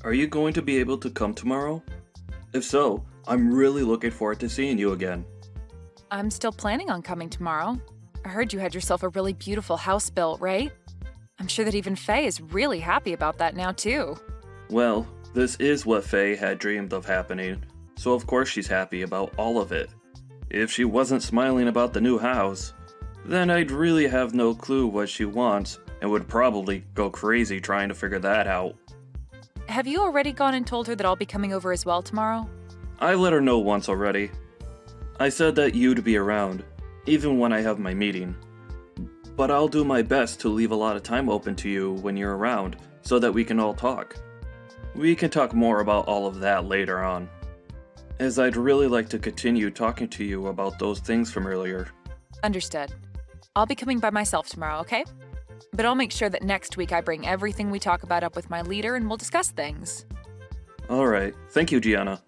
Are you going to be able to come tomorrow? If so, I'm really looking forward to seeing you again. I'm still planning on coming tomorrow. I heard you had yourself a really beautiful house built, right? I'm sure that even Faye is really happy about that now, too. Well, this is what Faye had dreamed of happening, so of course she's happy about all of it. If she wasn't smiling about the new house, then I'd really have no clue what she wants and would probably go crazy trying to figure that out. Have you already gone and told her that I'll be coming over as well tomorrow? I let her know once already. I said that you'd be around, even when I have my meeting. But I'll do my best to leave a lot of time open to you when you're around, so that we can all talk. We can talk more about all of that later on, as I'd really like to continue talking to you about those things from earlier. Understood. I'll be coming by myself tomorrow, okay? But I'll make sure that next week I bring everything we talk about up with my leader and we'll discuss things. Alright, thank you, Gianna.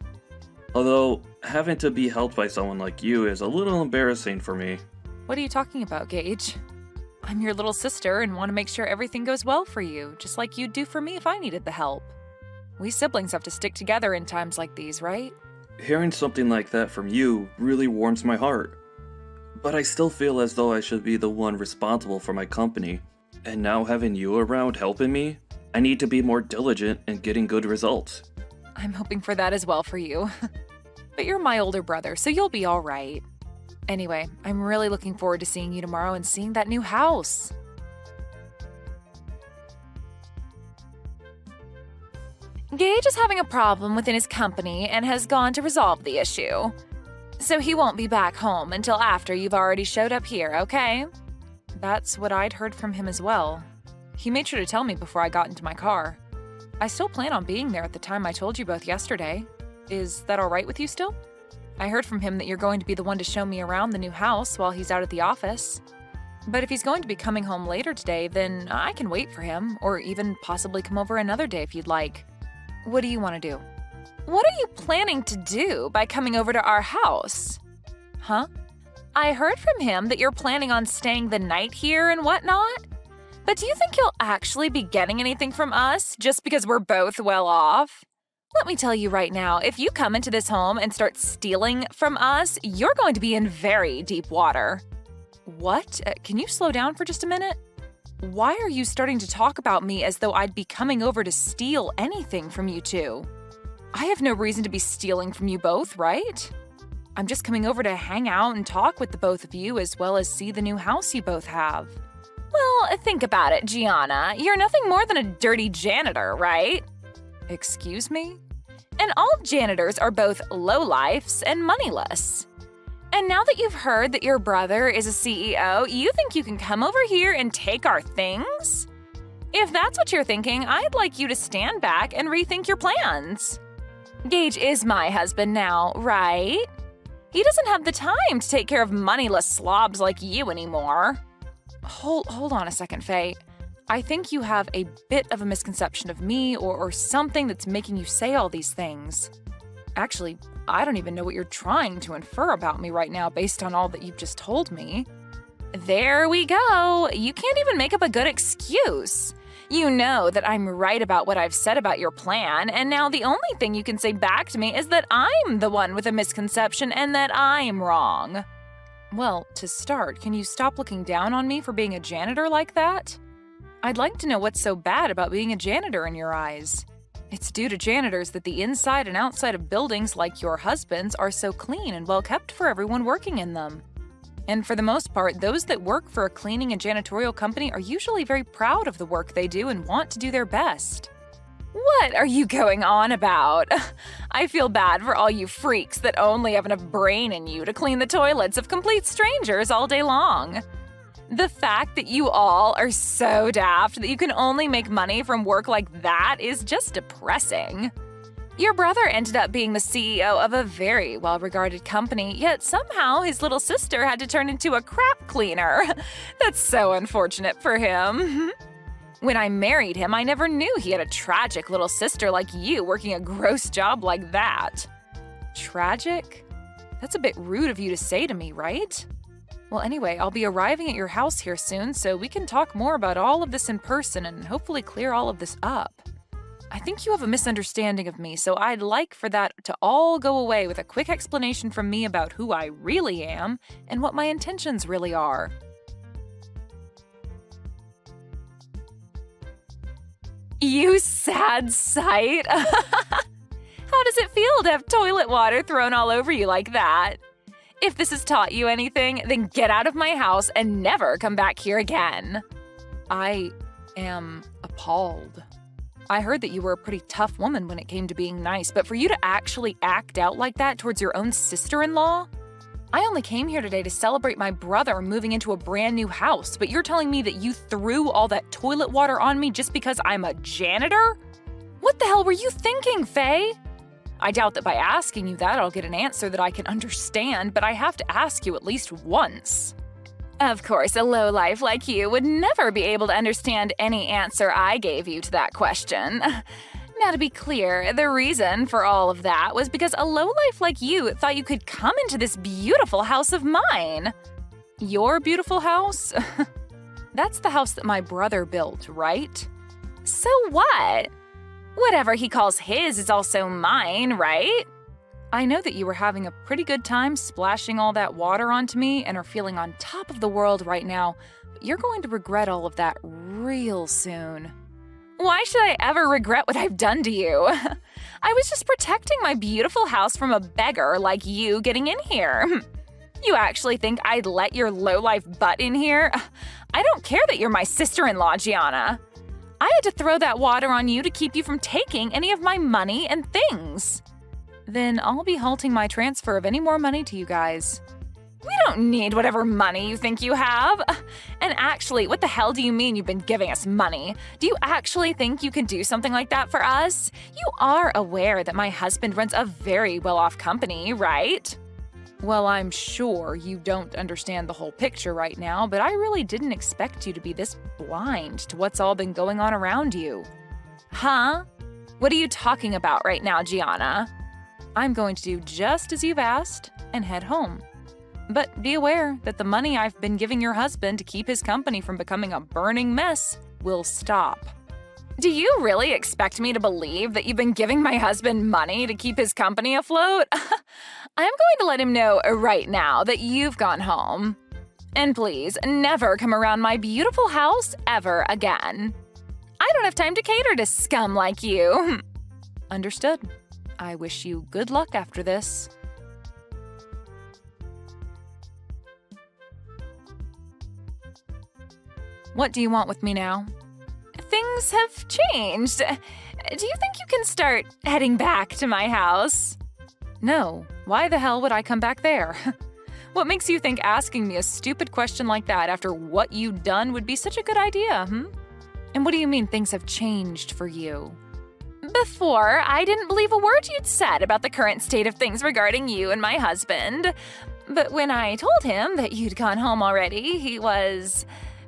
Although, having to be helped by someone like you is a little embarrassing for me. What are you talking about, Gage? I'm your little sister and want to make sure everything goes well for you, just like you'd do for me if I needed the help. We siblings have to stick together in times like these, right? Hearing something like that from you really warms my heart. But I still feel as though I should be the one responsible for my company. And now having you around helping me, I need to be more diligent in getting good results. I'm hoping for that as well for you. But you're my older brother, so you'll be all right. Anyway, I'm really looking forward to seeing you tomorrow and seeing that new house. Gage is having a problem within his company and has gone to resolve the issue. So he won't be back home until after you've already showed up here, okay? That's what I'd heard from him as well. He made sure to tell me before I got into my car. I still plan on being there at the time I told you both yesterday. Is that all right with you still? I heard from him that you're going to be the one to show me around the new house while he's out at the office. But if he's going to be coming home later today, then I can wait for him, or even possibly come over another day if you'd like. What do you want to do? What are you planning to do by coming over to our house? Huh? I heard from him that you're planning on staying the night here and whatnot. But do you think you'll actually be getting anything from us just because we're both well off? Let me tell you right now, if you come into this home and start stealing from us, you're going to be in very deep water. What? Can you slow down for just a minute? Why are you starting to talk about me as though I'd be coming over to steal anything from you two? I have no reason to be stealing from you both, right? I'm just coming over to hang out and talk with the both of you as well as see the new house you both have. Well, think about it, Gianna. You're nothing more than a dirty janitor, right? Excuse me? And all janitors are both lowlifes and moneyless. And now that you've heard that your brother is a CEO, you think you can come over here and take our things? If that's what you're thinking, I'd like you to stand back and rethink your plans. Gage is my husband now, right? He doesn't have the time to take care of moneyless slobs like you anymore. Hold on a second, Faye. I think you have a bit of a misconception of me or something that's making you say all these things. Actually, I don't even know what you're trying to infer about me right now based on all that you've just told me. There we go. You can't even make up a good excuse. You know that I'm right about what I've said about your plan, and now the only thing you can say back to me is that I'm the one with a misconception and that I'm wrong. Well, to start, can you stop looking down on me for being a janitor like that? I'd like to know what's so bad about being a janitor in your eyes. It's due to janitors that the inside and outside of buildings like your husband's are so clean and well kept for everyone working in them. And for the most part, those that work for a cleaning and janitorial company are usually very proud of the work they do and want to do their best. What are you going on about? I feel bad for all you freaks that only have enough brain in you to clean the toilets of complete strangers all day long. The fact that you all are so daft that you can only make money from work like that is just depressing. Your brother ended up being the CEO of a very well-regarded company, yet somehow his little sister had to turn into a crap cleaner. That's so unfortunate for him. When I married him, I never knew he had a tragic little sister like you working a gross job like that. Tragic? That's a bit rude of you to say to me, right? Well, anyway, I'll be arriving at your house here soon, so we can talk more about all of this in person and hopefully clear all of this up. I think you have a misunderstanding of me, so I'd like for that to all go away with a quick explanation from me about who I really am and what my intentions really are. You sad sight! How does it feel to have toilet water thrown all over you like that? If this has taught you anything, then get out of my house and never come back here again. I am appalled. I heard that you were a pretty tough woman when it came to being nice, but for you to actually act out like that towards your own sister-in-law? I only came here today to celebrate my brother moving into a brand new house, but you're telling me that you threw all that toilet water on me just because I'm a janitor? What the hell were you thinking, Faye? I doubt that by asking you that I'll get an answer that I can understand, but I have to ask you at least once. Of course, a lowlife like you would never be able to understand any answer I gave you to that question. Now, to be clear, the reason for all of that was because a lowlife like you thought you could come into this beautiful house of mine. Your beautiful house? That's the house that my brother built, right? So what? Whatever he calls his is also mine, right? I know that you were having a pretty good time splashing all that water onto me and are feeling on top of the world right now, but you're going to regret all of that real soon. Why should I ever regret what I've done to you? I was just protecting my beautiful house from a beggar like you getting in here. You actually think I'd let your lowlife butt in here? I don't care that you're my sister-in-law, Gianna. I had to throw that water on you to keep you from taking any of my money and things. Then I'll be halting my transfer of any more money to you guys. We don't need whatever money you think you have. And actually, what the hell do you mean you've been giving us money? Do you actually think you can do something like that for us? You are aware that my husband runs a very well-off company, right? Well, I'm sure you don't understand the whole picture right now, but I really didn't expect you to be this blind to what's all been going on around you. Huh? What are you talking about right now, Gianna? I'm going to do just as you've asked and head home. But be aware that the money I've been giving your husband to keep his company from becoming a burning mess will stop. Do you really expect me to believe that you've been giving my husband money to keep his company afloat? I'm going to let him know right now that you've gone home. And please, never come around my beautiful house ever again. I don't have time to cater to scum like you. Understood. I wish you good luck after this. What do you want with me now? Things have changed. Do you think you can start heading back to my house? No. Why the hell would I come back there? What makes you think asking me a stupid question like that after what you'd done would be such a good idea, And what do you mean things have changed for you? Before, I didn't believe a word you'd said about the current state of things regarding you and my husband. But when I told him that you'd gone home already, he was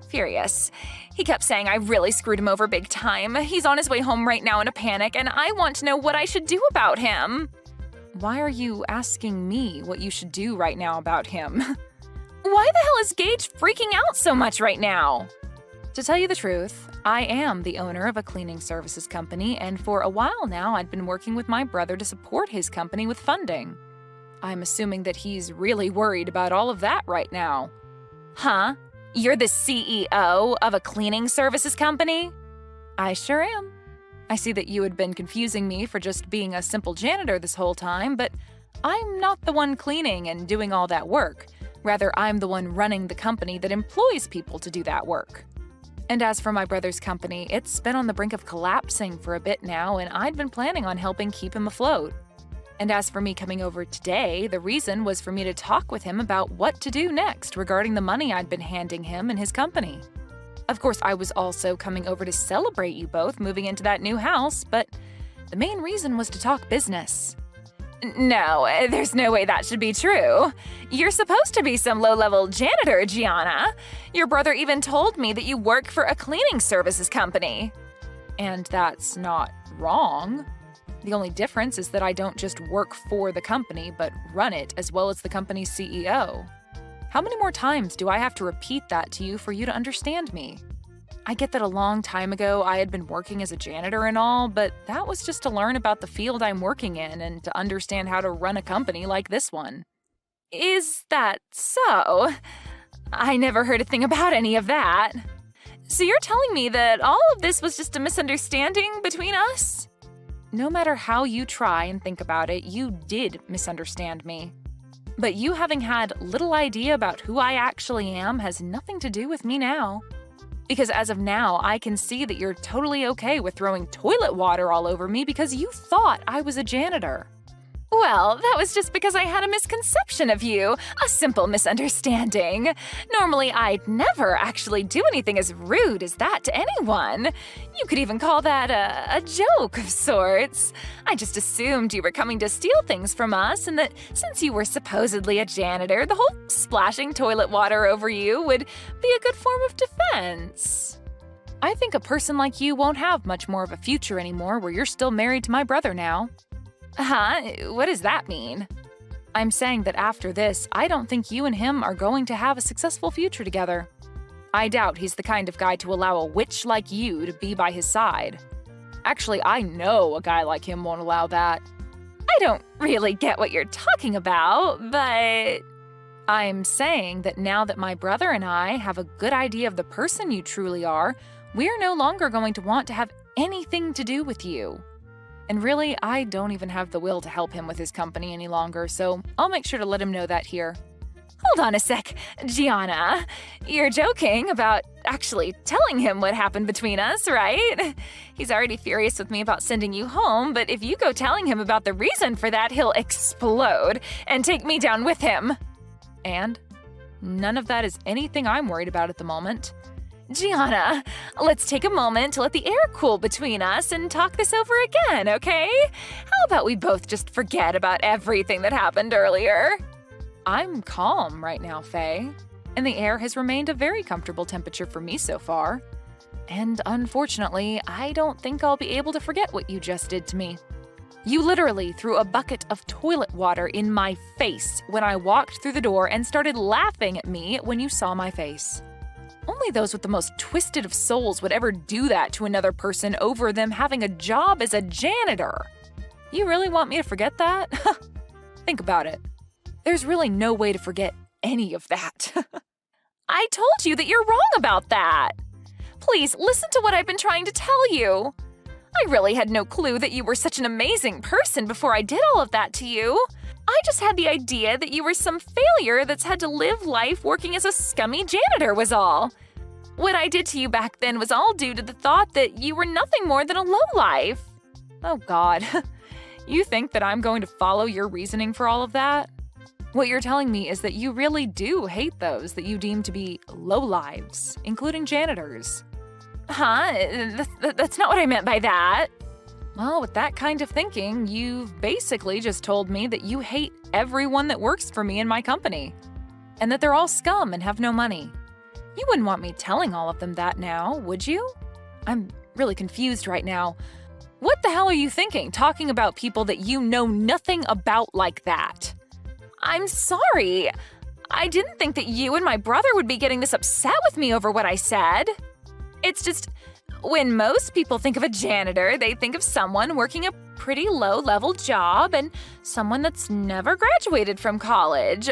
furious. He kept saying I really screwed him over big time. He's on his way home right now in a panic, and I want to know what I should do about him. Why are you asking me what you should do right now about him? Why the hell is Gage freaking out so much right now? To tell you the truth, I am the owner of a cleaning services company, and for a while now I'd been working with my brother to support his company with funding. I'm assuming that he's really worried about all of that right now. Huh? You're the CEO of a cleaning services company? I sure am. I see that you had been confusing me for just being a simple janitor this whole time, but I'm not the one cleaning and doing all that work. Rather, I'm the one running the company that employs people to do that work. And as for my brother's company, it's been on the brink of collapsing for a bit now, and I'd been planning on helping keep him afloat. And as for me coming over today, the reason was for me to talk with him about what to do next regarding the money I'd been handing him and his company. Of course, I was also coming over to celebrate you both moving into that new house, but the main reason was to talk business. No, there's no way that should be true. You're supposed to be some low-level janitor, Gianna. Your brother even told me that you work for a cleaning services company. And that's not wrong. The only difference is that I don't just work for the company, but run it as well as the company's CEO. How many more times do I have to repeat that to you for you to understand me? I get that a long time ago I had been working as a janitor and all, but that was just to learn about the field I'm working in and to understand how to run a company like this one. Is that so? I never heard a thing about any of that. So you're telling me that all of this was just a misunderstanding between us? No matter how you try and think about it, you did misunderstand me. But you having had little idea about who I actually am has nothing to do with me now. Because as of now, I can see that you're totally okay with throwing toilet water all over me because you thought I was a janitor. Well, that was just because I had a misconception of you, a simple misunderstanding. Normally, I'd never actually do anything as rude as that to anyone. You could even call that a joke of sorts. I just assumed you were coming to steal things from us and that since you were supposedly a janitor, the whole splashing toilet water over you would be a good form of defense. I think a person like you won't have much more of a future anymore where you're still married to my brother now. Huh? What does that mean? I'm saying that after this, I don't think you and him are going to have a successful future together. I doubt he's the kind of guy to allow a witch like you to be by his side. Actually, I know a guy like him won't allow that. I don't really get what you're talking about, but I'm saying that now that my brother and I have a good idea of the person you truly are, we're no longer going to want to have anything to do with you. And really, I don't even have the will to help him with his company any longer, so I'll make sure to let him know that here. Hold on a sec, Gianna. You're joking about actually telling him what happened between us, right? He's already furious with me about sending you home, but if you go telling him about the reason for that, he'll explode and take me down with him. And none of that is anything I'm worried about at the moment. Gianna, let's take a moment to let the air cool between us and talk this over again, okay? How about we both just forget about everything that happened earlier? I'm calm right now, Faye, and the air has remained a very comfortable temperature for me so far. And unfortunately, I don't think I'll be able to forget what you just did to me. You literally threw a bucket of toilet water in my face when I walked through the door and started laughing at me when you saw my face. Only those with the most twisted of souls would ever do that to another person over them having a job as a janitor. You really want me to forget that? Think about it. There's really no way to forget any of that. I told you that you're wrong about that. Please listen to what I've been trying to tell you. I really had no clue that you were such an amazing person before I did all of that to you. I just had the idea that you were some failure that's had to live life working as a scummy janitor was all. What I did to you back then was all due to the thought that you were nothing more than a lowlife. Oh God, you think that I'm going to follow your reasoning for all of that? What you're telling me is that you really do hate those that you deem to be lowlives, including janitors. Huh? That's not what I meant by that. Well, with that kind of thinking, you've basically just told me that you hate everyone that works for me in my company, and that they're all scum and have no money. You wouldn't want me telling all of them that now, would you? I'm really confused right now. What the hell are you thinking, talking about people that you know nothing about like that? I'm sorry. I didn't think that you and my brother would be getting this upset with me over what I said. It's just, when most people think of a janitor, they think of someone working a pretty low-level job and someone that's never graduated from college.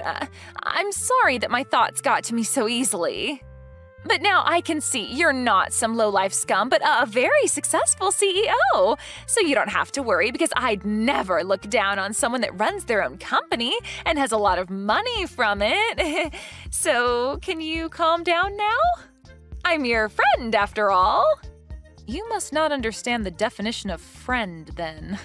I'm sorry that my thoughts got to me so easily. But now I can see you're not some low-life scum, but a very successful CEO. So you don't have to worry because I'd never look down on someone that runs their own company and has a lot of money from it. So can you calm down now? I'm your friend, after all. You must not understand the definition of friend, then.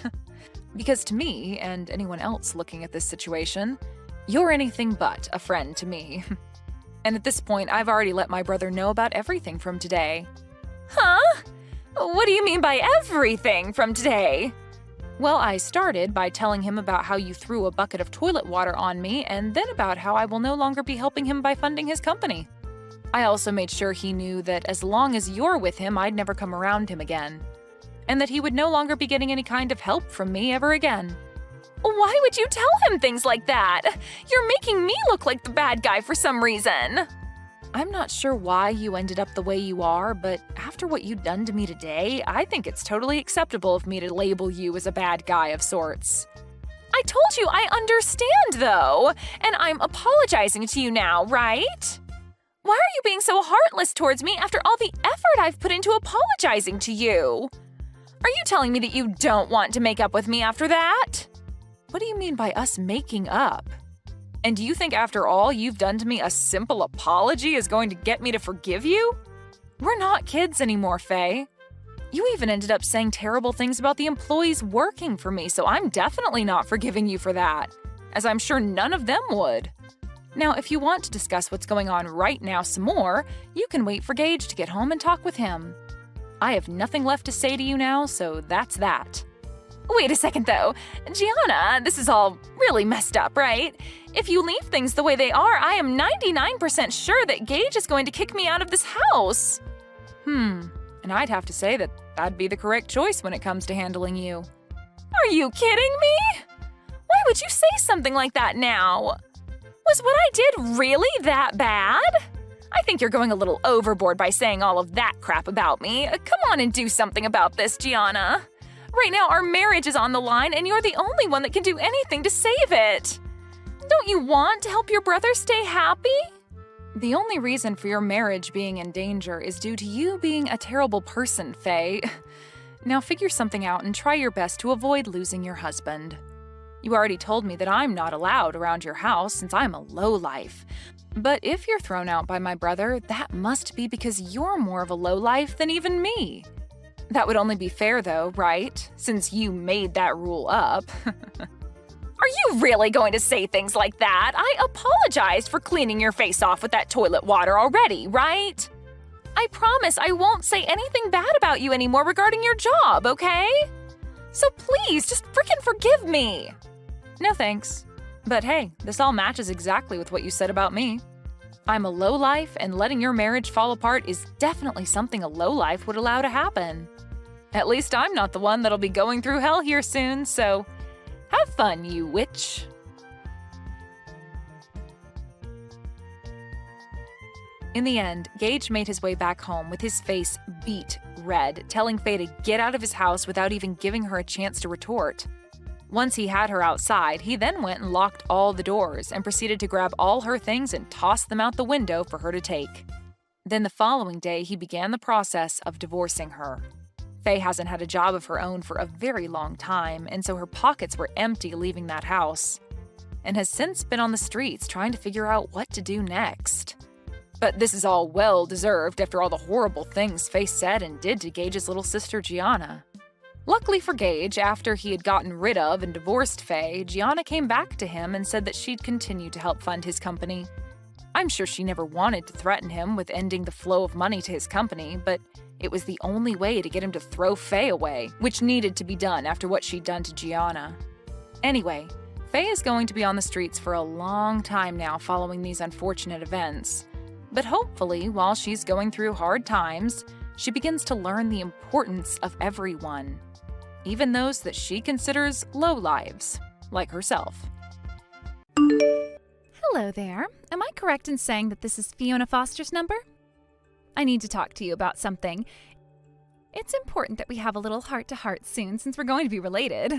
Because to me, and anyone else looking at this situation, you're anything but a friend to me. And at this point, I've already let my brother know about everything from today. Huh? What do you mean by everything from today? Well, I started by telling him about how you threw a bucket of toilet water on me, and then about how I will no longer be helping him by funding his company. I also made sure he knew that as long as you're with him, I'd never come around him again. And that he would no longer be getting any kind of help from me ever again. Why would you tell him things like that? You're making me look like the bad guy for some reason. I'm not sure why you ended up the way you are, but after what you've done to me today, I think it's totally acceptable of me to label you as a bad guy of sorts. I told you I understand, though, and I'm apologizing to you now, right? Why are you being so heartless towards me after all the effort I've put into apologizing to you? Are you telling me that you don't want to make up with me after that? What do you mean by us making up? And do you think after all you've done to me, a simple apology is going to get me to forgive you? We're not kids anymore, Faye. You even ended up saying terrible things about the employees working for me, so I'm definitely not forgiving you for that, as I'm sure none of them would. Now, if you want to discuss what's going on right now some more, you can wait for Gage to get home and talk with him. I have nothing left to say to you now, so that's that. Wait a second, though. Gianna, this is all really messed up, right? If you leave things the way they are, I am 99% sure that Gage is going to kick me out of this house. And I'd have to say that that'd be the correct choice when it comes to handling you. Are you kidding me? Why would you say something like that now? Was what I did really that bad? I think you're going a little overboard by saying all of that crap about me. Come on and do something about this, Gianna. Right now, our marriage is on the line, and you're the only one that can do anything to save it. Don't you want to help your brother stay happy? The only reason for your marriage being in danger is due to you being a terrible person, Faye. Now figure something out and try your best to avoid losing your husband. You already told me that I'm not allowed around your house since I'm a lowlife. But if you're thrown out by my brother, that must be because you're more of a lowlife than even me. That would only be fair, though, right? Since you made that rule up. Are you really going to say things like that? I apologized for cleaning your face off with that toilet water already, right? I promise I won't say anything bad about you anymore regarding your job, okay? So please, just frickin' forgive me. No thanks. But hey, this all matches exactly with what you said about me. I'm a lowlife, and letting your marriage fall apart is definitely something a lowlife would allow to happen. At least I'm not the one that'll be going through hell here soon, so have fun, you witch. In the end, Gage made his way back home with his face beet red, telling Faye to get out of his house without even giving her a chance to retort. Once he had her outside, he then went and locked all the doors and proceeded to grab all her things and toss them out the window for her to take. Then the following day, he began the process of divorcing her. Faye hasn't had a job of her own for a very long time, and so her pockets were empty leaving that house, and has since been on the streets trying to figure out what to do next. But this is all well-deserved after all the horrible things Faye said and did to Gage's little sister Gianna. Luckily for Gage, after he had gotten rid of and divorced Faye, Gianna came back to him and said that she'd continue to help fund his company. I'm sure she never wanted to threaten him with ending the flow of money to his company, but it was the only way to get him to throw Faye away, which needed to be done after what she'd done to Gianna. Anyway, Faye is going to be on the streets for a long time now following these unfortunate events. But hopefully, while she's going through hard times, she begins to learn the importance of everyone, even those that she considers low lives, like herself. Hello there. Am I correct in saying that this is Fiona Foster's number? I need to talk to you about something. It's important that we have a little heart-to-heart soon since we're going to be related.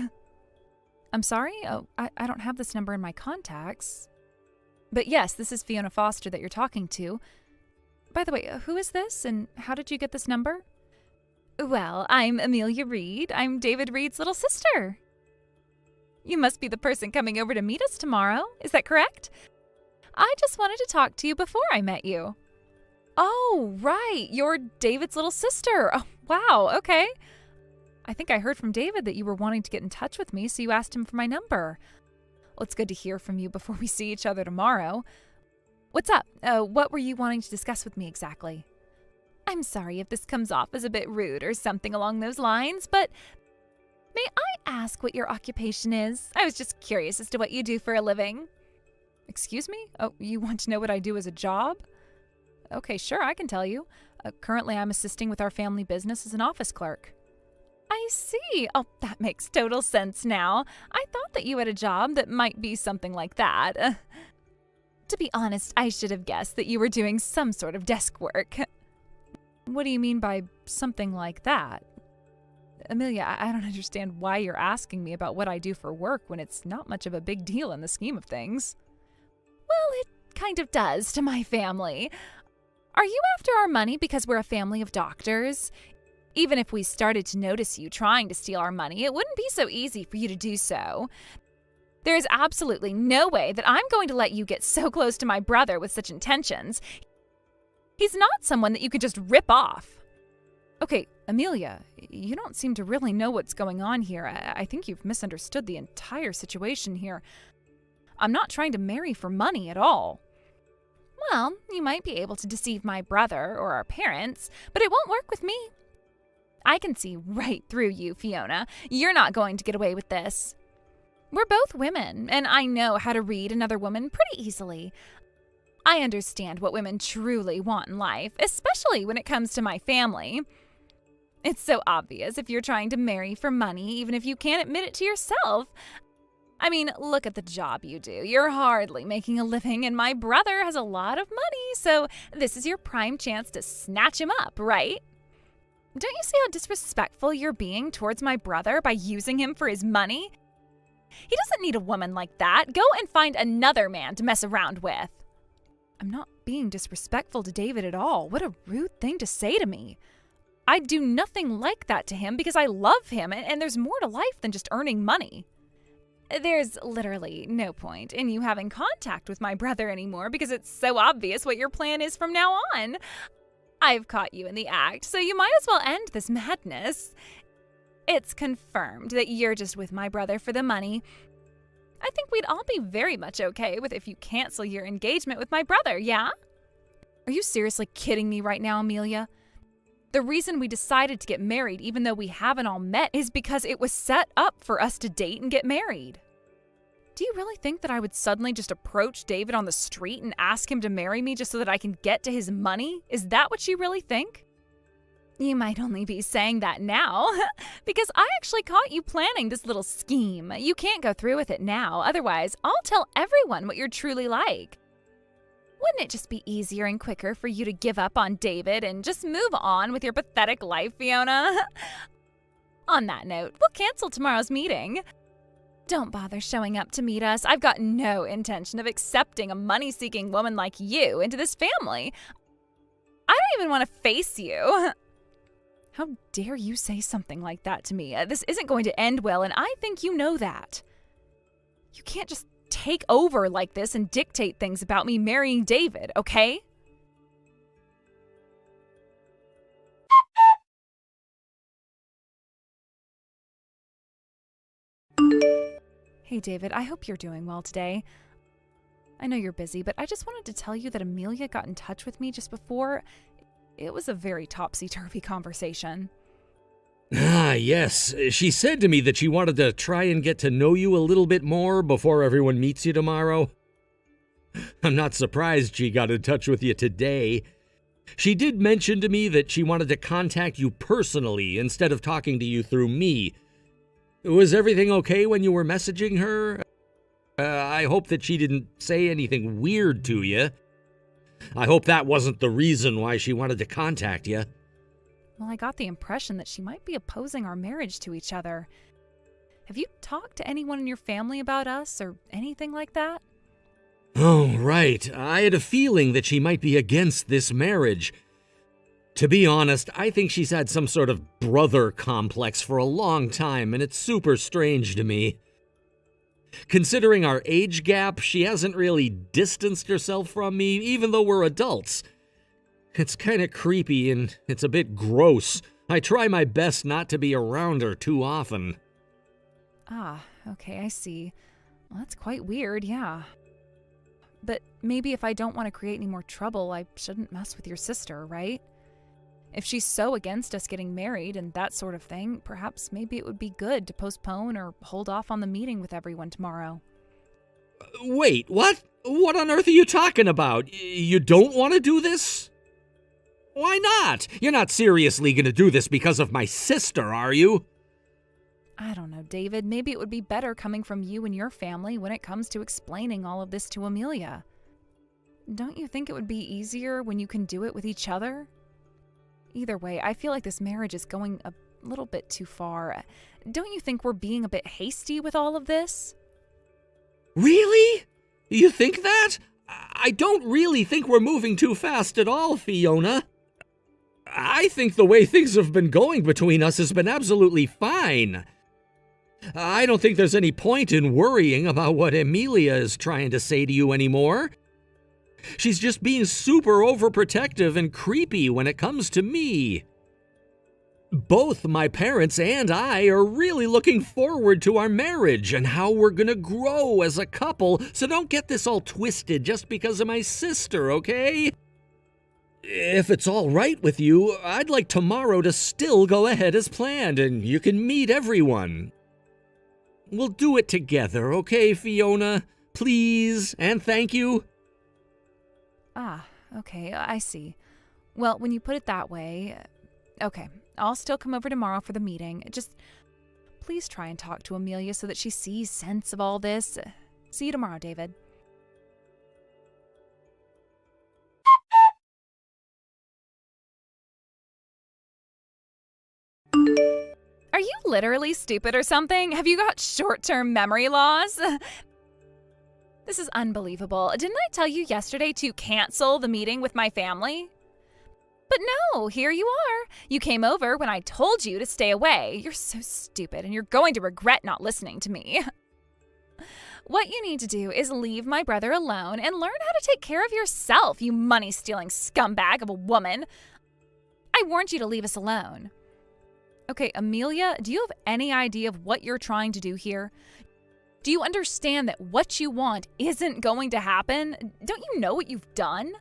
I'm sorry? Oh, I don't have this number in my contacts. But yes, this is Fiona Foster that you're talking to. By the way, who is this and how did you get this number? Well, I'm Amelia Reed. I'm David Reed's little sister. You must be the person coming over to meet us tomorrow. Is that correct? I just wanted to talk to you before I met you. Oh, right. You're David's little sister. Oh, wow. Okay. I think I heard from David that you were wanting to get in touch with me, so you asked him for my number. Well, it's good to hear from you before we see each other tomorrow. What's up? What were you wanting to discuss with me exactly? I'm sorry if this comes off as a bit rude or something along those lines, but may I ask what your occupation is? I was just curious as to what you do for a living. Excuse me? Oh, you want to know what I do as a job? Okay, sure, I can tell you. Currently, I'm assisting with our family business as an office clerk. I see. Oh, that makes total sense now. I thought that you had a job that might be something like that. To be honest, I should have guessed that you were doing some sort of desk work. What do you mean by something like that? Amelia, I don't understand why you're asking me about what I do for work when it's not much of a big deal in the scheme of things. Well, it kind of does to my family. Are you after our money because we're a family of doctors? Even if we started to notice you trying to steal our money, it wouldn't be so easy for you to do so. There is absolutely no way that I'm going to let you get so close to my brother with such intentions. He's not someone that you could just rip off. Okay, Amelia, you don't seem to really know what's going on here. I think you've misunderstood the entire situation here. I'm not trying to marry for money at all. Well, you might be able to deceive my brother or our parents, but it won't work with me. I can see right through you, Fiona. You're not going to get away with this. We're both women, and I know how to read another woman pretty easily. I understand what women truly want in life, especially when it comes to my family. It's so obvious if you're trying to marry for money, even if you can't admit it to yourself. I mean, look at the job you do. You're hardly making a living, and my brother has a lot of money, so this is your prime chance to snatch him up, right? Don't you see how disrespectful you're being towards my brother by using him for his money? He doesn't need a woman like that. Go and find another man to mess around with. I'm not being disrespectful to David at all. What a rude thing to say to me. I'd do nothing like that to him because I love him, and there's more to life than just earning money. There's literally no point in you having contact with my brother anymore because it's so obvious what your plan is from now on. I've caught you in the act, so you might as well end this madness. It's confirmed that you're just with my brother for the money. I think we'd all be very much okay with if you cancel your engagement with my brother, yeah? Are you seriously kidding me right now, Amelia? The reason we decided to get married, even though we haven't all met, is because it was set up for us to date and get married. Do you really think that I would suddenly just approach David on the street and ask him to marry me just so that I can get to his money? Is that what you really think? You might only be saying that now, because I actually caught you planning this little scheme. You can't go through with it now, otherwise I'll tell everyone what you're truly like. Wouldn't it just be easier and quicker for you to give up on David and just move on with your pathetic life, Fiona? On that note, we'll cancel tomorrow's meeting. Don't bother showing up to meet us. I've got no intention of accepting a money-seeking woman like you into this family. I don't even want to face you. How dare you say something like that to me? This isn't going to end well, and I think you know that. You can't just take over like this and dictate things about me marrying David, okay? Hey, David, I hope you're doing well today. I know you're busy, but I just wanted to tell you that Amelia got in touch with me just before. It was a very topsy-turvy conversation. Ah, yes. She said to me that she wanted to try and get to know you a little bit more before everyone meets you tomorrow. I'm not surprised she got in touch with you today. She did mention to me that she wanted to contact you personally instead of talking to you through me. Was everything okay when you were messaging her? I hope that she didn't say anything weird to you. I hope that wasn't the reason why she wanted to contact you. Well, I got the impression that she might be opposing our marriage to each other. Have you talked to anyone in your family about us or anything like that? Oh, right. I had a feeling that she might be against this marriage. To be honest, I think she's had some sort of brother complex for a long time, and it's super strange to me. Considering our age gap, she hasn't really distanced herself from me, even though we're adults. It's kind of creepy and it's a bit gross. I try my best not to be around her too often. Ah, okay, I see. Well, that's quite weird, yeah. But maybe if I don't want to create any more trouble, I shouldn't mess with your sister, right? If she's so against us getting married and that sort of thing, perhaps maybe it would be good to postpone or hold off on the meeting with everyone tomorrow. Wait, what? What on earth are you talking about? You don't want to do this? Why not? You're not seriously going to do this because of my sister, are you? I don't know, David. Maybe it would be better coming from you and your family when it comes to explaining all of this to Amelia. don't you think it would be easier when you can do it with each other? Either way, I feel like this marriage is going a little bit too far. Don't you think we're being a bit hasty with all of this? Really? You think that? I don't really think we're moving too fast at all, Fiona. I think the way things have been going between us has been absolutely fine. I don't think there's any point in worrying about what Amelia is trying to say to you anymore. She's just being super overprotective and creepy when it comes to me. Both my parents and I are really looking forward to our marriage and how we're gonna grow as a couple, so don't get this all twisted just because of my sister, okay? If it's all right with you, I'd like tomorrow to still go ahead as planned, and you can meet everyone. We'll do it together, okay, Fiona? Please, and thank you. Ah, okay, I see. Well, when you put it that way, okay, I'll still come over tomorrow for the meeting. Just please try and talk to Amelia so that she sees sense of all this. See you tomorrow, David. Are you literally stupid or something? Have you got short-term memory loss? This is unbelievable. Didn't I tell you yesterday to cancel the meeting with my family? But no, here you are. You came over when I told you to stay away. You're so stupid, and you're going to regret not listening to me. What you need to do is leave my brother alone and learn how to take care of yourself, you money-stealing scumbag of a woman. I warned you to leave us alone. Okay, Amelia, do you have any idea of what you're trying to do here? Do you understand that what you want isn't going to happen? Don't you know what you've done?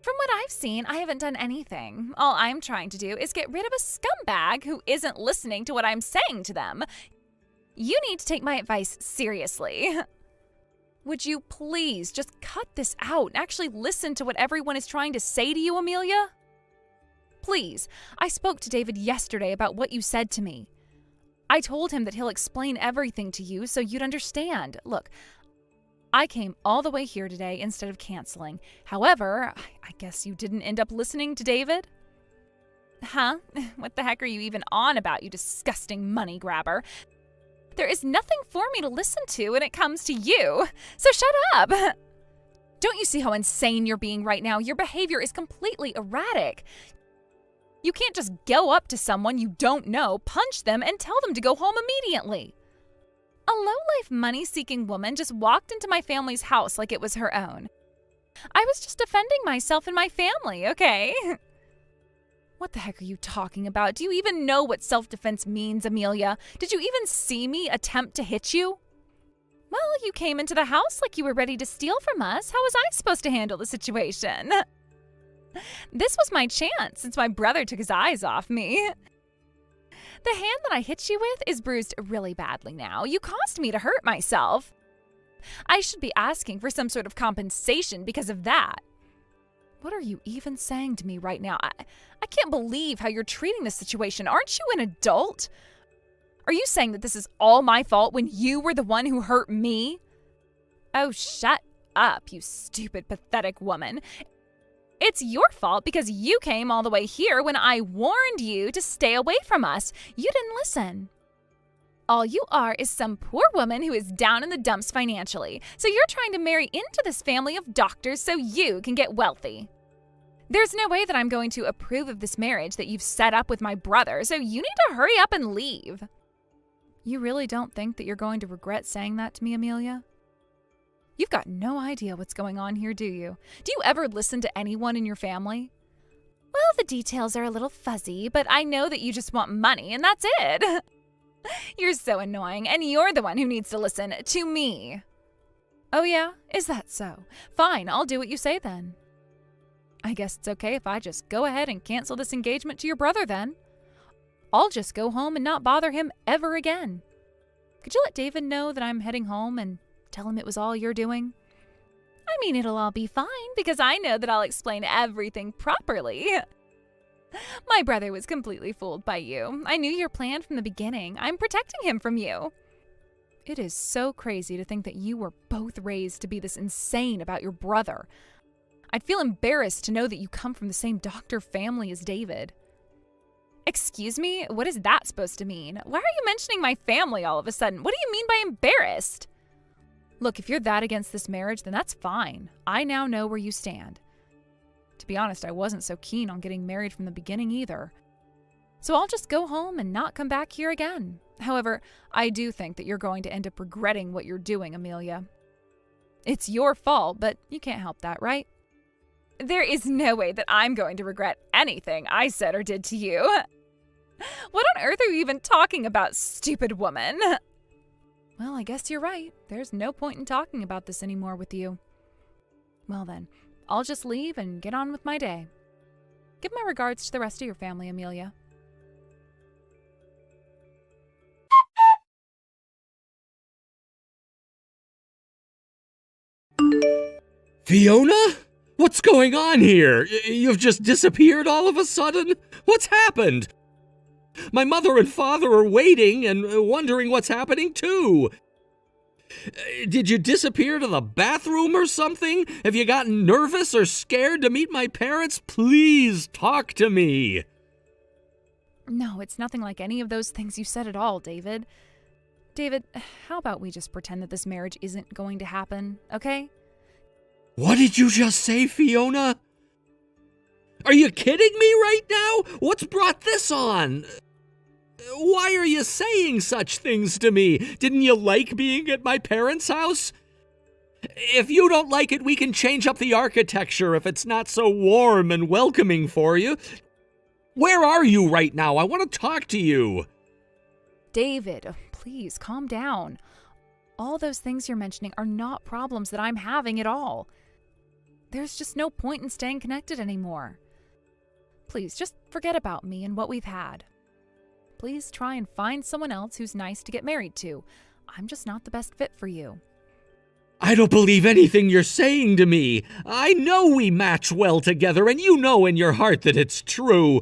From what I've seen, I haven't done anything. All I'm trying to do is get rid of a scumbag who isn't listening to what I'm saying to them. You need to take my advice seriously. Would you please just cut this out and actually listen to what everyone is trying to say to you, Amelia? Please, I spoke to David yesterday about what you said to me. I told him that he'll explain everything to you so you'd understand. Look, I came all the way here today instead of canceling. However, I guess you didn't end up listening to David? Huh? What the heck are you even on about, you disgusting money grabber? There is nothing for me to listen to when it comes to you, so shut up! Don't you see how insane you're being right now? Your behavior is completely erratic. You can't just go up to someone you don't know, punch them, and tell them to go home immediately. A low-life, money-seeking woman just walked into my family's house like it was her own. I was just defending myself and my family, okay? What the heck are you talking about? Do you even know what self-defense means, Amelia? Did you even see me attempt to hit you? Well, you came into the house like you were ready to steal from us. How was I supposed to handle the situation? This was my chance since my brother took his eyes off me. The hand that I hit you with is bruised really badly now. You caused me to hurt myself. I should be asking for some sort of compensation because of that. What are you even saying to me right now? I can't believe how you're treating this situation. Aren't you an adult? Are you saying that this is all my fault when you were the one who hurt me? Oh, shut up, you stupid, pathetic woman. It's your fault because you came all the way here when I warned you to stay away from us. You didn't listen. All you are is some poor woman who is down in the dumps financially. So you're trying to marry into this family of doctors so you can get wealthy. There's no way that I'm going to approve of this marriage that you've set up with my brother, so you need to hurry up and leave. You really don't think that you're going to regret saying that to me, Amelia? You've got no idea what's going on here, do you? Do you ever listen to anyone in your family? Well, the details are a little fuzzy, but I know that you just want money, and that's it. You're so annoying, and you're the one who needs to listen to me. Oh yeah? Is that so? Fine, I'll do what you say then. I guess it's okay if I just go ahead and cancel this engagement to your brother then. I'll just go home and not bother him ever again. Could you let David know that I'm heading home and tell him it was all you're doing? I mean, it'll all be fine because I know that I'll explain everything properly. My brother was completely fooled by you. I knew your plan from the beginning. I'm protecting him from you. It is so crazy to think that you were both raised to be this insane about your brother. I'd feel embarrassed to know that you come from the same doctor family as David. Excuse me? What is that supposed to mean? Why are you mentioning my family all of a sudden? What do you mean by embarrassed? Look, if you're that against this marriage, then that's fine. I now know where you stand. To be honest, I wasn't so keen on getting married from the beginning either. So I'll just go home and not come back here again. However, I do think that you're going to end up regretting what you're doing, Amelia. It's your fault, but you can't help that, right? There is no way that I'm going to regret anything I said or did to you. What on earth are you even talking about, stupid woman? Well, I guess you're right. There's no point in talking about this anymore with you. Well then, I'll just leave and get on with my day. Give my regards to the rest of your family, Amelia. Fiona? What's going on here? You've just disappeared all of a sudden? What's happened? My mother and father are waiting and wondering what's happening too. Did you disappear to the bathroom or something? Have you gotten nervous or scared to meet my parents? Please talk to me. No, it's nothing like any of those things you said at all, David. David, how about we just pretend that this marriage isn't going to happen, okay? What did you just say, Fiona? Are you kidding me right now? What's brought this on? Why are you saying such things to me? Didn't you like being at my parents' house? If you don't like it, we can change up the architecture if it's not so warm and welcoming for you. Where are you right now? I want to talk to you. David, please calm down. All those things you're mentioning are not problems that I'm having at all. There's just no point in staying connected anymore. Please, just forget about me and what we've had. Please try and find someone else who's nice to get married to. I'm just not the best fit for you. I don't believe anything you're saying to me. I know we match well together, and you know in your heart that it's true.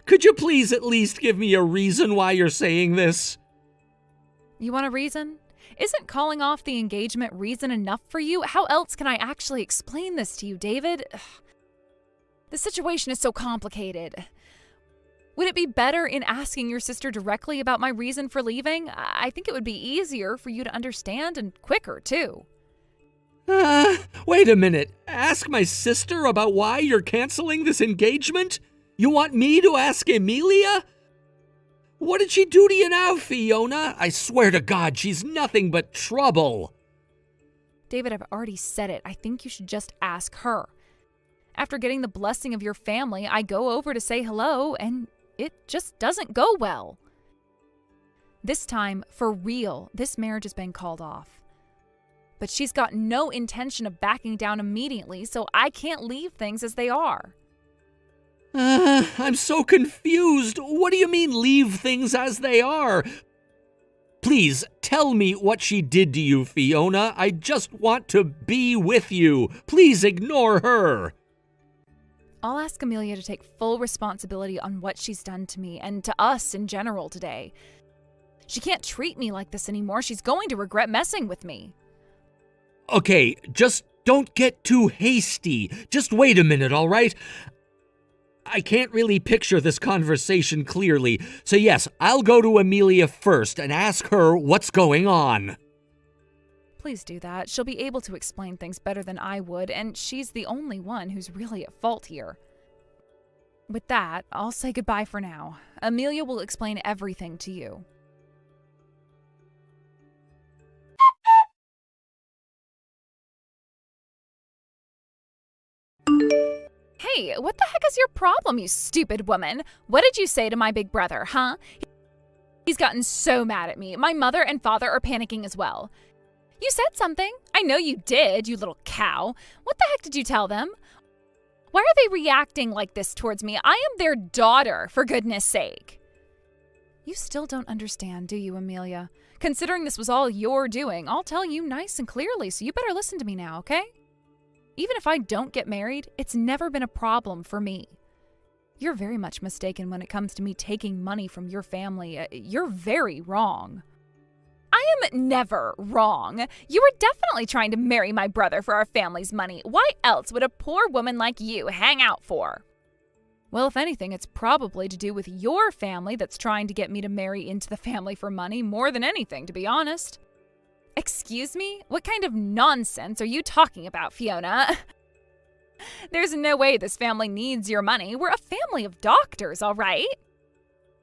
Could you please at least give me a reason why you're saying this? You want a reason? Isn't calling off the engagement reason enough for you? How else can I actually explain this to you, David? Ugh. The situation is so complicated. Would it be better in asking your sister directly about my reason for leaving? I think it would be easier for you to understand and quicker, too. Wait a minute. Ask my sister about why you're canceling this engagement? You want me to ask Emilia? What did she do to you now, Fiona? I swear to God, she's nothing but trouble. David, I've already said it. I think you should just ask her. After getting the blessing of your family, I go over to say hello, and it just doesn't go well. This time, for real, this marriage has been called off. But she's got no intention of backing down immediately, so I can't leave things as they are. I'm so confused. What do you mean leave things as they are? Please, tell me what she did to you, Fiona. I just want to be with you. Please ignore her. I'll ask Amelia to take full responsibility on what she's done to me and to us in general today. She can't treat me like this anymore. She's going to regret messing with me. Okay, just don't get too hasty. Just wait a minute, all right? I can't really picture this conversation clearly, so yes, I'll go to Amelia first and ask her what's going on. Please do that. She'll be able to explain things better than I would, and she's the only one who's really at fault here. With that, I'll say goodbye for now. Amelia will explain everything to you. Hey, what the heck is your problem, you stupid woman? What did you say to my big brother, huh? He's gotten so mad at me. My mother and father are panicking as well. You said something. I know you did, you little cow. What the heck did you tell them? Why are they reacting like this towards me? I am their daughter, for goodness sake. You still don't understand, do you, Amelia? Considering this was all your doing, I'll tell you nice and clearly, so you better listen to me now, okay? Even if I don't get married, it's never been a problem for me. You're very much mistaken when it comes to me taking money from your family. You're very wrong. I am never wrong. You were definitely trying to marry my brother for our family's money. Why else would a poor woman like you hang out for? Well, if anything, it's probably to do with your family that's trying to get me to marry into the family for money more than anything, to be honest. Excuse me? What kind of nonsense are you talking about, Fiona? There's no way this family needs your money. We're a family of doctors, all right?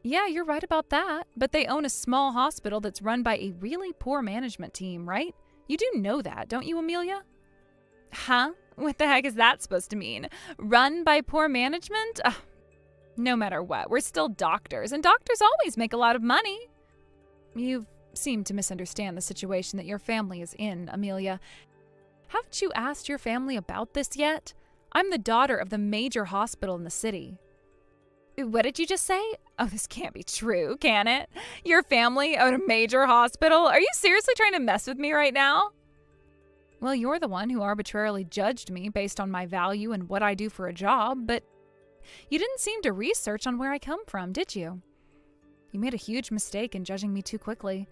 Yeah, you're right about that. But they own a small hospital that's run by a really poor management team, right? You do know that, don't you, Amelia? Huh? What the heck is that supposed to mean? Run by poor management? No matter what, we're still doctors, and doctors always make a lot of money. You seem to misunderstand the situation that your family is in, Amelia. Haven't you asked your family about this yet? I'm the daughter of the major hospital in the city. What did you just say? Oh, this can't be true, can it? Your family owned a major hospital? Are you seriously trying to mess with me right now? Well, you're the one who arbitrarily judged me based on my value and what I do for a job, but you didn't seem to research on where I come from, did you? You made a huge mistake in judging me too quickly.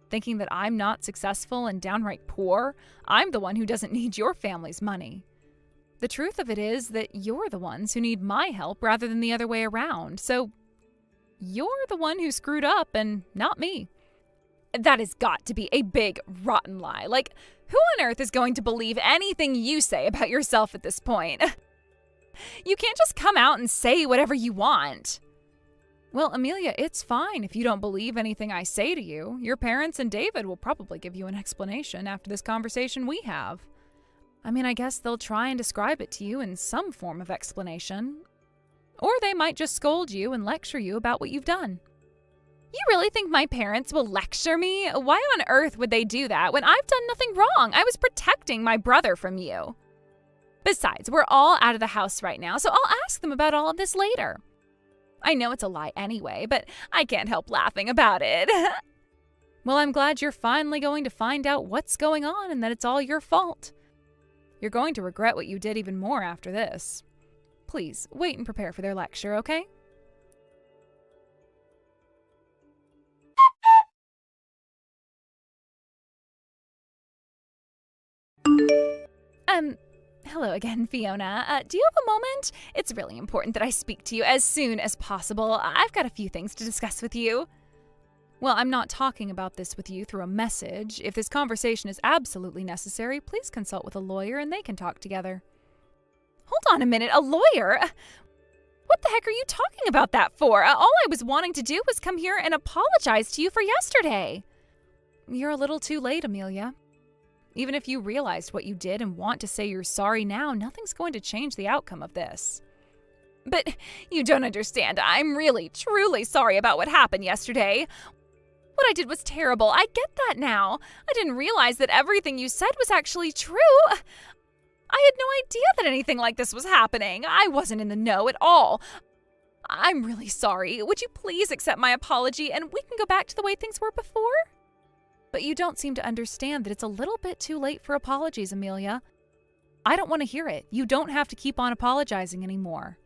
Thinking that I'm not successful and downright poor, I'm the one who doesn't need your family's money. The truth of it is that you're the ones who need my help rather than the other way around, so you're the one who screwed up and not me. That has got to be a big, rotten lie. Like, who on earth is going to believe anything you say about yourself at this point? You can't just come out and say whatever you want. Well, Amelia, it's fine if you don't believe anything I say to you. Your parents and David will probably give you an explanation after this conversation we have. I mean, I guess they'll try and describe it to you in some form of explanation. Or they might just scold you and lecture you about what you've done. You really think my parents will lecture me? Why on earth would they do that when I've done nothing wrong? I was protecting my brother from you. Besides, we're all out of the house right now, so I'll ask them about all of this later. I know it's a lie anyway, but I can't help laughing about it. Well, I'm glad you're finally going to find out what's going on and that it's all your fault. You're going to regret what you did even more after this. Please, wait and prepare for their lecture, okay? Hello again, Fiona. Do you have a moment? It's really important that I speak to you as soon as possible. I've got a few things to discuss with you. Well, I'm not talking about this with you through a message. If this conversation is absolutely necessary, please consult with a lawyer and they can talk together. Hold on a minute, a lawyer? What the heck are you talking about that for? All I was wanting to do was come here and apologize to you for yesterday. You're a little too late, Amelia. Even if you realized what you did and want to say you're sorry now, nothing's going to change the outcome of this. But you don't understand. I'm really, truly sorry about what happened yesterday. What I did was terrible. I get that now. I didn't realize that everything you said was actually true. I had no idea that anything like this was happening. I wasn't in the know at all. I'm really sorry. Would you please accept my apology and we can go back to the way things were before? But you don't seem to understand that it's a little bit too late for apologies, Amelia. I don't want to hear it. You don't have to keep on apologizing anymore.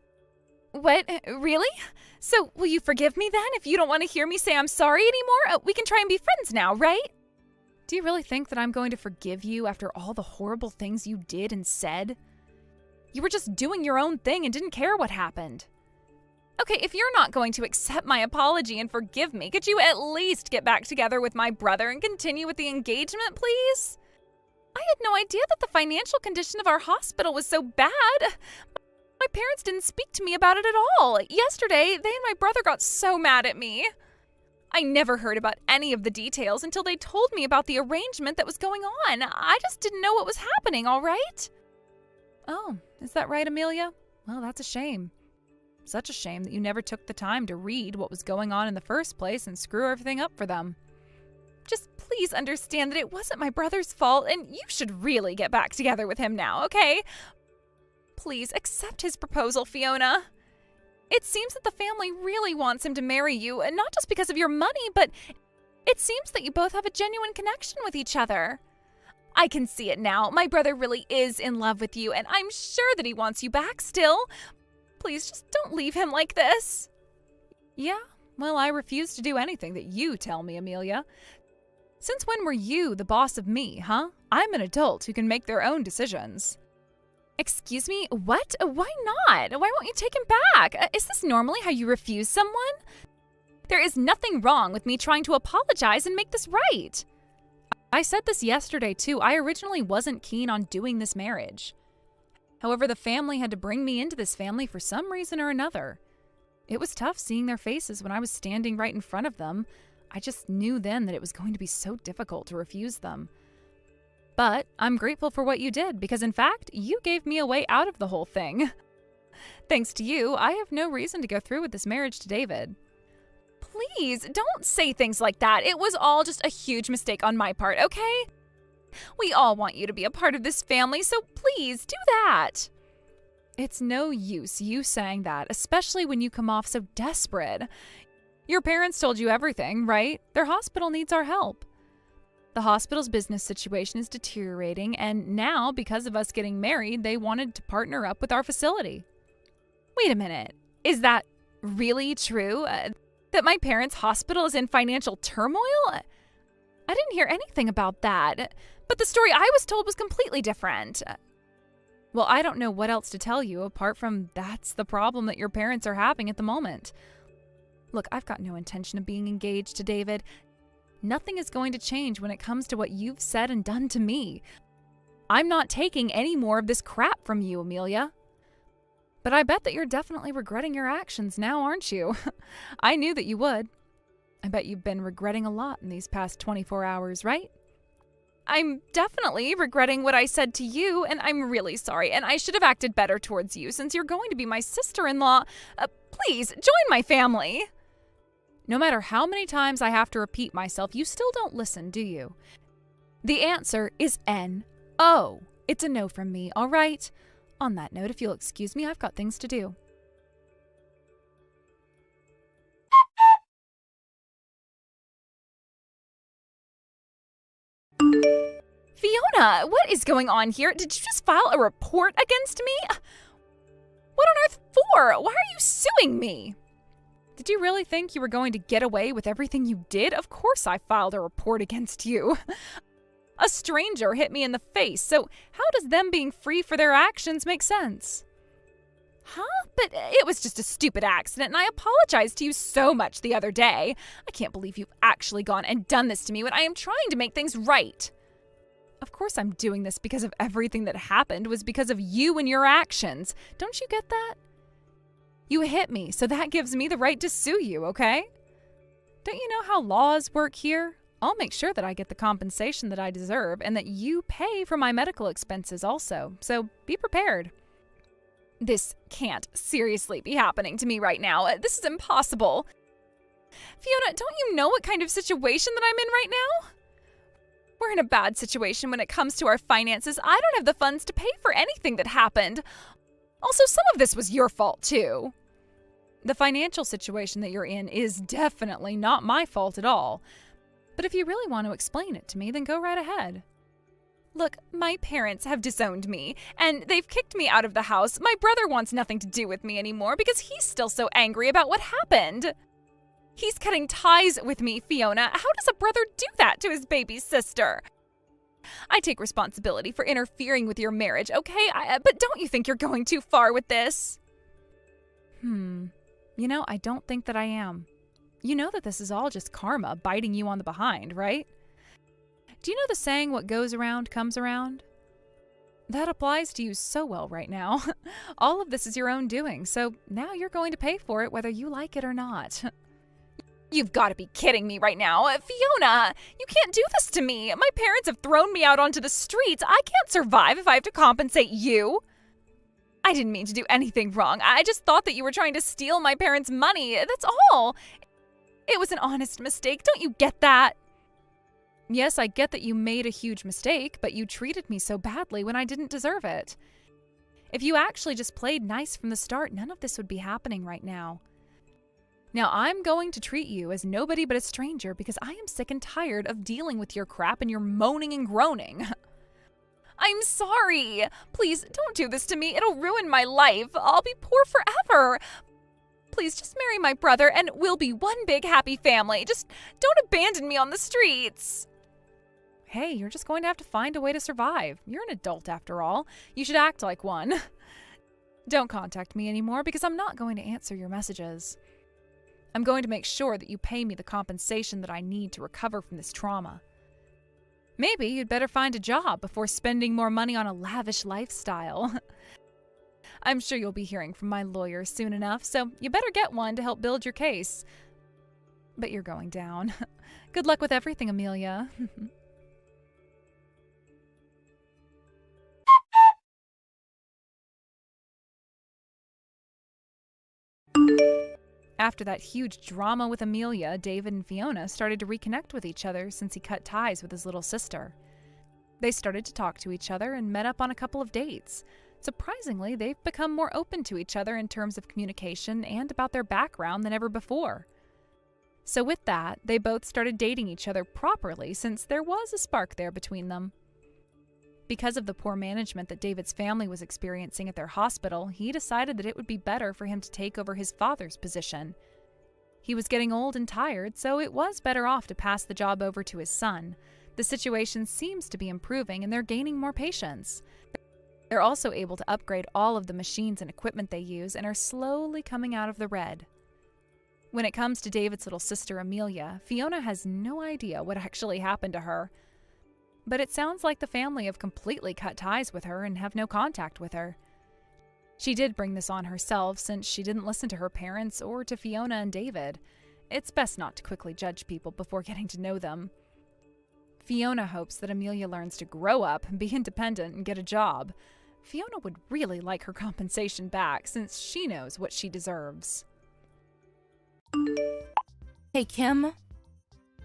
What? Really? So will you forgive me then if you don't want to hear me say I'm sorry anymore? We can try and be friends now, right? Do you really think that I'm going to forgive you after all the horrible things you did and said? You were just doing your own thing and didn't care what happened. Okay, if you're not going to accept my apology and forgive me, could you at least get back together with my brother and continue with the engagement, please? I had no idea that the financial condition of our hospital was so bad. My parents didn't speak to me about it at all. Yesterday, they and my brother got so mad at me. I never heard about any of the details until they told me about the arrangement that was going on. I just didn't know what was happening, all right? Oh, is that right, Amelia? Well, that's a shame. Such a shame that you never took the time to read what was going on in the first place and screw everything up for them. Just please understand that it wasn't my brother's fault, and you should really get back together with him now, okay? Please accept his proposal, Fiona. It seems that the family really wants him to marry you, and not just because of your money, but it seems that you both have a genuine connection with each other. I can see it now. My brother really is in love with you, and I'm sure that he wants you back still. Please, just don't leave him like this. Yeah, well, I refuse to do anything that you tell me, Amelia. Since when were you the boss of me, huh? I'm an adult who can make their own decisions. Excuse me? What? Why not? Why won't you take him back? Is this normally how you refuse someone? There is nothing wrong with me trying to apologize and make this right. I said this yesterday too. I originally wasn't keen on doing this marriage. However, the family had to bring me into this family for some reason or another. It was tough seeing their faces when I was standing right in front of them. I just knew then that it was going to be so difficult to refuse them. But I'm grateful for what you did because, in fact, you gave me a way out of the whole thing. Thanks to you, I have no reason to go through with this marriage to David. Please, don't say things like that. It was all just a huge mistake on my part, okay? We all want you to be a part of this family, so please do that. It's no use you saying that, especially when you come off so desperate. Your parents told you everything, right? Their hospital needs our help. The hospital's business situation is deteriorating, and now, because of us getting married, they wanted to partner up with our facility. Wait a minute. Is that really true? That my parents' hospital is in financial turmoil? I didn't hear anything about that, but the story I was told was completely different. Well, I don't know what else to tell you apart from that's the problem that your parents are having at the moment. Look, I've got no intention of being engaged to David. Nothing is going to change when it comes to what you've said and done to me. I'm not taking any more of this crap from you, Amelia. But I bet that you're definitely regretting your actions now, aren't you? I knew that you would. I bet you've been regretting a lot in these past 24 hours, right? I'm definitely regretting what I said to you, and I'm really sorry, and I should have acted better towards you since you're going to be my sister-in-law. Please, join my family. No matter how many times I have to repeat myself, you still don't listen, do you? The answer is N-O. It's a no from me, all right? On that note, if you'll excuse me, I've got things to do. Fiona, what is going on here? Did you just file a report against me? What on earth for? Why are you suing me? Did you really think you were going to get away with everything you did? Of course I filed a report against you. A stranger hit me in the face, so how does them being free for their actions make sense? Huh? But it was just a stupid accident, and I apologized to you so much the other day. I can't believe you've actually gone and done this to me when I am trying to make things right. Of course I'm doing this because of everything that happened was because of you and your actions. Don't you get that? You hit me, so that gives me the right to sue you, okay? Don't you know how laws work here? I'll make sure that I get the compensation that I deserve and that you pay for my medical expenses also, so be prepared. This can't seriously be happening to me right now. This is impossible. Fiona, don't you know what kind of situation that I'm in right now? We're in a bad situation when it comes to our finances. I don't have the funds to pay for anything that happened. Also, some of this was your fault, too. The financial situation that you're in is definitely not my fault at all. But if you really want to explain it to me, then go right ahead. Look, my parents have disowned me, and they've kicked me out of the house. My brother wants nothing to do with me anymore because he's still so angry about what happened. He's cutting ties with me, Fiona. How does a brother do that to his baby sister? I take responsibility for interfering with your marriage, okay? But don't you think you're going too far with this? You know, I don't think that I am. You know that this is all just karma biting you on the behind, right? Do you know the saying, what goes around comes around? That applies to you so well right now. All of this is your own doing, so now you're going to pay for it whether you like it or not. You've got to be kidding me right now. Fiona, you can't do this to me. My parents have thrown me out onto the streets. I can't survive if I have to compensate you. I didn't mean to do anything wrong. I just thought that you were trying to steal my parents' money. That's all. It was an honest mistake. Don't you get that? Yes, I get that you made a huge mistake, but you treated me so badly when I didn't deserve it. If you actually just played nice from the start, none of this would be happening right now. Now, I'm going to treat you as nobody but a stranger because I am sick and tired of dealing with your crap and your moaning and groaning. I'm sorry. Please, don't do this to me. It'll ruin my life. I'll be poor forever. Please, just marry my brother and we'll be one big happy family. Just don't abandon me on the streets. Hey, you're just going to have to find a way to survive. You're an adult after all. You should act like one. Don't contact me anymore because I'm not going to answer your messages. I'm going to make sure that you pay me the compensation that I need to recover from this trauma. Maybe you'd better find a job before spending more money on a lavish lifestyle. I'm sure you'll be hearing from my lawyer soon enough, so you better get one to help build your case. But you're going down. Good luck with everything, Amelia. After that huge drama with Amelia, David and Fiona started to reconnect with each other since he cut ties with his little sister. They started to talk to each other and met up on a couple of dates. Surprisingly, they've become more open to each other in terms of communication and about their background than ever before. So with that, they both started dating each other properly since there was a spark there between them. Because of the poor management that David's family was experiencing at their hospital, he decided that it would be better for him to take over his father's position. He was getting old and tired, so it was better off to pass the job over to his son. The situation seems to be improving and they're gaining more patients. They're also able to upgrade all of the machines and equipment they use and are slowly coming out of the red. When it comes to David's little sister Amelia, Fiona has no idea what actually happened to her. But it sounds like the family have completely cut ties with her and have no contact with her. She did bring this on herself since she didn't listen to her parents or to Fiona and David. It's best not to quickly judge people before getting to know them. Fiona hopes that Amelia learns to grow up, be independent, and get a job. Fiona would really like her compensation back since she knows what she deserves. Hey, Kim.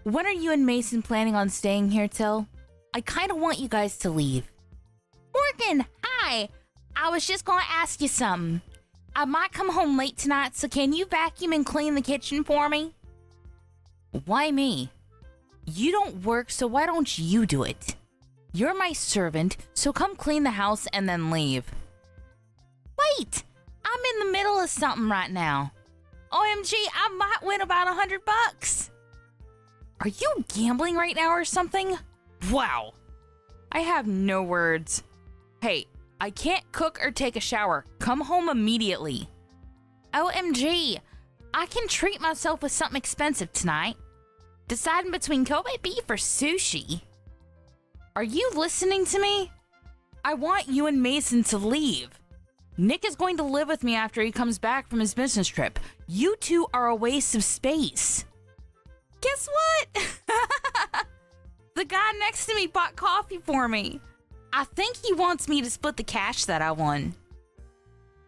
When are you and Mason planning on staying here till? I kind of want you guys to leave. Morgan, hi. I was just going to ask you something. I might come home late tonight, so can you vacuum and clean the kitchen for me? Why me? You don't work, so why don't you do it? You're my servant, so come clean the house and then leave. Wait, I'm in the middle of something right now. OMG, I might win about $100. Are you gambling right now or something? Wow. I have no words. Hey, I can't cook or take a shower. Come home immediately. OMG, I can treat myself with something expensive tonight. Deciding between Kobe beef or sushi. Are you listening to me? I want you and Mason to leave. Nick is going to live with me after he comes back from his business trip. You two are a waste of space. Guess what? The guy next to me bought coffee for me. I think he wants me to split the cash that I won.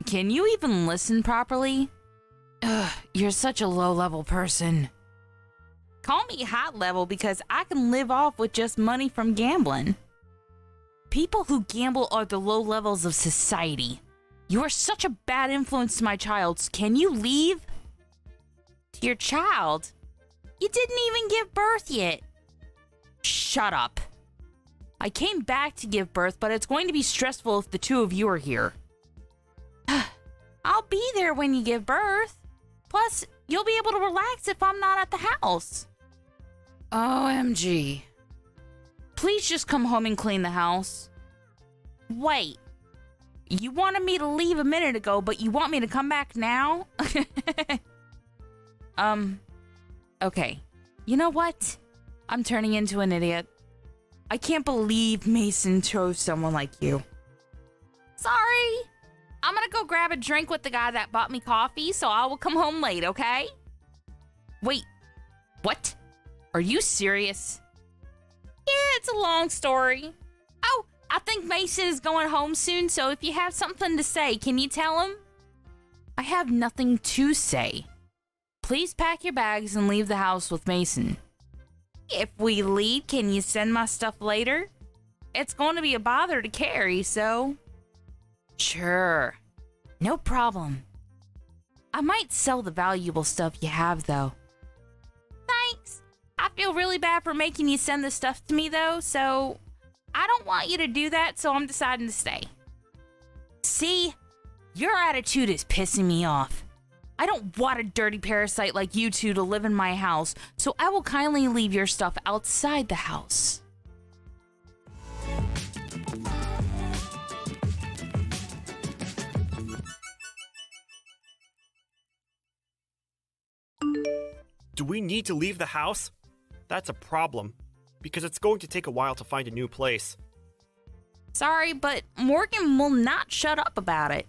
Can you even listen properly? Ugh, you're such a low-level person. Call me high-level because I can live off with just money from gambling. People who gamble are the low levels of society. You are such a bad influence to my child. Can you leave? To your child? You didn't even give birth yet. Shut up. I came back to give birth, but it's going to be stressful if the two of you are here. I'll be there when you give birth. Plus, you'll be able to relax if I'm not at the house. OMG. Please just come home and clean the house. Wait. You wanted me to leave a minute ago, but you want me to come back now? Okay. You know what? I'm turning into an idiot. I can't believe Mason chose someone like you. Sorry. I'm gonna go grab a drink with the guy that bought me coffee, so I will come home late, okay? Wait. What? Are you serious? Yeah, it's a long story. Oh, I think Mason is going home soon, so if you have something to say, can you tell him? I have nothing to say. Please pack your bags and leave the house with Mason. If we leave, can you send my stuff later? It's going to be a bother to carry, so... Sure. No problem. I might sell the valuable stuff you have, though. Thanks. I feel really bad for making you send the stuff to me, though, so... I don't want you to do that, so I'm deciding to stay. See? Your attitude is pissing me off. I don't want a dirty parasite like you two to live in my house, so I will kindly leave your stuff outside the house. Do we need to leave the house? That's a problem, because it's going to take a while to find a new place. Sorry, but Morgan will not shut up about it.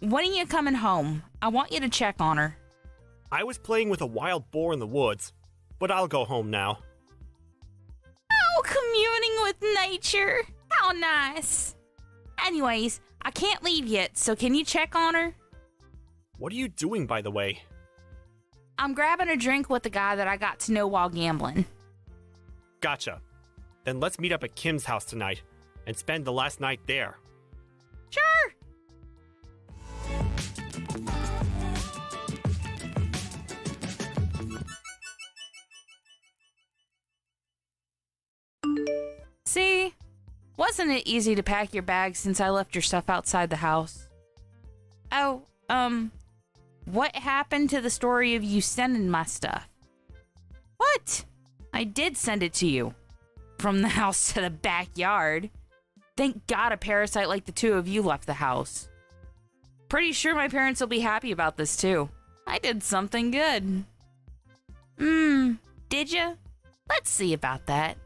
When are you coming home? I want you to check on her. I was playing with a wild boar in the woods, but I'll go home now. Oh, communing with nature. How nice. Anyways, I can't leave yet, so can you check on her? What are you doing, by the way? I'm grabbing a drink with the guy that I got to know while gambling. Gotcha. Then let's meet up at Kim's house tonight and spend the last night there. Sure. See? Wasn't it easy to pack your bags since I left your stuff outside the house? Oh, what happened to the story of you sending my stuff? What? I did send it to you. From the house to the backyard. Thank God a parasite like the two of you left the house. Pretty sure my parents will be happy about this too. I did something good. Did ya? Let's see about that.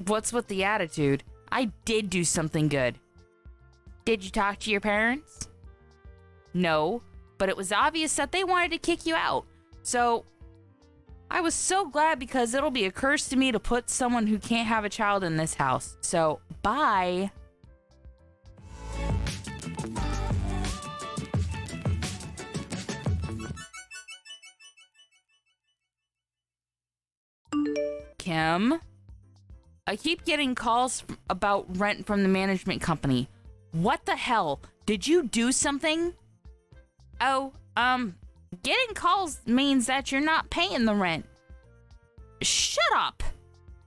What's with the attitude? I did do something good. Did you talk to your parents? No, but it was obvious that they wanted to kick you out. So, I was so glad because it'll be a curse to me to put someone who can't have a child in this house. So, bye. Kim? I keep getting calls about rent from the management company. What the hell? Did you do something? Oh, getting calls means that you're not paying the rent. Shut up!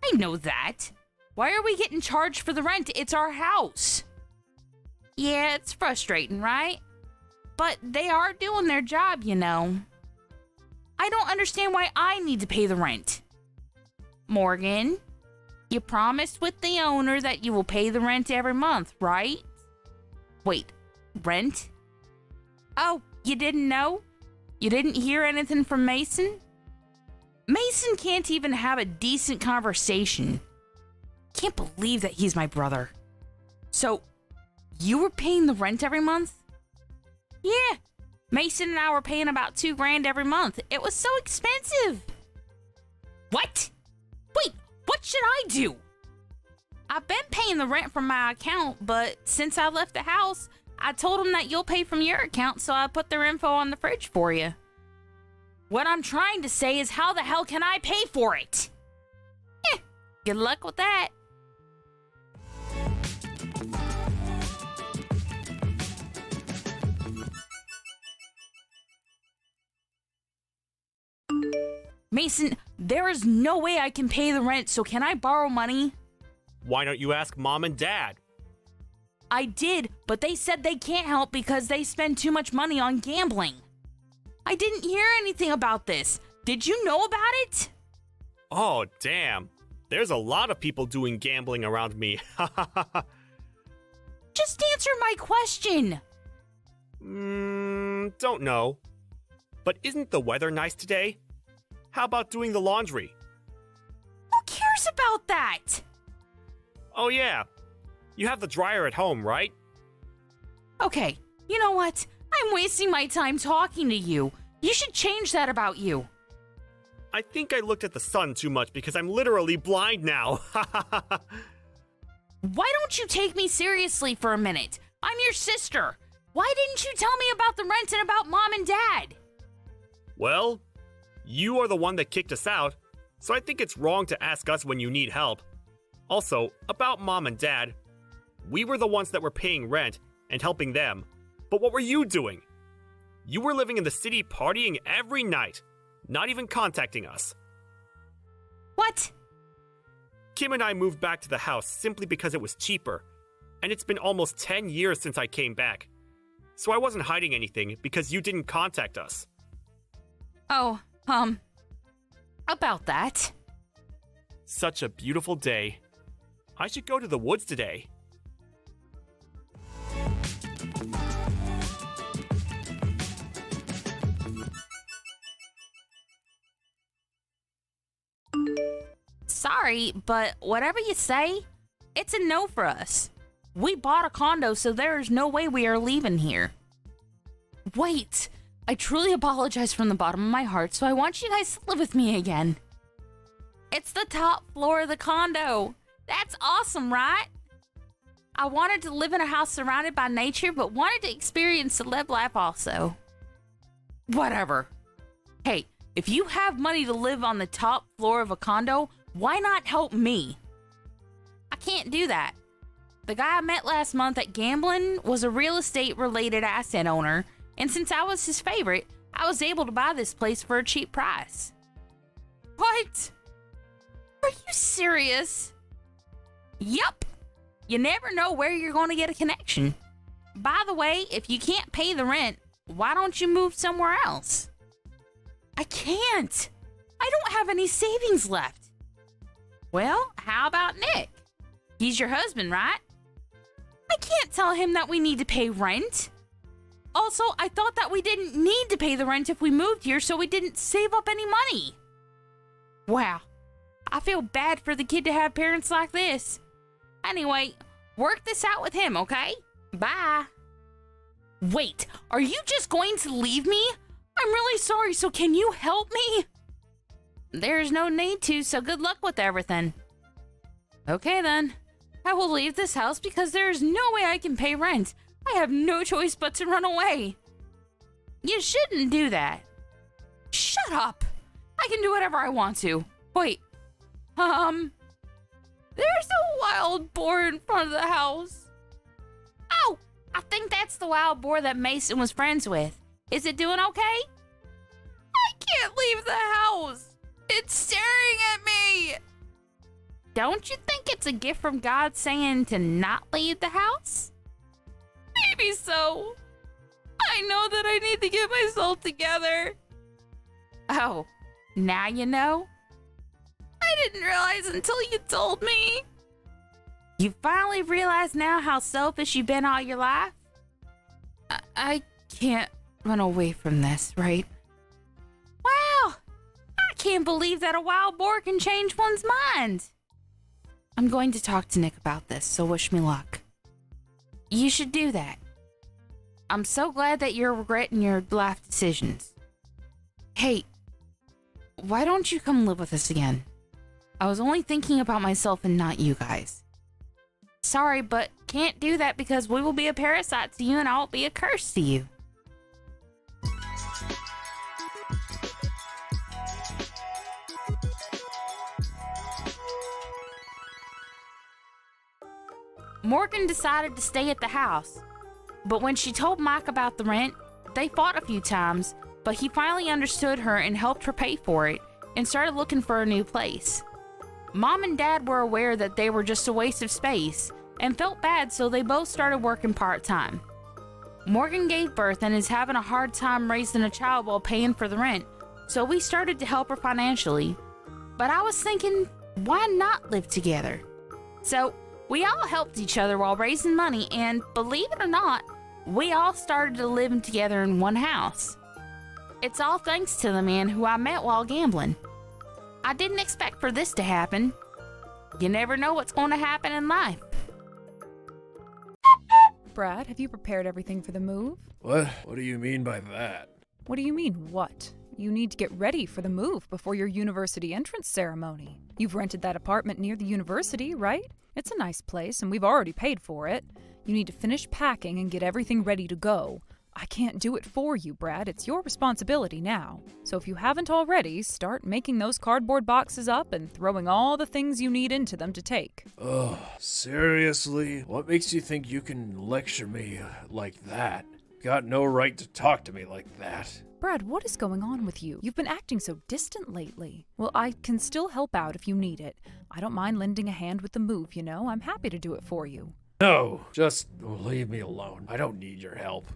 I know that. Why are we getting charged for the rent? It's our house. Yeah, it's frustrating, right? But they are doing their job, you know. I don't understand why I need to pay the rent. Morgan, you promised with the owner that you will pay the rent every month, right? Wait, rent? Oh, you didn't know? You didn't hear anything from Mason? Mason can't even have a decent conversation. Can't believe that he's my brother. So, you were paying the rent every month? Yeah, Mason and I were paying about $2,000 every month. It was so expensive. What? Wait, what should I do? I've been paying the rent from my account, but since I left the house, I told them that you'll pay from your account, so I put their info on the fridge for you. What I'm trying to say is, how the hell can I pay for it? Good luck with that. Mason, there is no way I can pay the rent, so can I borrow money? Why don't you ask Mom and Dad? I did, but they said they can't help because they spend too much money on gambling. I didn't hear anything about this. Did you know about it? Oh, damn. There's a lot of people doing gambling around me. Just answer my question. Don't know. But isn't the weather nice today? How about doing the laundry? Who cares about that? Oh yeah, you have the dryer at home, right? Okay, you know what? I'm wasting my time talking to you. You should change that about you. I think I looked at the sun too much because I'm literally blind now. Why don't you take me seriously for a minute? I'm your sister. Why didn't you tell me about the rent and about Mom and Dad? Well, you are the one that kicked us out, so I think it's wrong to ask us when you need help. Also, about Mom and Dad, we were the ones that were paying rent and helping them. But what were you doing? You were living in the city partying every night, not even contacting us. What? Kim and I moved back to the house simply because it was cheaper, and it's been almost 10 years since I came back. So I wasn't hiding anything because you didn't contact us. Oh, about that. Such a beautiful day. I should go to the woods today. sorry, but whatever you say, it's a no for us. We bought a condo, so there is no way we are leaving here. Wait, I truly apologize from the bottom of my heart, so I want you guys to live with me again. It's the top floor of the condo. That's awesome, right? I wanted to live in a house surrounded by nature, but wanted to experience the live life also. Whatever. Hey, if you have money to live on the top floor of a condo, why not help me? I can't do that. The guy I met last month at gambling was a real estate related asset owner, and since I was his favorite, I was able to buy this place for a cheap price. What? Are you serious? Yup. You never know where you're going to get a connection. By the way, if you can't pay the rent, why don't you move somewhere else? I can't. I don't have any savings left. Well, how about Nick? He's your husband, right? I can't tell him that we need to pay rent. Also, I thought that we didn't need to pay the rent if we moved here, so we didn't save up any money. Wow. I feel bad for the kid to have parents like this. Anyway, work this out with him, okay? Bye. Wait, are you just going to leave me? I'm really sorry, so can you help me? There's no need to, so good luck with everything. Okay then. I will leave this house because there is no way I can pay rent. I have no choice but to run away. You shouldn't do that. Shut up. I can do whatever I want to. Wait. There's a wild boar in front of the house. Oh, I think that's the wild boar that Mason was friends with. Is it doing okay? I can't leave the house. It's staring at me. Don't you think it's a gift from God saying to not leave the house? Maybe so. I know that I need to get myself together. Oh, now you know? I didn't realize until you told me. You finally realize now how selfish you've been all your life? I can't run away from this, right? Wow! I can't believe that a wild boar can change one's mind. I'm going to talk to Nick about this, so wish me luck. You should do that. I'm so glad that you're regretting your life decisions. Hey, why don't you come live with us again? I was only thinking about myself and not you guys. Sorry, but can't do that because we will be a parasite to you and I'll be a curse to you. Morgan decided to stay at the house, but when she told Mike about the rent, they fought a few times, but he finally understood her and helped her pay for it and started looking for a new place. Mom and Dad were aware that they were just a waste of space and felt bad, so they both started working part-time. Morgan gave birth and is having a hard time raising a child while paying for the rent, so we started to help her financially. But I was thinking, why not live together? So we all helped each other while raising money, and believe it or not, we all started to live together in one house. It's all thanks to the man who I met while gambling. I didn't expect for this to happen. You never know what's going to happen in life. Brad, have you prepared everything for the move? What? What do you mean by that? What do you mean, what? You need to get ready for the move before your university entrance ceremony. You've rented that apartment near the university, right? It's a nice place, and we've already paid for it. You need to finish packing and get everything ready to go. I can't do it for you, Brad. It's your responsibility now. So if you haven't already, start making those cardboard boxes up and throwing all the things you need into them to take. Ugh, seriously? What makes you think you can lecture me like that? Got no right to talk to me like that. Brad, what is going on with you? You've been acting so distant lately. Well, I can still help out if you need it. I don't mind lending a hand with the move, you know. I'm happy to do it for you. No, just leave me alone. I don't need your help.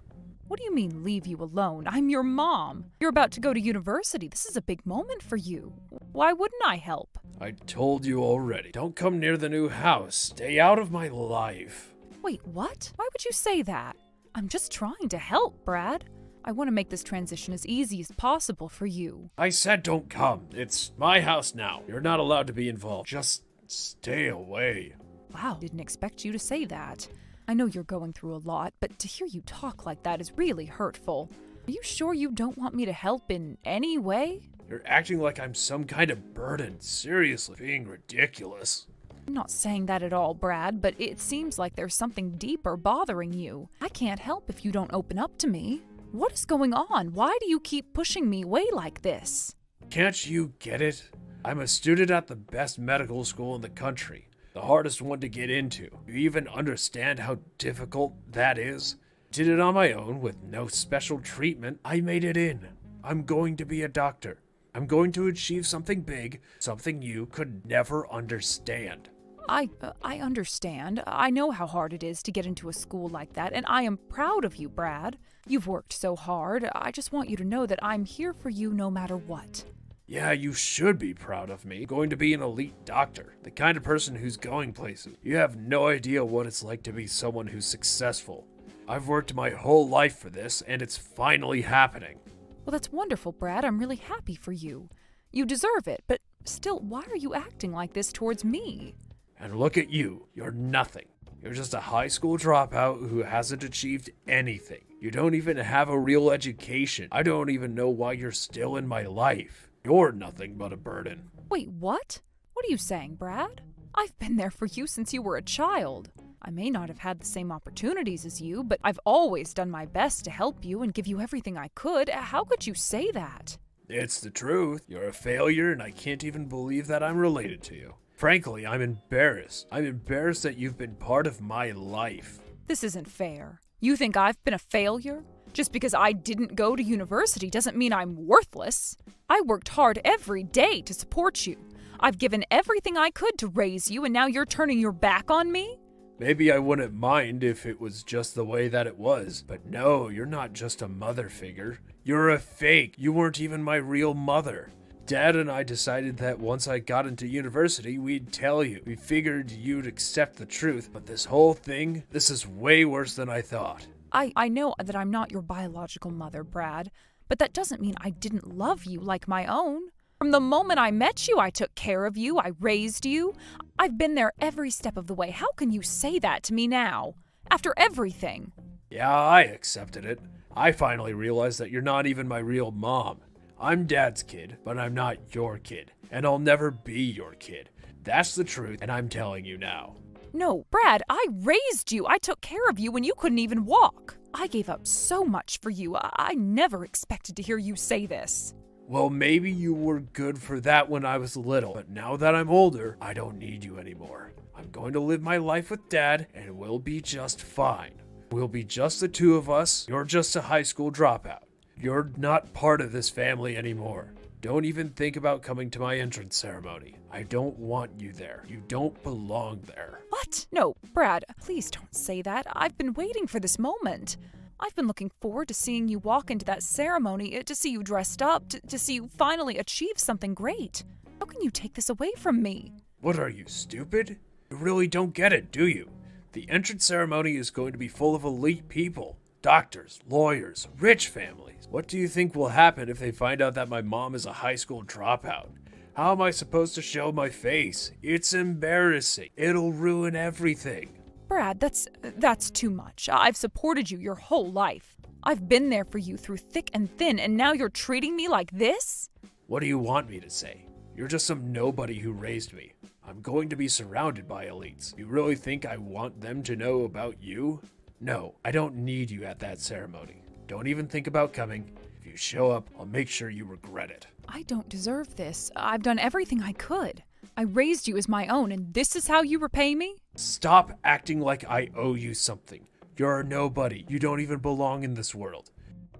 What do you mean, leave you alone? I'm your mom. You're about to go to university. This is a big moment for you. Why wouldn't I help? I told you already. Don't come near the new house. Stay out of my life. Wait, what? Why would you say that? I'm just trying to help, Brad. I want to make this transition as easy as possible for you. I said don't come. It's my house now. You're not allowed to be involved. Just Stay away. Wow, didn't expect you to say that. I know you're going through a lot, but to hear you talk like that is really hurtful. Are you sure you don't want me to help in any way? You're acting like I'm some kind of burden. Seriously, being ridiculous. I'm not saying that at all, Brad, but it seems like there's something deeper bothering you. I can't help if you don't open up to me. What is going on? Why do you keep pushing me away like this? Can't you get it? I'm a student at the best medical school in the country. The hardest one to get into. You even understand how difficult that is? Did it on my own with no special treatment. I made it in. I'm going to be a doctor. I'm going to achieve something big, something you could never understand. I understand. I know how hard it is to get into a school like that, and I am proud of you, Brad. You've worked so hard. I just want you to know that I'm here for you no matter what. Yeah, you should be proud of me. Going to be an elite doctor, the kind of person who's going places. You have no idea what it's like to be someone who's successful. I've worked my whole life for this, and it's finally happening. Well, that's wonderful, Brad. I'm really happy for you. You deserve it, but still, why are you acting like this towards me? And look at you. You're nothing. You're just a high school dropout who hasn't achieved anything. You don't even have a real education. I don't even know why you're still in my life. You're nothing but a burden. Wait, what? What are you saying, Brad? I've been there for you since you were a child. I may not have had the same opportunities as you, but I've always done my best to help you and give you everything I could. How could you say that? It's the truth. You're a failure, and I can't even believe that I'm related to you. Frankly, I'm embarrassed. I'm embarrassed that you've been part of my life. This isn't fair. You think I've been a failure? Just because I didn't go to university doesn't mean I'm worthless. I worked hard every day to support you. I've given everything I could to raise you, and now you're turning your back on me? Maybe I wouldn't mind if it was just the way that it was, but no, you're not just a mother figure. You're a fake. You weren't even my real mother. Dad and I decided that once I got into university, we'd tell you. We figured you'd accept the truth, but this whole thing, this is way worse than I thought. I know that I'm not your biological mother, Brad, but that doesn't mean I didn't love you like my own. From the moment I met you, I took care of you, I raised you. I've been there every step of the way. How can you say that to me now? After everything? Yeah, I accepted it. I finally realized that you're not even my real mom. I'm Dad's kid, but I'm not your kid, and I'll never be your kid. That's the truth, and I'm telling you now. No, Brad, I raised you. I took care of you when you couldn't even walk. I gave up so much for you. I never expected to hear you say this. Well, maybe you were good for that when I was little, but now that I'm older, I don't need you anymore. I'm going to live my life with Dad, and we'll be just fine. We'll be just the two of us. You're just a high school dropout. You're not part of this family anymore. Don't even think about coming to my entrance ceremony. I don't want you there. You don't belong there. What? No, Brad, please don't say that. I've been waiting for this moment. I've been looking forward to seeing you walk into that ceremony, to see you dressed up, to see you finally achieve something great. How can you take this away from me? What are you, stupid? You really don't get it, do you? The entrance ceremony is going to be full of elite people. Doctors, lawyers, rich families. What do you think will happen if they find out that my mom is a high school dropout? How am I supposed to show my face? It's embarrassing. It'll ruin everything. Brad, that's too much. I've supported you your whole life. I've been there for you through thick and thin, and now you're treating me like this? What do you want me to say? You're just some nobody who raised me. I'm going to be surrounded by elites. You really think I want them to know about you? No, I don't need you at that ceremony. Don't even think about coming. If you show up, I'll make sure you regret it. I don't deserve this. I've done everything I could. I raised you as my own, and this is how you repay me? Stop acting like I owe you something. You're a nobody. You don't even belong in this world.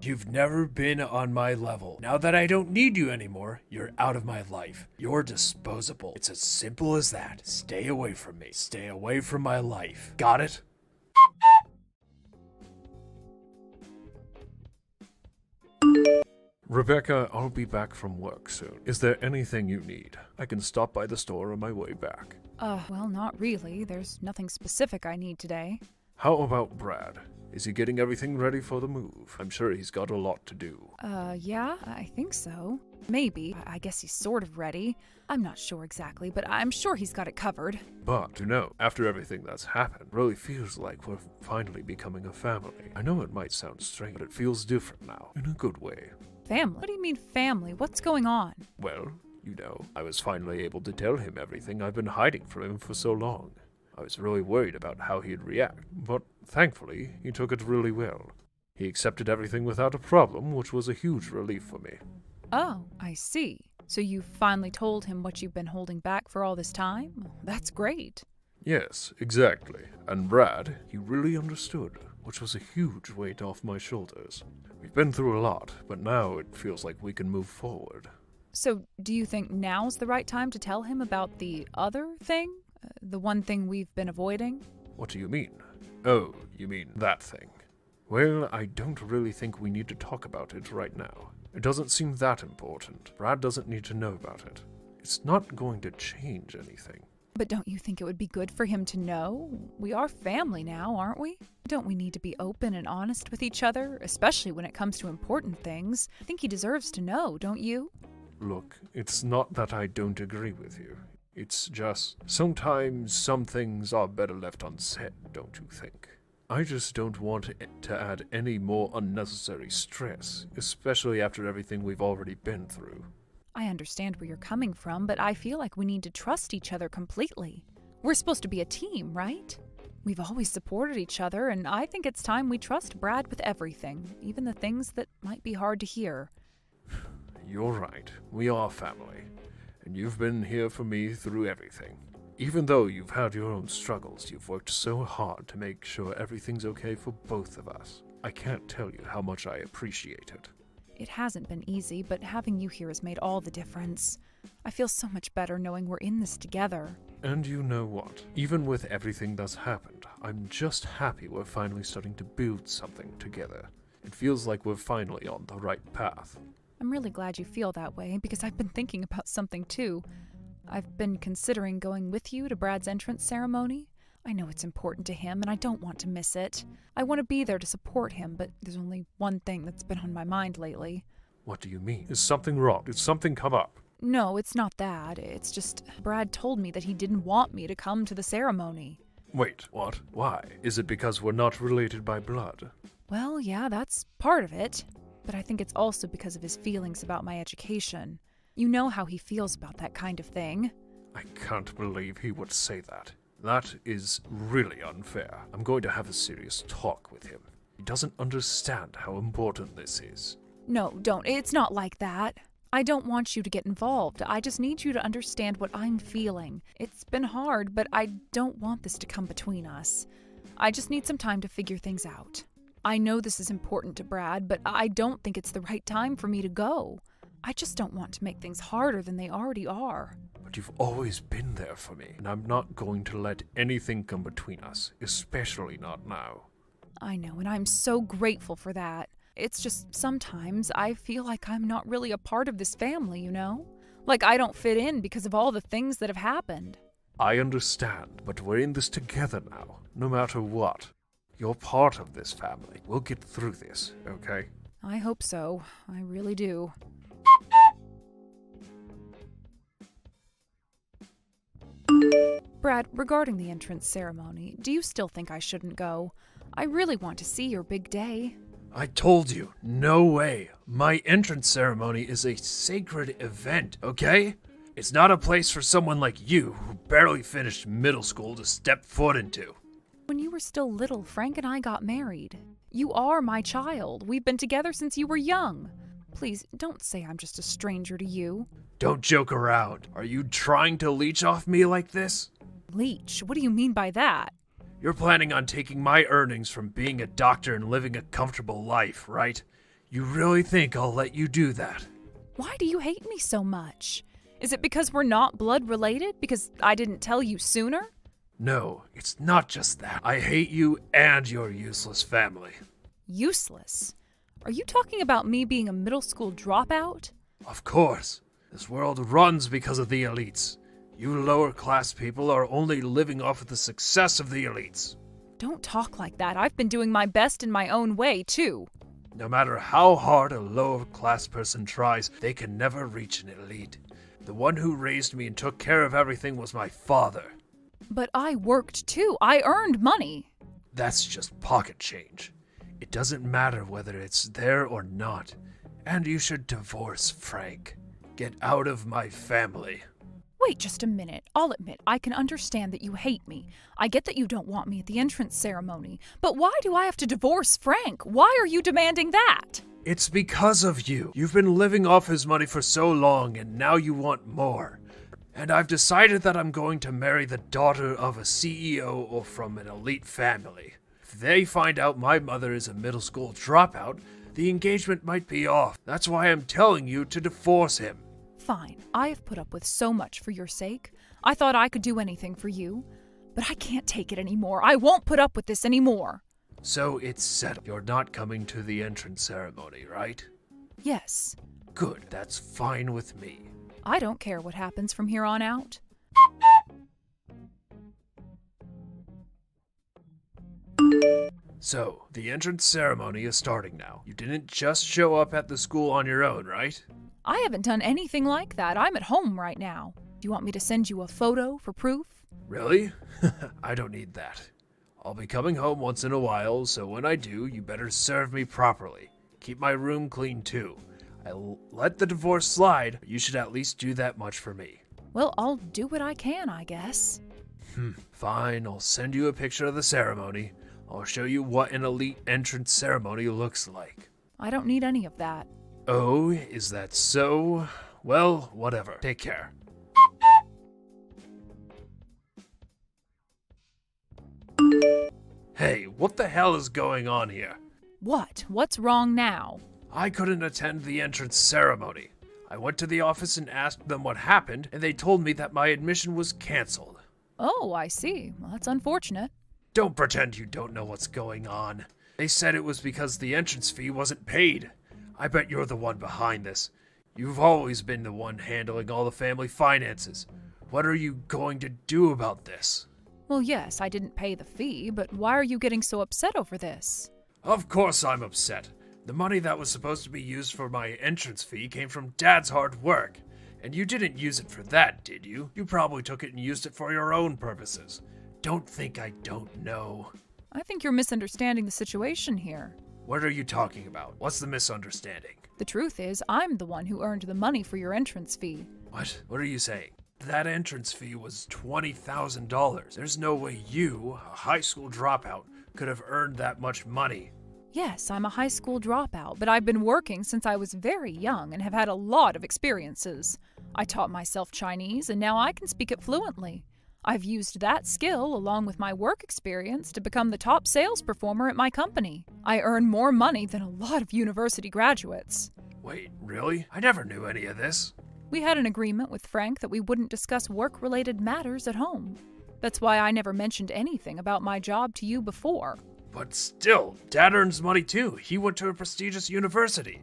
You've never been on my level. Now that I don't need you anymore, you're out of my life. You're disposable. It's as simple as that. Stay away from me. Stay away from my life. Got it? Rebecca, I'll be back from work soon. Is there anything you need? I can stop by the store on my way back. Well, not really. There's nothing specific I need today. How about Brad? Is he getting everything ready for the move? I'm sure he's got a lot to do. Yeah, I think so. Maybe. I guess he's sort of ready. I'm not sure exactly, but I'm sure he's got it covered. But, after everything that's happened, really feels like we're finally becoming a family. I know it might sound strange, but it feels different now, in a good way. Family? What do you mean family? What's going on? Well, I was finally able to tell him everything I've been hiding from him for so long. I was really worried about how he'd react, but thankfully, he took it really well. He accepted everything without a problem, which was a huge relief for me. Oh, I see. So you finally told him what you've been holding back for all this time? That's great. Yes, exactly. And Brad, he really understood, which was a huge weight off my shoulders. We've been through a lot, but now it feels like we can move forward. So do you think now's the right time to tell him about the other thing? The one thing we've been avoiding? What do you mean? Oh, you mean that thing. Well, I don't really think we need to talk about it right now. It doesn't seem that important. Brad doesn't need to know about it. It's not going to change anything. But don't you think it would be good for him to know? We are family now, aren't we? Don't we need to be open and honest with each other, especially when it comes to important things? I think he deserves to know, don't you? Look, it's not that I don't agree with you. It's just, sometimes some things are better left unsaid, don't you think? I just don't want it to add any more unnecessary stress, especially after everything we've already been through. I understand where you're coming from, but I feel like we need to trust each other completely. We're supposed to be a team, right? We've always supported each other, and I think it's time we trust Brad with everything, even the things that might be hard to hear. You're right. We are family. And you've been here for me through everything. Even though you've had your own struggles, you've worked so hard to make sure everything's okay for both of us. I can't tell you how much I appreciate it. It hasn't been easy, but having you here has made all the difference. I feel so much better knowing we're in this together. And you know what? Even with everything that's happened, I'm just happy we're finally starting to build something together. It feels like we're finally on the right path. I'm really glad you feel that way, because I've been thinking about something too. I've been considering going with you to Brad's entrance ceremony. I know it's important to him, and I don't want to miss it. I want to be there to support him, but there's only one thing that's been on my mind lately. What do you mean? Is something wrong? Did something come up? No, it's not that. It's just Brad told me that he didn't want me to come to the ceremony. Wait, what? Why? Is it because we're not related by blood? Well, yeah, that's part of it. But I think it's also because of his feelings about my education. You know how he feels about that kind of thing. I can't believe he would say that. That is really unfair. I'm going to have a serious talk with him. He doesn't understand how important this is. No, don't. It's not like that. I don't want you to get involved. I just need you to understand what I'm feeling. It's been hard, but I don't want this to come between us. I just need some time to figure things out. I know this is important to Brad, but I don't think it's the right time for me to go. I just don't want to make things harder than they already are. But you've always been there for me, and I'm not going to let anything come between us, especially not now. I know, and I'm so grateful for that. It's just sometimes I feel like I'm not really a part of this family, you know? Like I don't fit in because of all the things that have happened. I understand, but we're in this together now, no matter what. You're part of this family. We'll get through this, okay? I hope so. I really do. Brad, regarding the entrance ceremony, do you still think I shouldn't go? I really want to see your big day. I told you, no way. My entrance ceremony is a sacred event, okay? It's not a place for someone like you who barely finished middle school to step foot into. When you were still little, Frank and I got married. You are my child. We've been together since you were young. Please, don't say I'm just a stranger to you. Don't joke around. Are you trying to leech off me like this? Leech? What do you mean by that? You're planning on taking my earnings from being a doctor and living a comfortable life, right? You really think I'll let you do that? Why do you hate me so much? Is it because we're not blood related? Because I didn't tell you sooner? No, it's not just that. I hate you and your useless family. Useless? Are you talking about me being a middle school dropout? Of course. This world runs because of the elites. You lower class people are only living off of the success of the elites. Don't talk like that. I've been doing my best in my own way, too. No matter how hard a lower-class person tries, they can never reach an elite. The one who raised me and took care of everything was my father. But I worked, too. I earned money. That's just pocket change. It doesn't matter whether it's there or not. And you should divorce Frank. Get out of my family. Wait just a minute. I'll admit, I can understand that you hate me. I get that you don't want me at the entrance ceremony. But why do I have to divorce Frank? Why are you demanding that? It's because of you. You've been living off his money for so long, and now you want more. And I've decided that I'm going to marry the daughter of a CEO or from an elite family. If they find out my mother is a middle school dropout, the engagement might be off. That's why I'm telling you to divorce him. Fine. I have put up with so much for your sake. I thought I could do anything for you. But I can't take it anymore. I won't put up with this anymore. So it's settled. You're not coming to the entrance ceremony, right? Yes. Good. That's fine with me. I don't care what happens from here on out. So, the entrance ceremony is starting now. You didn't just show up at the school on your own, right? I haven't done anything like that. I'm at home right now. Do you want me to send you a photo for proof? Really? I don't need that. I'll be coming home once in a while, so when I do, you better serve me properly. Keep my room clean too. I'll let the divorce slide, but you should at least do that much for me. Well, I'll do what I can, I guess. Fine, I'll send you a picture of the ceremony. I'll show you what an elite entrance ceremony looks like. I don't need any of that. Oh, is that so? Well, whatever. Take care. Hey, what the hell is going on here? What? What's wrong now? I couldn't attend the entrance ceremony. I went to the office and asked them what happened, and they told me that my admission was canceled. Oh, I see. Well, that's unfortunate. Don't pretend you don't know what's going on. They said it was because the entrance fee wasn't paid. I bet you're the one behind this. You've always been the one handling all the family finances. What are you going to do about this? Well, yes, I didn't pay the fee, but why are you getting so upset over this? Of course I'm upset. The money that was supposed to be used for my entrance fee came from Dad's hard work. And you didn't use it for that, did you? You probably took it and used it for your own purposes. Don't think I don't know. I think you're misunderstanding the situation here. What are you talking about? What's the misunderstanding? The truth is, I'm the one who earned the money for your entrance fee. What? What are you saying? That entrance fee was $20,000. There's no way you, a high school dropout, could have earned that much money. Yes, I'm a high school dropout, but I've been working since I was very young and have had a lot of experiences. I taught myself Chinese, and now I can speak it fluently. I've used that skill, along with my work experience, to become the top sales performer at my company. I earn more money than a lot of university graduates. Wait, really? I never knew any of this. We had an agreement with Frank that we wouldn't discuss work-related matters at home. That's why I never mentioned anything about my job to you before. But still, Dad earns money too. He went to a prestigious university.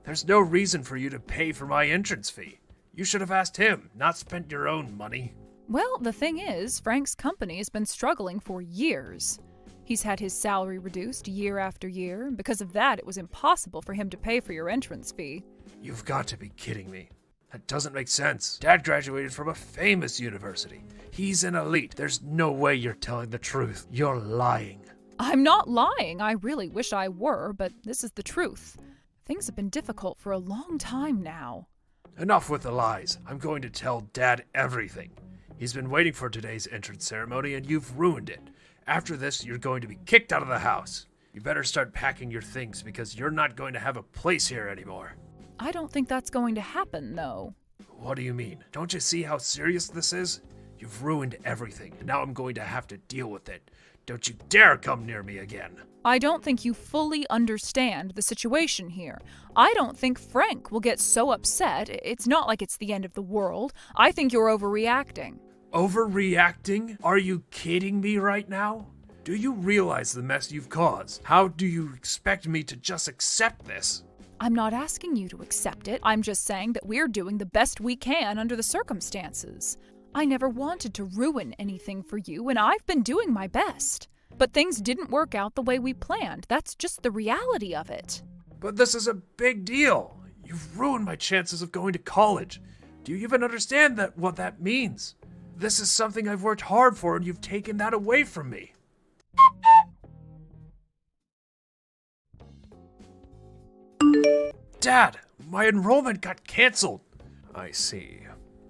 There's no reason for you to pay for my entrance fee. You should have asked him, not spent your own money. Well, the thing is, Frank's company has been struggling for years. He's had his salary reduced year after year, and because of that, it was impossible for him to pay for your entrance fee. You've got to be kidding me. That doesn't make sense. Dad graduated from a famous university. He's an elite. There's no way you're telling the truth. You're lying. I'm not lying. I really wish I were, but this is the truth. Things have been difficult for a long time now. Enough with the lies. I'm going to tell Dad everything. He's been waiting for today's entrance ceremony, and you've ruined it. After this, you're going to be kicked out of the house. You better start packing your things, because you're not going to have a place here anymore. I don't think that's going to happen, though. What do you mean? Don't you see how serious this is? You've ruined everything, and now I'm going to have to deal with it. Don't you dare come near me again. I don't think you fully understand the situation here. I don't think Frank will get so upset. It's not like it's the end of the world. I think you're overreacting. Overreacting? Are you kidding me right now? Do you realize the mess you've caused? How do you expect me to just accept this? I'm not asking you to accept it. I'm just saying that we're doing the best we can under the circumstances. I never wanted to ruin anything for you, and I've been doing my best. But things didn't work out the way we planned. That's just the reality of it. But this is a big deal. You've ruined my chances of going to college. Do you even understand what that means? This is something I've worked hard for, and you've taken that away from me. Dad, my enrollment got canceled. I see.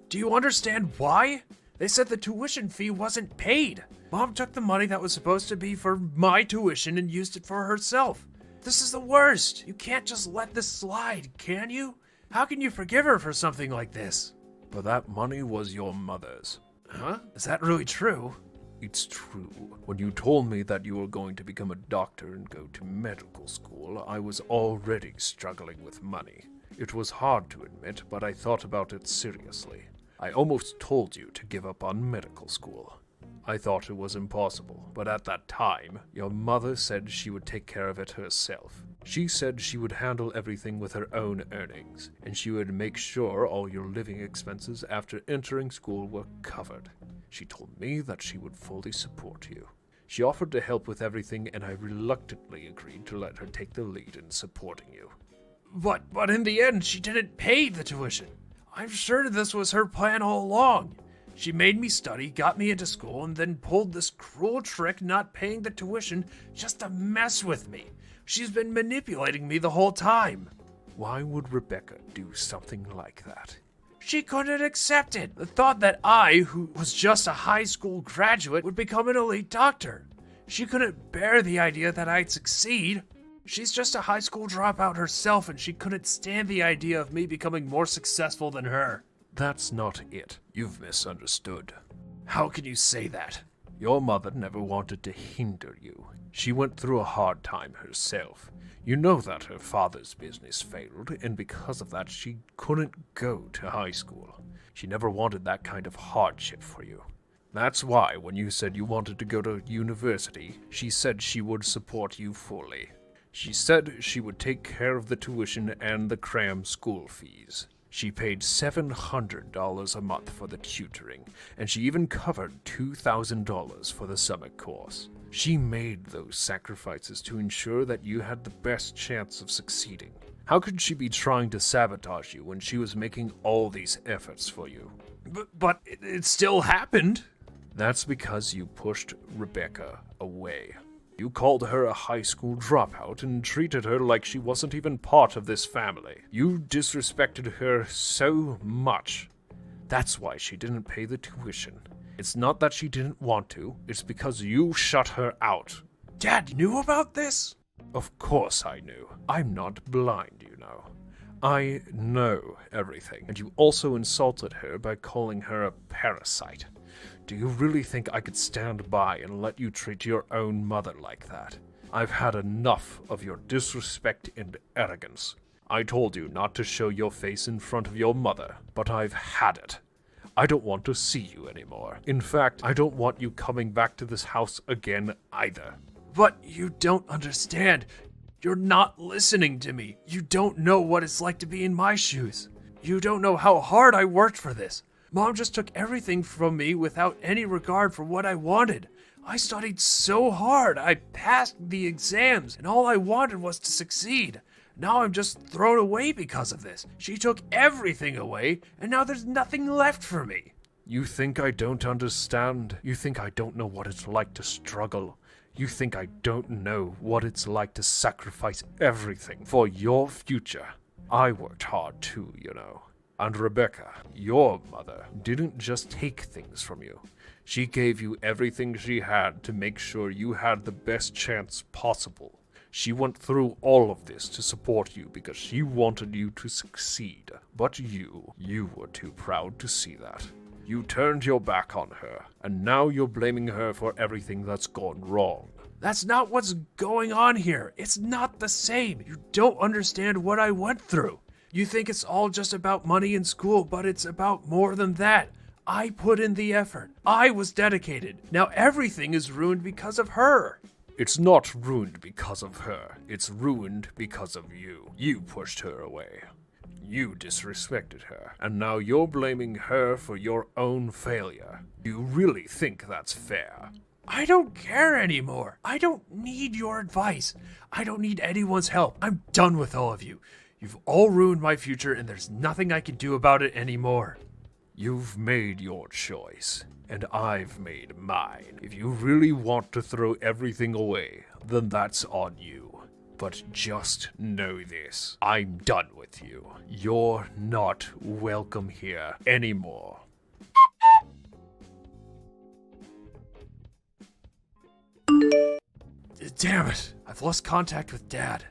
Do you understand why? They said the tuition fee wasn't paid. Mom took the money that was supposed to be for my tuition and used it for herself. This is the worst. You can't just let this slide, can you? How can you forgive her for something like this? But that money was your mother's. Huh? Is that really true? It's true. When you told me that you were going to become a doctor and go to medical school, I was already struggling with money. It was hard to admit, but I thought about it seriously. I almost told you to give up on medical school. I thought it was impossible, but at that time, your mother said she would take care of it herself. She said she would handle everything with her own earnings, and she would make sure all your living expenses after entering school were covered. She told me that she would fully support you. She offered to help with everything, and I reluctantly agreed to let her take the lead in supporting you. But in the end, she didn't pay the tuition. I'm sure this was her plan all along. She made me study, got me into school, and then pulled this cruel trick not paying the tuition just to mess with me. She's been manipulating me the whole time. Why would Rebecca do something like that? She couldn't accept it. The thought that I, who was just a high school graduate, would become an elite doctor. She couldn't bear the idea that I'd succeed. She's just a high school dropout herself, and she couldn't stand the idea of me becoming more successful than her. That's not it. You've misunderstood. How can you say that? Your mother never wanted to hinder you. She went through a hard time herself. You know that her father's business failed, and because of that, she couldn't go to high school. She never wanted that kind of hardship for you. That's why, when you said you wanted to go to university, she said she would support you fully. She said she would take care of the tuition and the cram school fees. She paid $700 a month for the tutoring, and she even covered $2,000 for the summer course. She made those sacrifices to ensure that you had the best chance of succeeding. How could she be trying to sabotage you when she was making all these efforts for you? But it still happened. That's because you pushed Rebecca away. You called her a high school dropout and treated her like she wasn't even part of this family. You disrespected her so much. That's why she didn't pay the tuition. It's not that she didn't want to, it's because you shut her out. Dad knew about this? Of course I knew. I'm not blind, you know. I know everything, and you also insulted her by calling her a parasite. Do you really think I could stand by and let you treat your own mother like that? I've had enough of your disrespect and arrogance. I told you not to show your face in front of your mother, but I've had it. I don't want to see you anymore. In fact, I don't want you coming back to this house again either. But you don't understand. You're not listening to me. You don't know what it's like to be in my shoes. You don't know how hard I worked for this. Mom just took everything from me without any regard for what I wanted. I studied so hard. I passed the exams, and all I wanted was to succeed. Now I'm just thrown away because of this. She took everything away, and now there's nothing left for me. You think I don't understand? You think I don't know what it's like to struggle? You think I don't know what it's like to sacrifice everything for your future? I worked hard too, you know. And Rebecca, your mother, didn't just take things from you. She gave you everything she had to make sure you had the best chance possible. She went through all of this to support you because she wanted you to succeed. But you were too proud to see that. You turned your back on her, and now you're blaming her for everything that's gone wrong. That's not what's going on here. It's not the same. You don't understand what I went through. You think it's all just about money in school, but it's about more than that. I put in the effort. I was dedicated. Now everything is ruined because of her. It's not ruined because of her. It's ruined because of you. You pushed her away. You disrespected her, and now you're blaming her for your own failure. You really think that's fair? I don't care anymore. I don't need your advice. I don't need anyone's help. I'm done with all of you. You've all ruined my future, and there's nothing I can do about it anymore. You've made your choice, and I've made mine. If you really want to throw everything away, then that's on you. But just know this, I'm done with you. You're not welcome here anymore. Damn it. I've lost contact with Dad.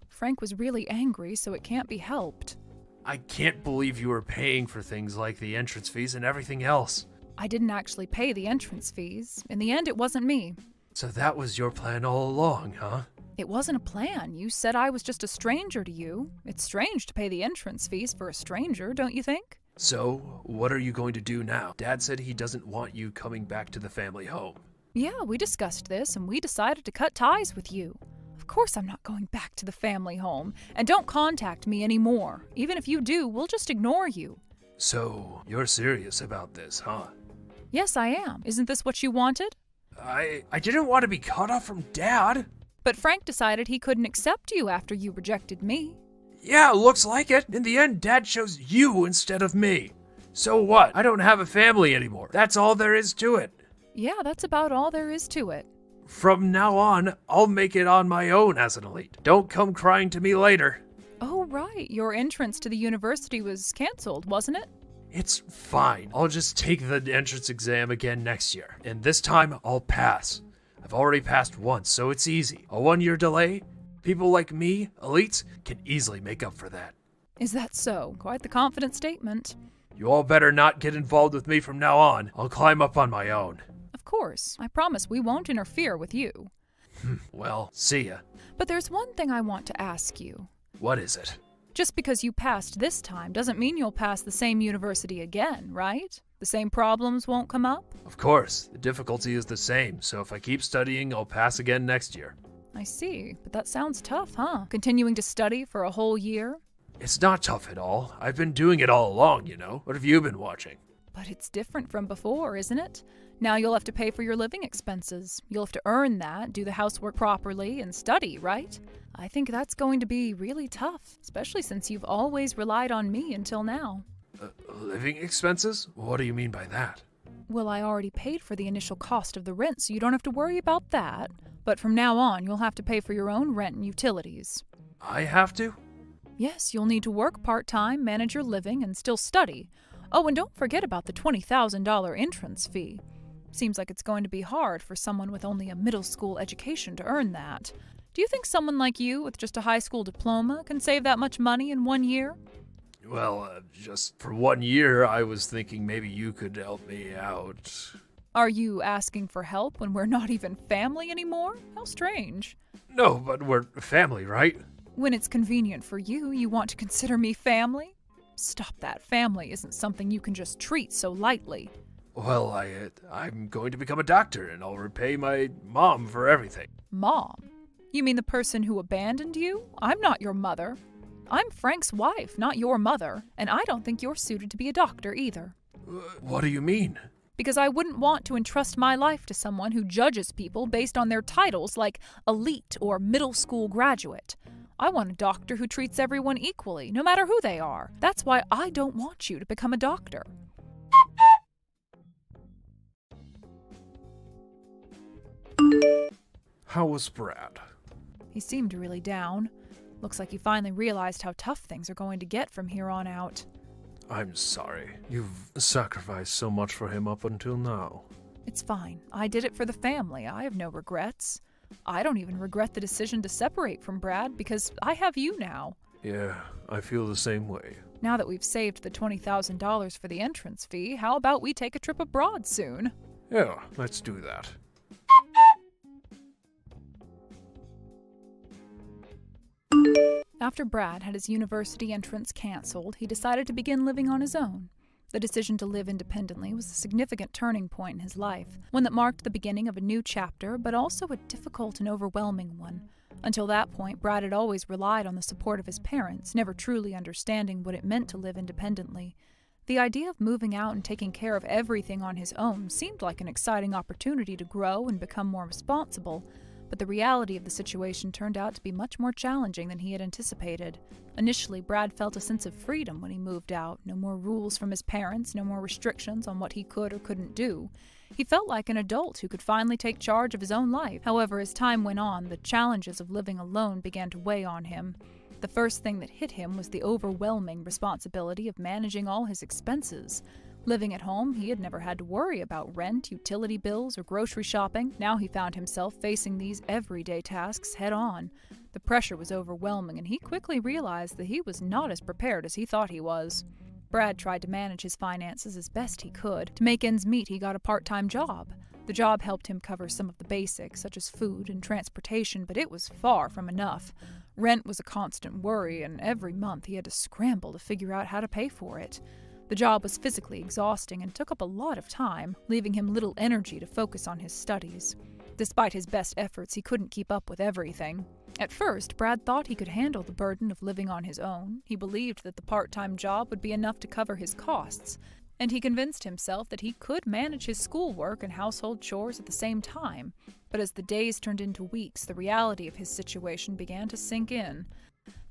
Frank was really angry, so it can't be helped. I can't believe you were paying for things like the entrance fees and everything else. I didn't actually pay the entrance fees. In the end, it wasn't me. So that was your plan all along, huh? It wasn't a plan. You said I was just a stranger to you. It's strange to pay the entrance fees for a stranger, don't you think? So, what are you going to do now? Dad said he doesn't want you coming back to the family home. Yeah, we discussed this, and we decided to cut ties with you. Of course I'm not going back to the family home. And don't contact me anymore. Even if you do, we'll just ignore you. So, you're serious about this, huh? Yes, I am. Isn't this what you wanted? I didn't want to be cut off from Dad. But Frank decided he couldn't accept you after you rejected me. Yeah, looks like it. In the end, Dad chose you instead of me. So what? I don't have a family anymore. That's all there is to it. Yeah, that's about all there is to it. From now on, I'll make it on my own as an elite. Don't come crying to me later. Oh, right. Your entrance to the university was canceled, wasn't it? It's fine. I'll just take the entrance exam again next year. And this time, I'll pass. I've already passed once, so it's easy. A 1-year delay? People like me, elites, can easily make up for that. Is that so? Quite the confident statement. You all better not get involved with me from now on. I'll climb up on my own. Of course. I promise we won't interfere with you. Well, see ya. But there's one thing I want to ask you. What is it? Just because you passed this time doesn't mean you'll pass the same university again, right? The same problems won't come up? Of course, the difficulty is the same, so if I keep studying, I'll pass again next year. I see, but that sounds tough, huh? Continuing to study for a whole year? It's not tough at all. I've been doing it all along, you know. What have you been watching? But it's different from before, isn't it? Now you'll have to pay for your living expenses. You'll have to earn that, do the housework properly, and study, right? I think that's going to be really tough, especially since you've always relied on me until now. Living expenses? What do you mean by that? Well, I already paid for the initial cost of the rent, so you don't have to worry about that. But from now on, you'll have to pay for your own rent and utilities. I have to? Yes, you'll need to work part-time, manage your living, and still study. Oh, and don't forget about the $20,000 entrance fee. Seems like it's going to be hard for someone with only a middle school education to earn that. Do you think someone like you with just a high school diploma can save that much money in 1 year? Well, just for 1 year, I was thinking maybe you could help me out. Are you asking for help when we're not even family anymore? How strange. No, but we're family, right? When it's convenient for you, you want to consider me family? Stop that. Family isn't something you can just treat so lightly. Well, I'm going to become a doctor, and I'll repay my mom for everything. Mom? You mean the person who abandoned you? I'm not your mother. I'm Frank's wife, not your mother, and I don't think you're suited to be a doctor either. What do you mean? Because I wouldn't want to entrust my life to someone who judges people based on their titles like elite or middle school graduate. I want a doctor who treats everyone equally, no matter who they are. That's why I don't want you to become a doctor. How was Brad? He seemed really down. Looks like he finally realized how tough things are going to get from here on out. I'm sorry. You've sacrificed so much for him up until now. It's fine. I did it for the family. I have no regrets. I don't even regret the decision to separate from Brad because I have you now. Yeah, I feel the same way. Now that we've saved the $20,000 for the entrance fee, how about we take a trip abroad soon? Yeah, let's do that. After Brad had his university entrance canceled, he decided to begin living on his own. The decision to live independently was a significant turning point in his life, one that marked the beginning of a new chapter, but also a difficult and overwhelming one. Until that point, Brad had always relied on the support of his parents, never truly understanding what it meant to live independently. The idea of moving out and taking care of everything on his own seemed like an exciting opportunity to grow and become more responsible, but the reality of the situation turned out to be much more challenging than he had anticipated. Initially, Brad felt a sense of freedom when he moved out. No more rules from his parents, no more restrictions on what he could or couldn't do. He felt like an adult who could finally take charge of his own life. However, as time went on, the challenges of living alone began to weigh on him. The first thing that hit him was the overwhelming responsibility of managing all his expenses. Living at home, he had never had to worry about rent, utility bills, or grocery shopping. Now he found himself facing these everyday tasks head-on. The pressure was overwhelming, and he quickly realized that he was not as prepared as he thought he was. Brad tried to manage his finances as best he could. To make ends meet, he got a part-time job. The job helped him cover some of the basics, such as food and transportation, but it was far from enough. Rent was a constant worry, and every month he had to scramble to figure out how to pay for it. The job was physically exhausting and took up a lot of time, leaving him little energy to focus on his studies. Despite his best efforts, he couldn't keep up with everything. At first, Brad thought he could handle the burden of living on his own. He believed that the part-time job would be enough to cover his costs, and he convinced himself that he could manage his schoolwork and household chores at the same time. But as the days turned into weeks, the reality of his situation began to sink in.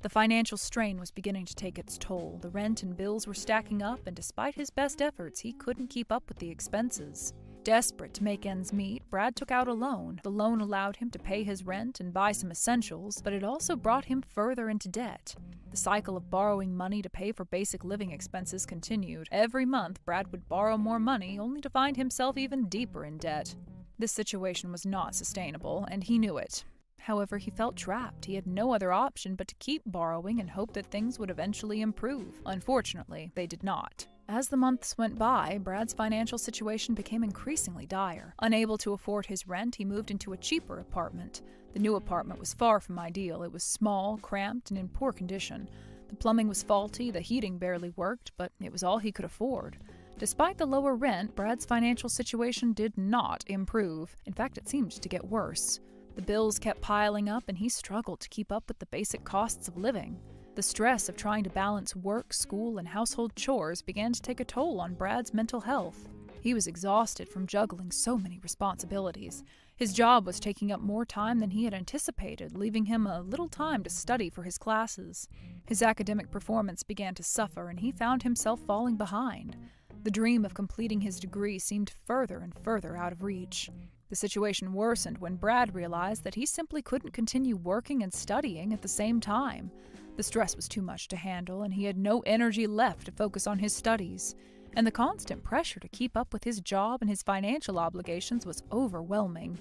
The financial strain was beginning to take its toll. The rent and bills were stacking up, and despite his best efforts, he couldn't keep up with the expenses. Desperate to make ends meet, Brad took out a loan. The loan allowed him to pay his rent and buy some essentials, but it also brought him further into debt. The cycle of borrowing money to pay for basic living expenses continued. Every month, Brad would borrow more money, only to find himself even deeper in debt. This situation was not sustainable, and he knew it. However, he felt trapped. He had no other option but to keep borrowing and hope that things would eventually improve. Unfortunately, they did not. As the months went by, Brad's financial situation became increasingly dire. Unable to afford his rent, he moved into a cheaper apartment. The new apartment was far from ideal. It was small, cramped, and in poor condition. The plumbing was faulty, the heating barely worked, but it was all he could afford. Despite the lower rent, Brad's financial situation did not improve. In fact, it seemed to get worse. The bills kept piling up, and he struggled to keep up with the basic costs of living. The stress of trying to balance work, school, and household chores began to take a toll on Brad's mental health. He was exhausted from juggling so many responsibilities. His job was taking up more time than he had anticipated, leaving him a little time to study for his classes. His academic performance began to suffer, and he found himself falling behind. The dream of completing his degree seemed further and further out of reach. The situation worsened when Brad realized that he simply couldn't continue working and studying at the same time. The stress was too much to handle, and he had no energy left to focus on his studies. And the constant pressure to keep up with his job and his financial obligations was overwhelming.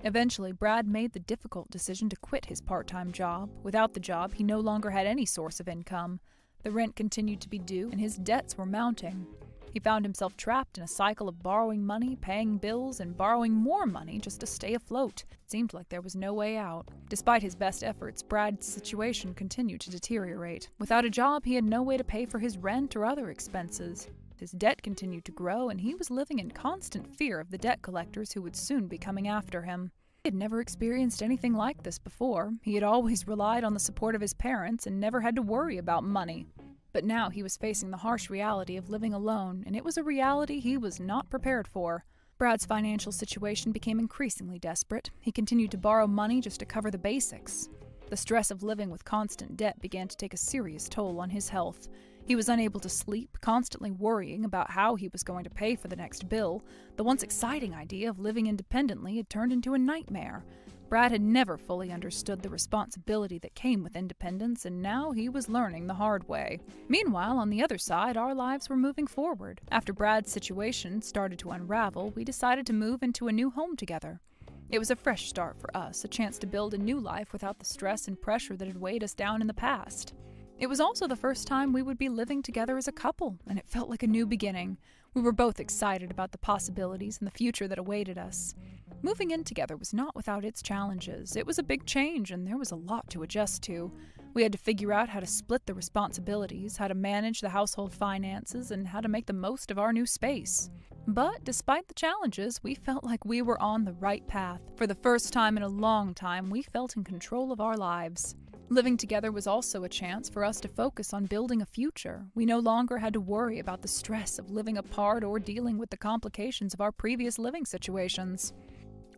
Eventually, Brad made the difficult decision to quit his part-time job. Without the job, he no longer had any source of income. The rent continued to be due, and his debts were mounting. He found himself trapped in a cycle of borrowing money, paying bills, and borrowing more money just to stay afloat. It seemed like there was no way out. Despite his best efforts, Brad's situation continued to deteriorate. Without a job, he had no way to pay for his rent or other expenses. His debt continued to grow, and he was living in constant fear of the debt collectors who would soon be coming after him. He had never experienced anything like this before. He had always relied on the support of his parents and never had to worry about money. But now he was facing the harsh reality of living alone, and it was a reality he was not prepared for. Brad's financial situation became increasingly desperate. He continued to borrow money just to cover the basics. The stress of living with constant debt began to take a serious toll on his health. He was unable to sleep, constantly worrying about how he was going to pay for the next bill. The once exciting idea of living independently had turned into a nightmare. Brad had never fully understood the responsibility that came with independence, and now he was learning the hard way. Meanwhile, on the other side, our lives were moving forward. After Brad's situation started to unravel, we decided to move into a new home together. It was a fresh start for us, a chance to build a new life without the stress and pressure that had weighed us down in the past. It was also the first time we would be living together as a couple, and it felt like a new beginning. We were both excited about the possibilities and the future that awaited us. Moving in together was not without its challenges. It was a big change, and there was a lot to adjust to. We had to figure out how to split the responsibilities, how to manage the household finances, and how to make the most of our new space. But despite the challenges, we felt like we were on the right path. For the first time in a long time, we felt in control of our lives. Living together was also a chance for us to focus on building a future. We no longer had to worry about the stress of living apart or dealing with the complications of our previous living situations.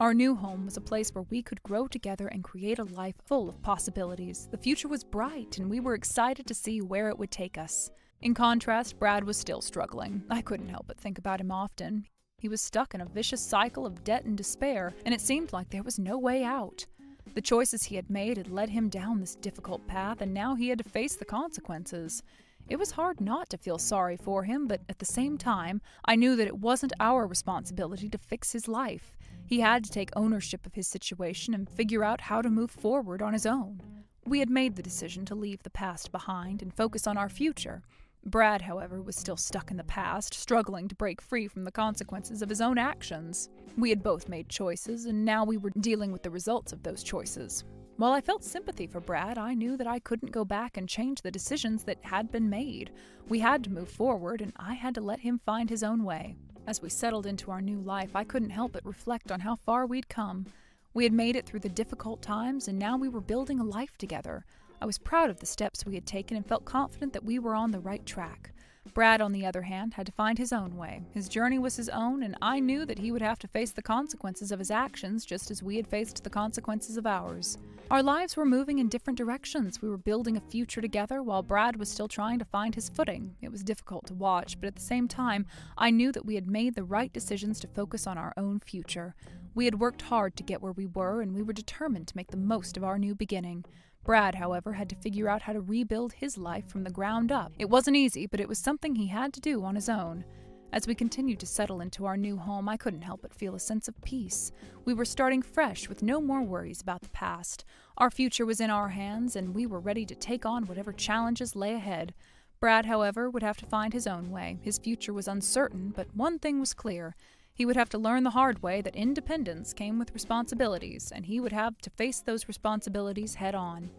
Our new home was a place where we could grow together and create a life full of possibilities. The future was bright, and we were excited to see where it would take us. In contrast, Brad was still struggling. I couldn't help but think about him often. He was stuck in a vicious cycle of debt and despair, and it seemed like there was no way out. The choices he had made had led him down this difficult path, and now he had to face the consequences. It was hard not to feel sorry for him, but at the same time, I knew that it wasn't our responsibility to fix his life. He had to take ownership of his situation and figure out how to move forward on his own. We had made the decision to leave the past behind and focus on our future. Brad, however, was still stuck in the past, struggling to break free from the consequences of his own actions. We had both made choices, and now we were dealing with the results of those choices. While I felt sympathy for Brad, I knew that I couldn't go back and change the decisions that had been made. We had to move forward, and I had to let him find his own way. As we settled into our new life, I couldn't help but reflect on how far we'd come. We had made it through the difficult times, and now we were building a life together. I was proud of the steps we had taken and felt confident that we were on the right track. Brad, on the other hand, had to find his own way. His journey was his own, and I knew that he would have to face the consequences of his actions just as we had faced the consequences of ours. Our lives were moving in different directions. We were building a future together while Brad was still trying to find his footing. It was difficult to watch, but at the same time, I knew that we had made the right decisions to focus on our own future. We had worked hard to get where we were, and we were determined to make the most of our new beginning. Brad, however, had to figure out how to rebuild his life from the ground up. It wasn't easy, but it was something he had to do on his own. As we continued to settle into our new home, I couldn't help but feel a sense of peace. We were starting fresh with no more worries about the past. Our future was in our hands, and we were ready to take on whatever challenges lay ahead. Brad, however, would have to find his own way. His future was uncertain, but one thing was clear. He would have to learn the hard way that independence came with responsibilities, and he would have to face those responsibilities head on.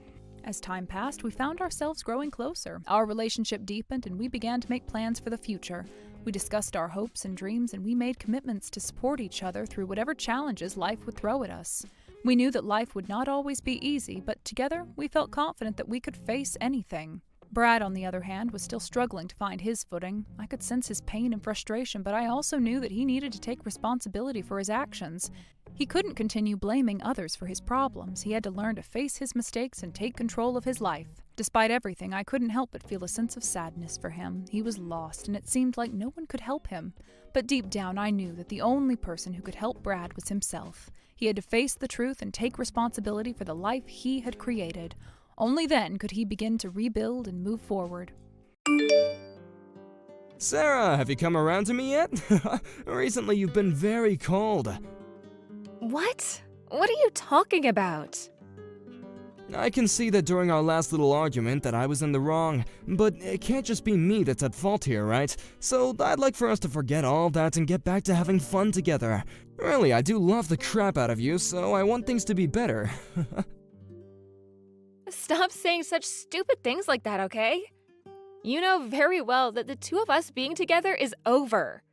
As time passed, we found ourselves growing closer. Our relationship deepened, and we began to make plans for the future. We discussed our hopes and dreams, and we made commitments to support each other through whatever challenges life would throw at us. We knew that life would not always be easy, but together we felt confident that we could face anything. Brad, on the other hand, was still struggling to find his footing. I could sense his pain and frustration, but I also knew that he needed to take responsibility for his actions. He couldn't continue blaming others for his problems. He had to learn to face his mistakes and take control of his life. Despite everything, I couldn't help but feel a sense of sadness for him. He was lost, and it seemed like no one could help him. But deep down, I knew that the only person who could help Brad was himself. He had to face the truth and take responsibility for the life he had created. Only then could he begin to rebuild and move forward. Sarah, have you come around to me yet? Recently you've been very cold. What? What are you talking about? I can see that during our last little argument that I was in the wrong, but it can't just be me that's at fault here, right? So I'd like for us to forget all that and get back to having fun together. Really, I do love the crap out of you, so I want things to be better. Stop saying such stupid things like that, okay? You know very well that the two of us being together is over.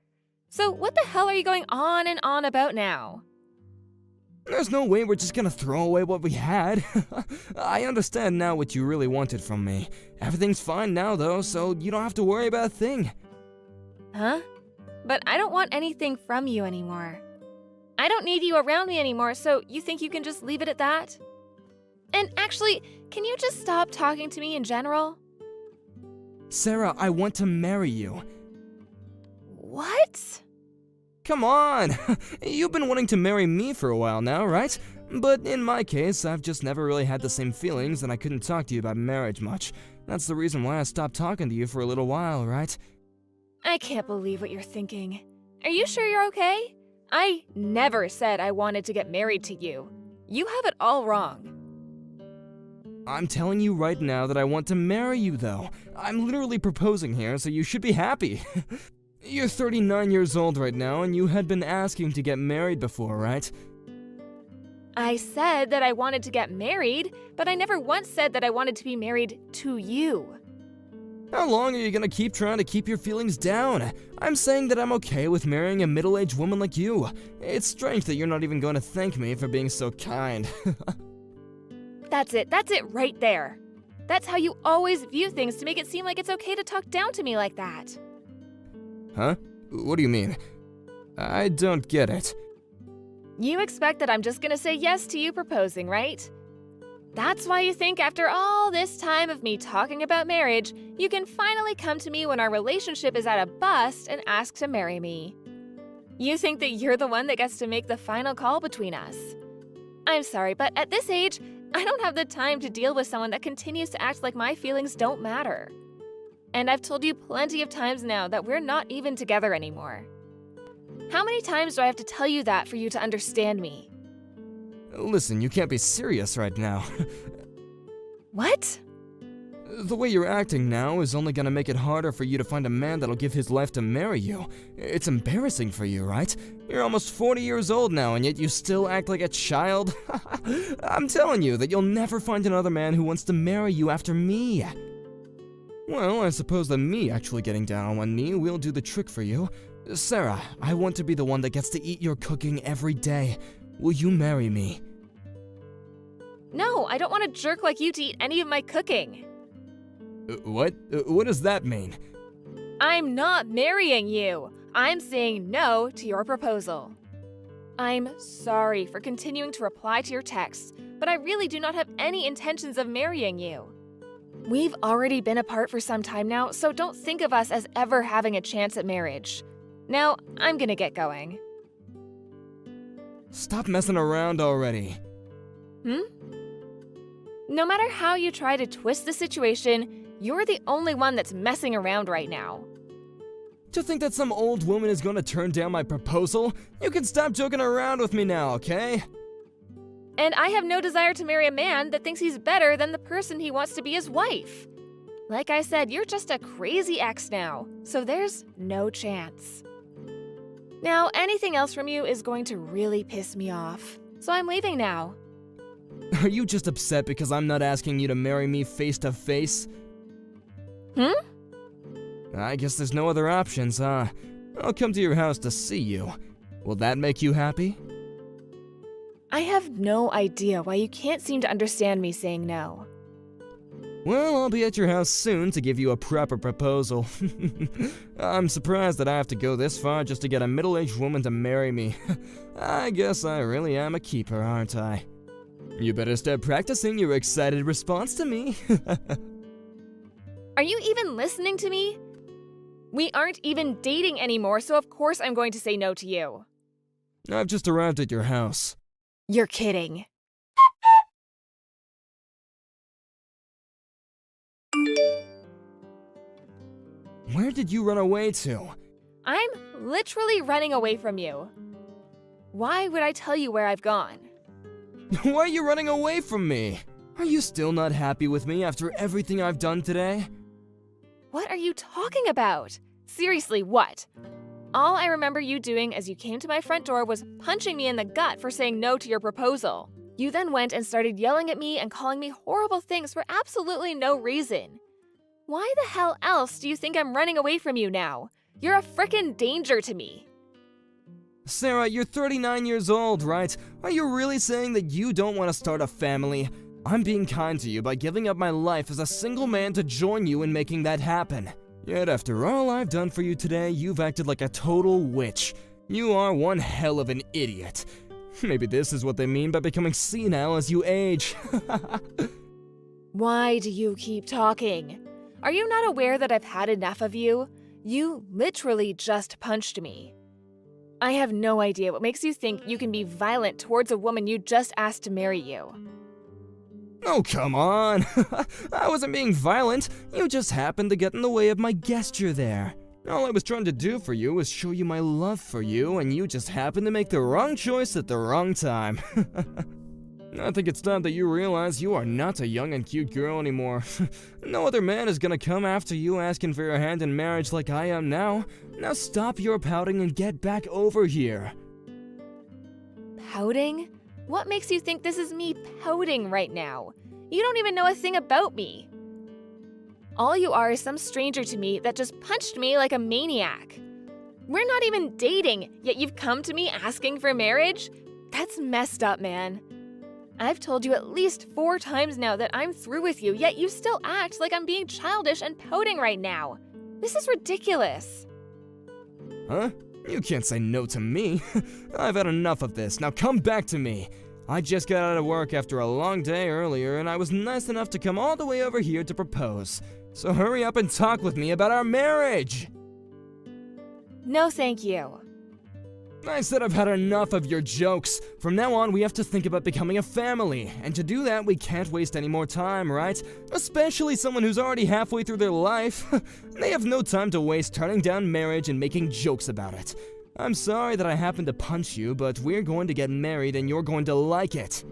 So what the hell are you going on and on about now? There's no way we're just gonna throw away what we had. I understand now what you really wanted from me. Everything's fine now though, so you don't have to worry about a thing. Huh? But I don't want anything from you anymore. I don't need you around me anymore, so you think you can just leave it at that? And actually, can you just stop talking to me in general? Sarah, I want to marry you. What? Come on! You've been wanting to marry me for a while now, right? But in my case, I've just never really had the same feelings and I couldn't talk to you about marriage much. That's the reason why I stopped talking to you for a little while, right? I can't believe what you're thinking. Are you sure you're okay? I never said I wanted to get married to you. You have it all wrong. I'm telling you right now that I want to marry you, though. I'm literally proposing here, so you should be happy. You're 39 years old right now, and you had been asking to get married before, right? I said that I wanted to get married, but I never once said that I wanted to be married to you. How long are you gonna keep trying to keep your feelings down? I'm saying that I'm okay with marrying a middle-aged woman like you. It's strange that you're not even going to thank me for being so kind. That's it right there. That's how you always view things to make it seem like it's okay to talk down to me like that. Huh? What do you mean? I don't get it. You expect that I'm just gonna say yes to you proposing, right? That's why you think after all this time of me talking about marriage, you can finally come to me when our relationship is at a bust and ask to marry me. You think that you're the one that gets to make the final call between us. I'm sorry, but at this age, I don't have the time to deal with someone that continues to act like my feelings don't matter. And I've told you plenty of times now that we're not even together anymore. How many times do I have to tell you that for you to understand me? Listen, you can't be serious right now. What? The way you're acting now is only gonna make it harder for you to find a man that'll give his life to marry you. It's embarrassing for you, right? You're almost 40 years old now, and yet you still act like a child? I'm telling you that you'll never find another man who wants to marry you after me. Well, I suppose that me actually getting down on one knee will do the trick for you. Sarah, I want to be the one that gets to eat your cooking every day. Will you marry me? No, I don't want a jerk like you to eat any of my cooking. What? What does that mean? I'm not marrying you. I'm saying no to your proposal. I'm sorry for continuing to reply to your texts, but I really do not have any intentions of marrying you. We've already been apart for some time now, so don't think of us as ever having a chance at marriage. Now, I'm gonna get going. Stop messing around already. No matter how you try to twist the situation, you're the only one that's messing around right now. To think that some old woman is gonna turn down my proposal? You can stop joking around with me now, okay? And I have no desire to marry a man that thinks he's better than the person he wants to be his wife. Like I said, you're just a crazy ex now, so there's no chance. Now, anything else from you is going to really piss me off, so I'm leaving now. Are you just upset because I'm not asking you to marry me face to face? I guess there's no other options, huh? I'll come to your house to see you. Will that make you happy? I have no idea why you can't seem to understand me saying no. Well, I'll be at your house soon to give you a proper proposal. I'm surprised that I have to go this far just to get a middle-aged woman to marry me. I guess I really am a keeper, aren't I? You better start practicing your excited response to me. Are you even listening to me? We aren't even dating anymore, so of course I'm going to say no to you. I've just arrived at your house. You're kidding. Where did you run away to? I'm literally running away from you. Why would I tell you where I've gone? Why are you running away from me? Are you still not happy with me after everything I've done today? What are you talking about? Seriously, what? All I remember you doing as you came to my front door was punching me in the gut for saying no to your proposal. You then went and started yelling at me and calling me horrible things for absolutely no reason. Why the hell else do you think I'm running away from you now? You're a frickin' danger to me. Sarah, you're 39 years old, right? Are you really saying that you don't want to start a family? I'm being kind to you by giving up my life as a single man to join you in making that happen. Yet after all I've done for you today, you've acted like a total witch. You are one hell of an idiot. Maybe this is what they mean by becoming senile as you age. Why do you keep talking? Are you not aware that I've had enough of you? You literally just punched me. I have no idea what makes you think you can be violent towards a woman you just asked to marry you. Oh, come on. I wasn't being violent. You just happened to get in the way of my gesture there. All I was trying to do for you was show you my love for you, and you just happened to make the wrong choice at the wrong time. I think it's time that you realize you are not a young and cute girl anymore. No other man is gonna come after you asking for your hand in marriage like I am now. Now stop your pouting and get back over here. Pouting? What makes you think this is me pouting right now? You don't even know a thing about me. All you are is some stranger to me that just punched me like a maniac. We're not even dating, yet you've come to me asking for marriage? That's messed up, man. I've told you at least 4 times now that I'm through with you, yet you still act like I'm being childish and pouting right now. This is ridiculous. Huh? You can't say no to me. I've had enough of this. Now come back to me. I just got out of work after a long day earlier, and I was nice enough to come all the way over here to propose. So hurry up and talk with me about our marriage! No, thank you. I said I've had enough of your jokes. From now on, we have to think about becoming a family. And to do that, we can't waste any more time, right? Especially someone who's already halfway through their life. They have no time to waste turning down marriage and making jokes about it. I'm sorry that I happened to punch you, but we're going to get married and you're going to like it.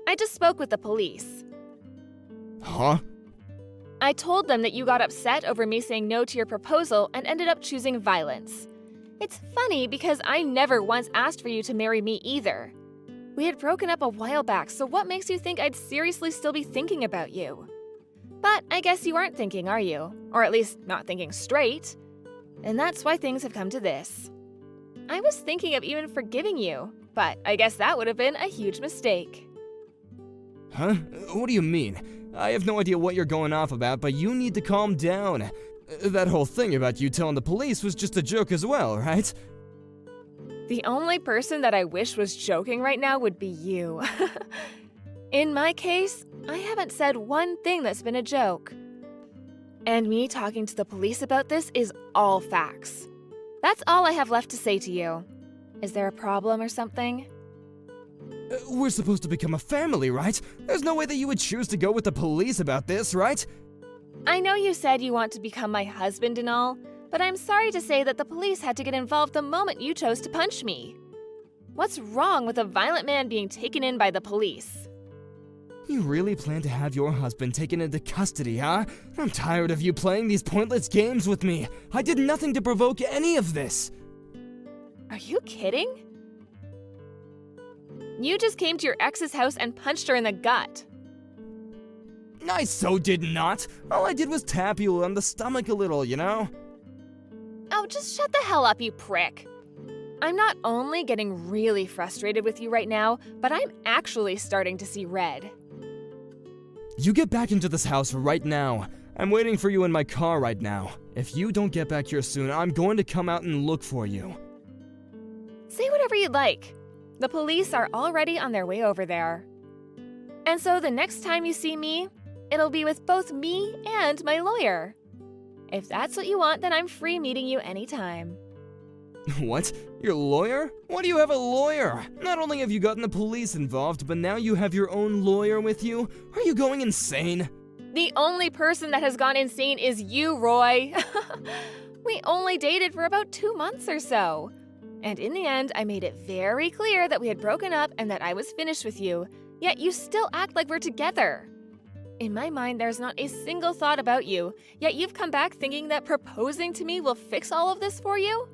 I just spoke with the police. Huh? I told them that you got upset over me saying no to your proposal and ended up choosing violence. It's funny because I never once asked for you to marry me either. We had broken up a while back, so what makes you think I'd seriously still be thinking about you? But I guess you aren't thinking, are you? Or at least not thinking straight. And that's why things have come to this. I was thinking of even forgiving you, but I guess that would have been a huge mistake. Huh? What do you mean? I have no idea what you're going off about, but you need to calm down. That whole thing about you telling the police was just a joke as well, right? The only person that I wish was joking right now would be you. In my case, I haven't said one thing that's been a joke. And me talking to the police about this is all facts. That's all I have left to say to you. Is there a problem or something? We're supposed to become a family, right? There's no way that you would choose to go with the police about this, right? I know you said you want to become my husband and all, but I'm sorry to say that the police had to get involved the moment you chose to punch me. What's wrong with a violent man being taken in by the police? You really plan to have your husband taken into custody, huh? I'm tired of you playing these pointless games with me. I did nothing to provoke any of this. Are you kidding? You just came to your ex's house and punched her in the gut. I so did not. All I did was tap you on the stomach a little, you know? Oh, just shut the hell up, you prick. I'm not only getting really frustrated with you right now, but I'm actually starting to see red. You get back into this house right now. I'm waiting for you in my car right now. If you don't get back here soon, I'm going to come out and look for you. Say whatever you'd like. The police are already on their way over there. And so the next time you see me, it'll be with both me and my lawyer. If that's what you want, then I'm free meeting you anytime. What? Your lawyer? Why do you have a lawyer? Not only have you gotten the police involved, but now you have your own lawyer with you? Are you going insane? The only person that has gone insane is you, Roy. We only dated for about 2 months or so. And in the end, I made it very clear that we had broken up and that I was finished with you, yet you still act like we're together. In my mind, there's not a single thought about you, yet you've come back thinking that proposing to me will fix all of this for you?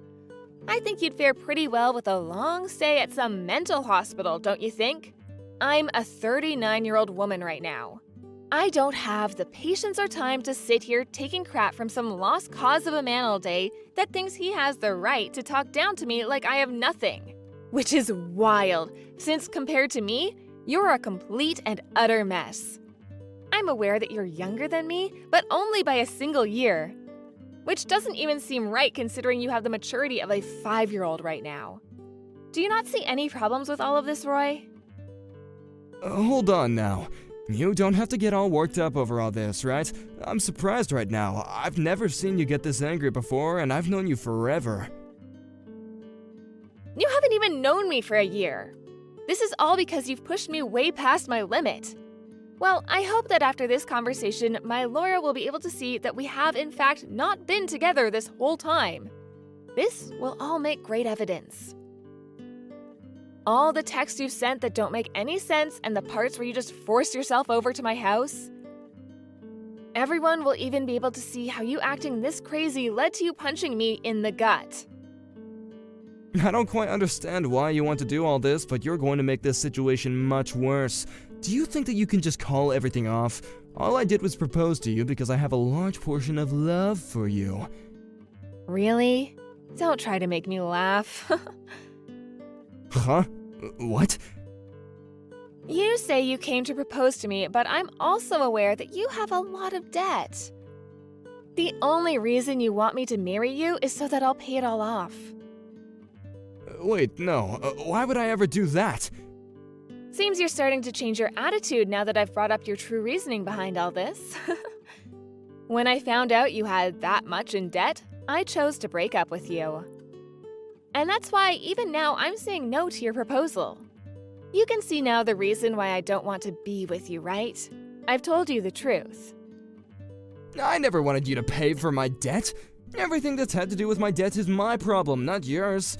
I think you'd fare pretty well with a long stay at some mental hospital, don't you think? I'm a 39-year-old woman right now. I don't have the patience or time to sit here taking crap from some lost cause of a man all day that thinks he has the right to talk down to me like I have nothing. Which is wild, since compared to me, you're a complete and utter mess. I'm aware that you're younger than me, but only by a single year. Which doesn't even seem right considering you have the maturity of a 5-year-old right now. Do you not see any problems with all of this, Roy? Hold on now. You don't have to get all worked up over all this, right? I'm surprised right now. I've never seen you get this angry before, and I've known you forever. You haven't even known me for a year. This is all because you've pushed me way past my limit. Well, I hope that after this conversation, my lawyer will be able to see that we have in fact not been together this whole time. This will all make great evidence. All the texts you've sent that don't make any sense and the parts where you just forced yourself over to my house. Everyone will even be able to see how you acting this crazy led to you punching me in the gut. I don't quite understand why you want to do all this, but you're going to make this situation much worse. Do you think that you can just call everything off? All I did was propose to you because I have a large portion of love for you. Really? Don't try to make me laugh. Huh? What? You say you came to propose to me, but I'm also aware that you have a lot of debt. The only reason you want me to marry you is so that I'll pay it all off. Wait, no. Why would I ever do that? Seems you're starting to change your attitude now that I've brought up your true reasoning behind all this. When I found out you had that much in debt, I chose to break up with you. And that's why even now I'm saying no to your proposal. You can see now the reason why I don't want to be with you, right? I've told you the truth. I never wanted you to pay for my debt. Everything that's had to do with my debt is my problem, not yours.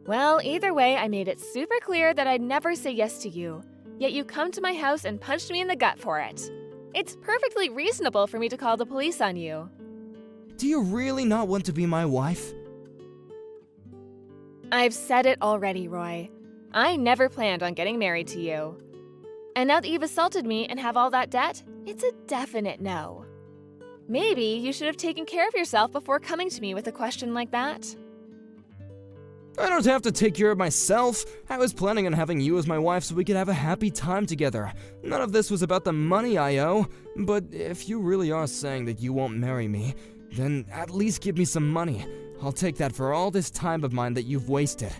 Well, either way, I made it super clear that I'd never say yes to you. Yet you come to my house and punched me in the gut for it. It's perfectly reasonable for me to call the police on you. Do you really not want to be my wife? I've said it already, Roy. I never planned on getting married to you. And now that you've assaulted me and have all that debt, it's a definite no. Maybe you should have taken care of yourself before coming to me with a question like that. I don't have to take care of myself. I was planning on having you as my wife so we could have a happy time together. None of this was about the money I owe. But if you really are saying that you won't marry me, then at least give me some money. I'll take that for all this time of mine that you've wasted.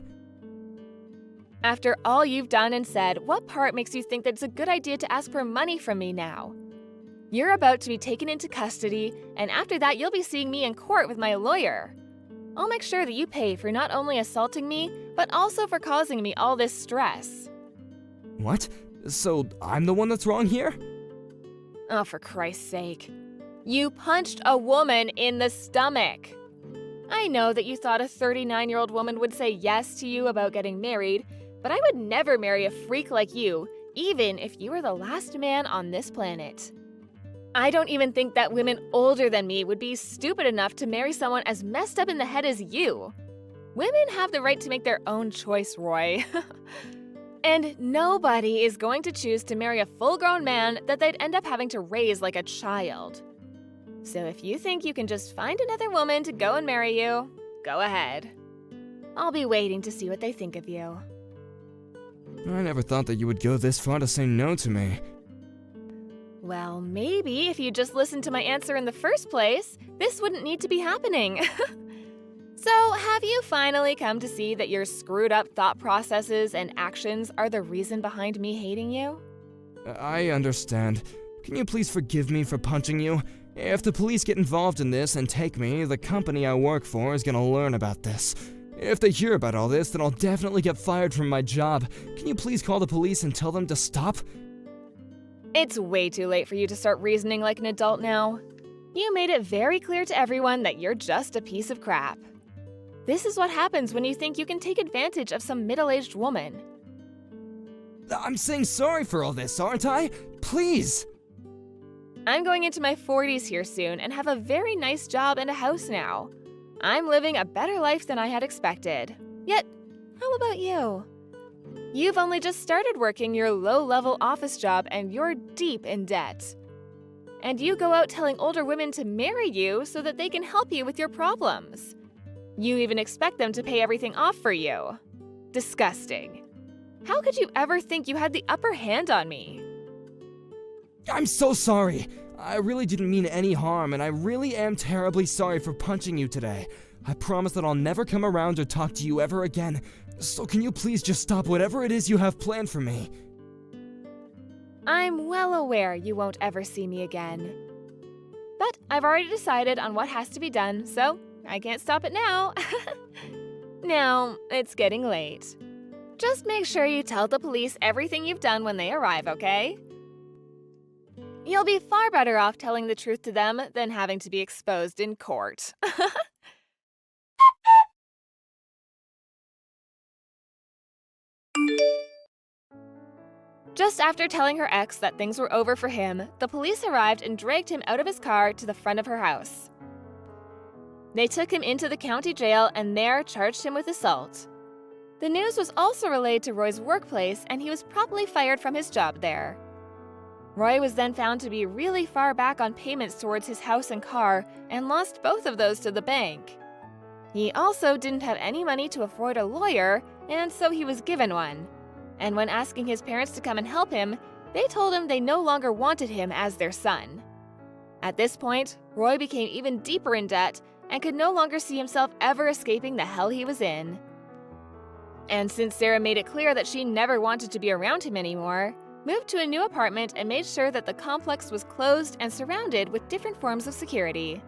After all you've done and said, what part makes you think that it's a good idea to ask for money from me now? You're about to be taken into custody, and after that you'll be seeing me in court with my lawyer. I'll make sure that you pay for not only assaulting me, but also for causing me all this stress. What? So I'm the one that's wrong here? Oh, for Christ's sake. You punched a woman in the stomach. I know that you thought a 39-year-old woman would say yes to you about getting married, but I would never marry a freak like you, even if you were the last man on this planet. I don't even think that women older than me would be stupid enough to marry someone as messed up in the head as you. Women have the right to make their own choice, Roy. And nobody is going to choose to marry a full-grown man that they'd end up having to raise like a child. So if you think you can just find another woman to go and marry you, go ahead. I'll be waiting to see what they think of you. I never thought that you would go this far to say no to me. Well, maybe if you just listened to my answer in the first place, this wouldn't need to be happening. So, have you finally come to see that your screwed up thought processes and actions are the reason behind me hating you? I understand. Can you please forgive me for punching you? If the police get involved in this and take me, the company I work for is gonna learn about this. If they hear about all this, then I'll definitely get fired from my job. Can you please call the police and tell them to stop? It's way too late for you to start reasoning like an adult now. You made it very clear to everyone that you're just a piece of crap. This is what happens when you think you can take advantage of some middle-aged woman. I'm saying sorry for all this, aren't I? Please! I'm going into my 40s here soon and have a very nice job and a house now. I'm living a better life than I had expected. Yet, how about you? You've only just started working your low-level office job and you're deep in debt. And you go out telling older women to marry you so that they can help you with your problems. You even expect them to pay everything off for you. Disgusting. How could you ever think you had the upper hand on me? I'm so sorry. I really didn't mean any harm, and I really am terribly sorry for punching you today. I promise that I'll never come around or talk to you ever again. So can you please just stop whatever it is you have planned for me? I'm well aware you won't ever see me again. But I've already decided on what has to be done, so I can't stop it now. Now, it's getting late. Just make sure you tell the police everything you've done when they arrive, okay? You'll be far better off telling the truth to them than having to be exposed in court. Just after telling her ex that things were over for him, the police arrived and dragged him out of his car to the front of her house. They took him into the county jail and there charged him with assault. The news was also relayed to Roy's workplace and he was promptly fired from his job there. Roy was then found to be really far back on payments towards his house and car and lost both of those to the bank. He also didn't have any money to afford a lawyer, and so he was given one. and when asking his parents to come and help him, they told him they no longer wanted him as their son. At this point, Roy became even deeper in debt and could no longer see himself ever escaping the hell he was in. And since Sarah made it clear that she never wanted to be around him anymore, moved to a new apartment and made sure that the complex was closed and surrounded with different forms of security.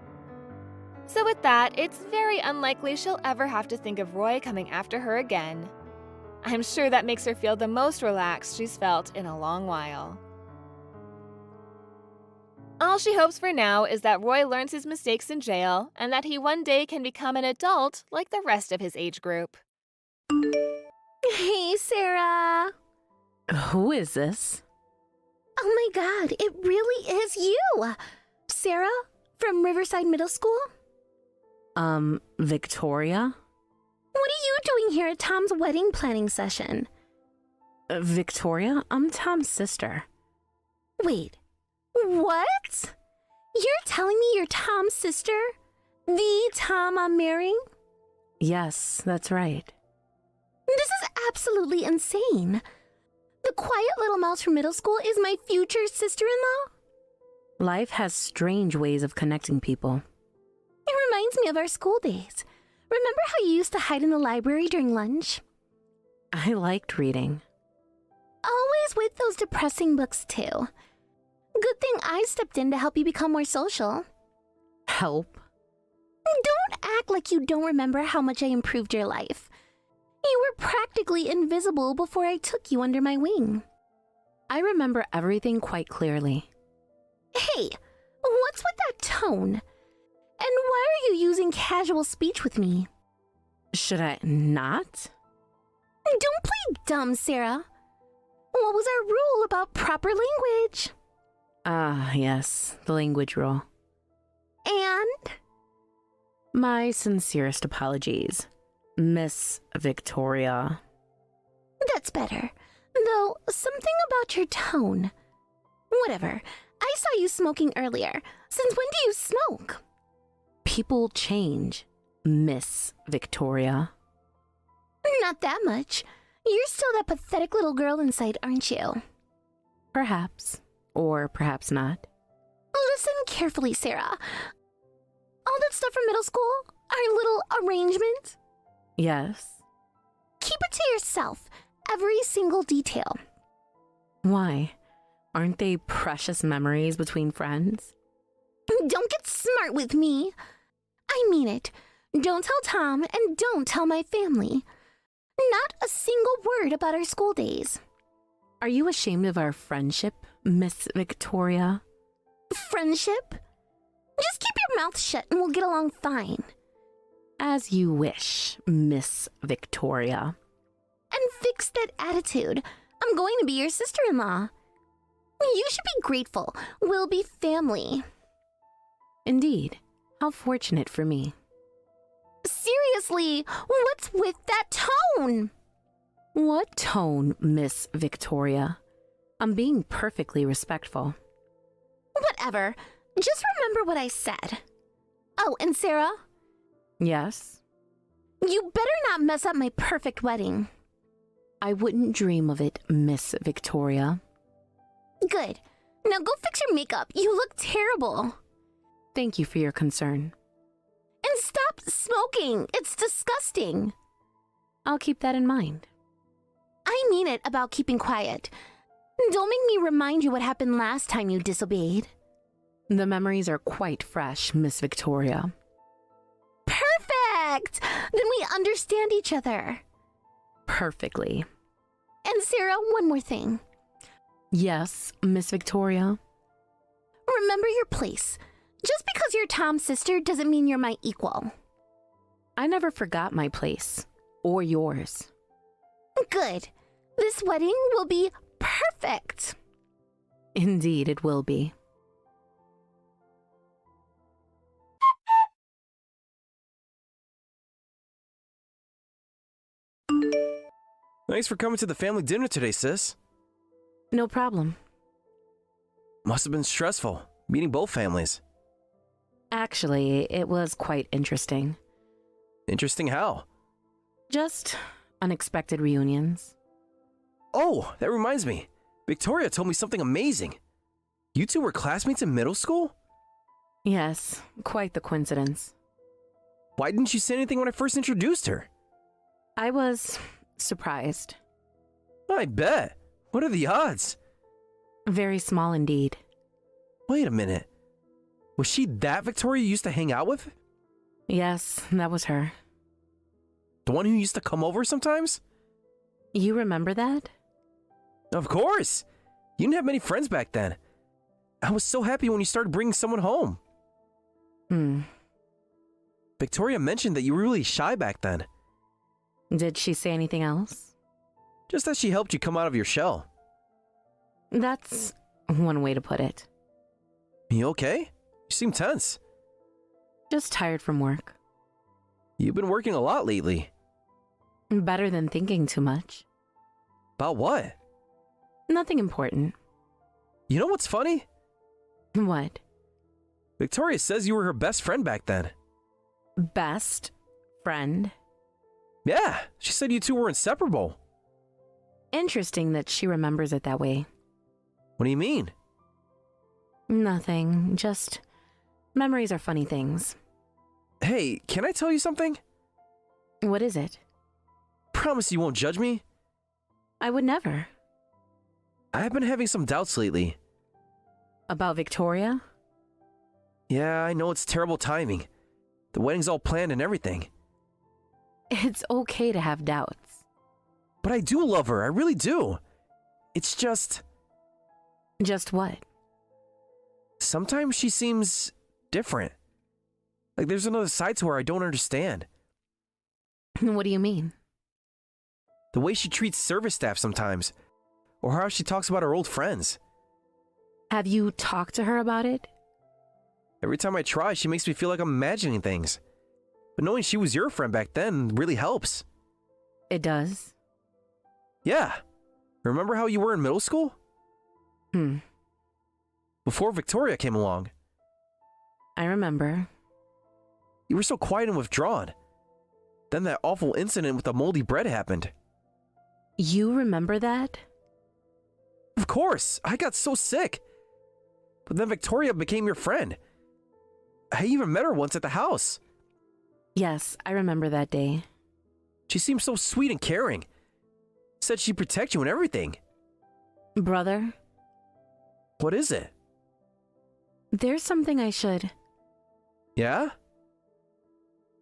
So with that, it's very unlikely she'll ever have to think of Roy coming after her again. I'm sure that makes her feel the most relaxed she's felt in a long while. All she hopes for now is that Roy learns his mistakes in jail and that he one day can become an adult like the rest of his age group. Hey, Sarah. Who is this? Oh my god, it really is you! Sarah, from Riverside Middle School? Victoria? What are you doing here at Tom's wedding planning session? Victoria? I'm Tom's sister. Wait, what? You're telling me you're Tom's sister? The Tom I'm marrying? Yes, that's right. This is absolutely insane. The quiet little mouse from middle school is my future sister-in-law? Life has strange ways of connecting people. It reminds me of our school days. Remember how you used to hide in the library during lunch? I liked reading. Always with those depressing books, too. Good thing I stepped in to help you become more social. Help? Don't act like you don't remember how much I improved your life. You were practically invisible before I took you under my wing. I remember everything quite clearly. Hey, what's with that tone? And why are you using casual speech with me? Should I not? Don't play dumb, Sarah. What was our rule about proper language? Ah, yes, the language rule. And? My sincerest apologies, Miss Victoria. That's better. Though, something about your tone. Whatever. I saw you smoking earlier. Since when do you smoke? People change, Miss Victoria. Not that much. You're still that pathetic little girl inside, aren't you? Perhaps, or perhaps not. Listen carefully, Sarah. All that stuff from middle school? Our little arrangement? Yes. Keep it to yourself. Every single detail. Why? Aren't they precious memories between friends? Don't get smart with me. I mean it. Don't tell Tom and don't tell my family. Not a single word about our school days. Are you ashamed of our friendship, Miss Victoria? Friendship? Just keep your mouth shut and we'll get along fine. As you wish, Miss Victoria. And fix that attitude. I'm going to be your sister-in-law. You should be grateful. We'll be family. Indeed. How fortunate for me. Seriously, what's with that tone? What tone, Miss Victoria? I'm being perfectly respectful. Whatever. Just remember what I said. Oh, and Sarah? Yes? You better not mess up my perfect wedding. I wouldn't dream of it, Miss Victoria. Good. Now go fix your makeup. You look terrible. Thank you for your concern. And stop smoking. It's disgusting. I'll keep that in mind. I mean it about keeping quiet. Don't make me remind you what happened last time you disobeyed. The memories are quite fresh, Miss Victoria. Perfect! Then we understand each other. Perfectly. And Sarah, one more thing. Yes, Miss Victoria? Remember your place. Just because you're Tom's sister doesn't mean you're my equal. I never forgot my place. Or yours. Good. This wedding will be perfect. Indeed, it will be. Thanks for coming to the family dinner today, sis. No problem. Must have been stressful, meeting both families. Actually, it was quite interesting. Interesting how? Just unexpected reunions. Oh, that reminds me. Victoria told me something amazing. You two were classmates in middle school? Yes, quite the coincidence. Why didn't you say anything when I first introduced her? I was surprised. I bet. What are the odds? Very small indeed. Wait a minute. Was she that Victoria you used to hang out with? Yes, that was her. The one who used to come over sometimes? You remember that? Of course. You didn't have many friends back then. I was so happy when you started bringing someone home. Victoria mentioned that you were really shy back then. Did she say anything else? Just that she helped you come out of your shell. That's one way to put it. You okay? You seem tense. Just tired from work. You've been working a lot lately. Better than thinking too much. About what? Nothing important. You know what's funny? What? Victoria says you were her best friend back then. Best friend? Yeah, she said you two were inseparable. Interesting that she remembers it that way. What do you mean? Nothing, just memories are funny things. Hey, can I tell you something? What is it? Promise you won't judge me? I would never. I've been having some doubts lately. About Victoria? Yeah, I know it's terrible timing. The wedding's all planned and everything. It's okay to have doubts. But I do love her, I really do. It's just... Just what? Sometimes she seems different. Like there's another side to her I don't understand. What do you mean? The way she treats service staff sometimes. Or how she talks about her old friends. Have you talked to her about it? Every time I try, she makes me feel like I'm imagining things. But knowing she was your friend back then really helps. It does? Yeah. Remember how you were in middle school? Before Victoria came along. I remember. You were so quiet and withdrawn. Then that awful incident with the moldy bread happened. You remember that? Of course, I got so sick. But then Victoria became your friend. I even met her once at the house. Yes, I remember that day. She seemed so sweet and caring. Said she'd protect you and everything. Brother? What is it? There's something I should... Yeah?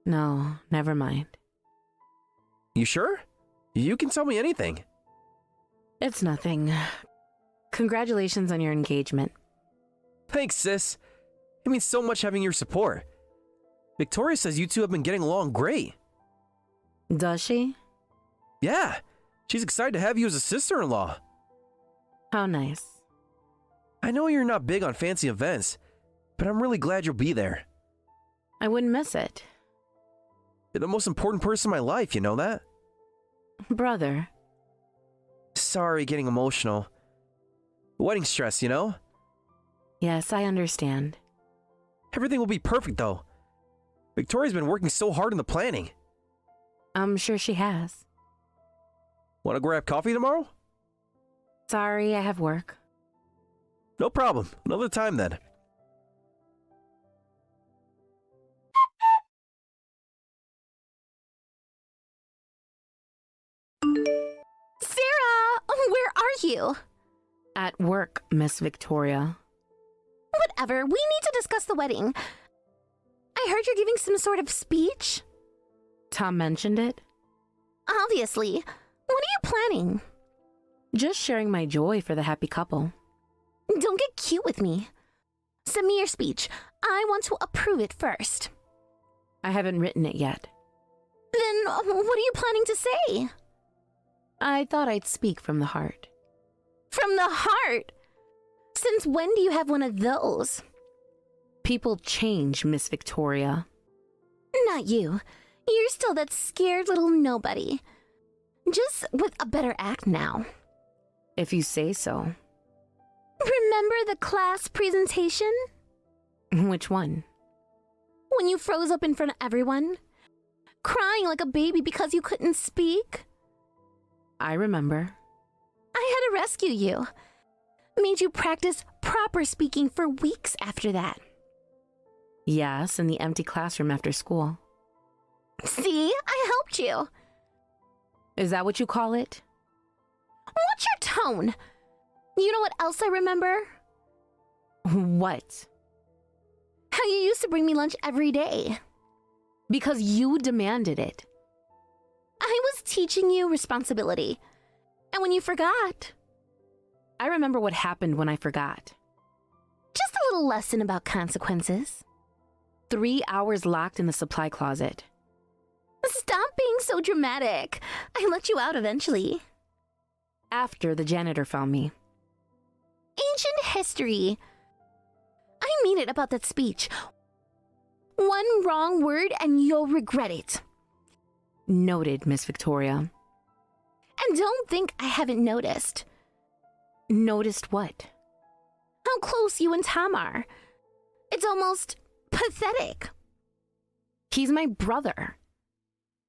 No, never mind. You sure? You can tell me anything. It's nothing. Congratulations on your engagement. Thanks, sis. It means so much having your support. Victoria says you two have been getting along great. Does she? Yeah, she's excited to have you as a sister-in-law. How nice. I know you're not big on fancy events, but I'm really glad you'll be there. I wouldn't miss it. You're the most important person in my life, you know that? Brother. Sorry, getting emotional. Wedding stress, you know? Yes, I understand. Everything will be perfect, though. Victoria's been working so hard in the planning. I'm sure she has. Want to grab coffee tomorrow? Sorry, I have work. No problem. Another time then. Sarah, where are you? At work, Miss Victoria. Whatever, we need to discuss the wedding. I heard you're giving some sort of speech. Tom mentioned it. Obviously. What are you planning? Just sharing my joy for the happy couple. Don't get cute with me. Send me your speech. I want to approve it first. I haven't written it yet. Then what are you planning to say? I thought I'd speak from the heart. From the heart? Since when do you have one of those? People change, Miss Victoria. Not you. You're still that scared little nobody. Just with a better act now. If you say so. Remember the class presentation? Which one? When you froze up in front of everyone? Crying like a baby because you couldn't speak? I remember. rescue you. Made you practice proper speaking for weeks after that. Yes, in the empty classroom after school. See, I helped you. Is that what you call it? What's your tone? You know what else I remember? What? How you used to bring me lunch every day. Because you demanded it. I was teaching you responsibility. And when you forgot, I remember what happened when I forgot. just a little lesson about consequences. 3 hours locked in the supply closet. Stop being so dramatic. I let you out eventually. After the janitor found me. Ancient history. I mean it about that speech. One wrong word and you'll regret it. Noted, Miss Victoria. And don't think I haven't noticed. Noticed what? How close you and Tom are. It's almost pathetic. He's my brother.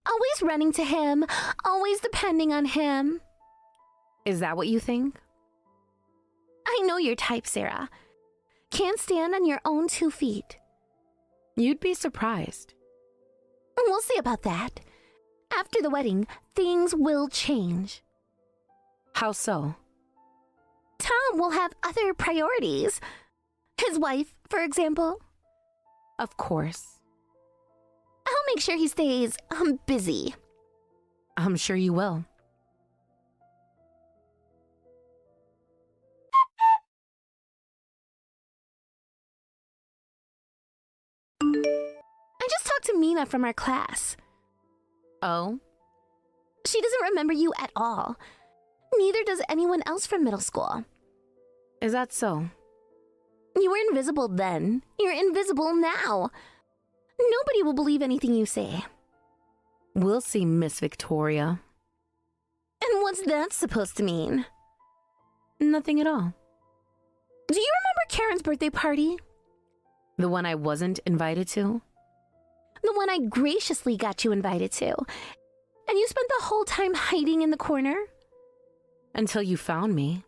Always running to him, always depending on him. Is that what you think? I know your type, Sarah. Can't stand on your own 2 feet. You'd be surprised. We'll see about that. After the wedding, things will change. How so? Tom will have other priorities. His wife, for example. Of course. I'll make sure he stays busy. I'm sure you will. I just talked to Mina from our class. Oh? She doesn't remember you at all. Neither does anyone else from middle school. Is that so? You were invisible then. You're invisible now. Nobody will believe anything you say. We'll see, Miss Victoria. And what's that supposed to mean? Nothing at all. Do you remember Karen's birthday party? The one I wasn't invited to? The one I graciously got you invited to. And you spent the whole time hiding in the corner? Until you found me.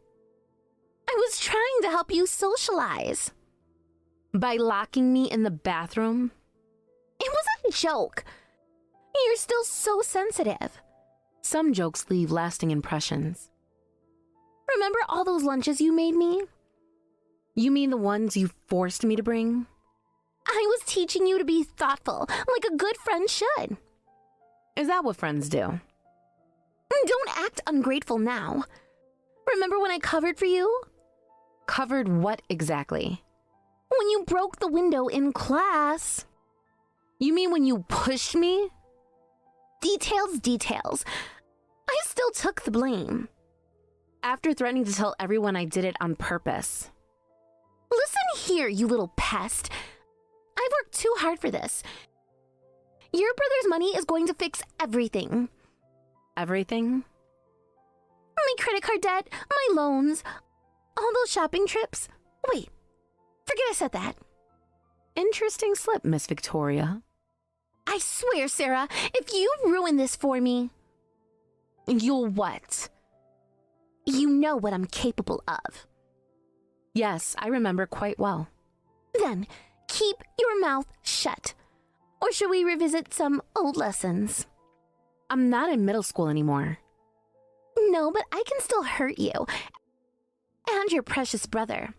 I was trying to help you socialize. By locking me in the bathroom? It was a joke. You're still so sensitive. Some jokes leave lasting impressions. Remember all those lunches you made me? You mean the ones you forced me to bring? I was teaching you to be thoughtful, like a good friend should. Is that what friends do? Don't act ungrateful now. Remember when I covered for you? Covered what exactly? When you broke the window in class. You mean when you pushed me? Details. I still took the blame. After threatening to tell everyone I did it on purpose. Listen here, you little pest. I've worked too hard for this. Your brother's money is going to fix everything. Everything? My credit card debt, my loans, all those shopping trips. Wait, forget I said that. Interesting slip, Miss Victoria. I swear, Sarah, if you ruin this for me, You'll what? you know what I'm capable of. Yes, I remember quite well. Then keep your mouth shut. Or should we revisit some old lessons? I'm not in middle school anymore. No, but I can still hurt you. And your precious brother.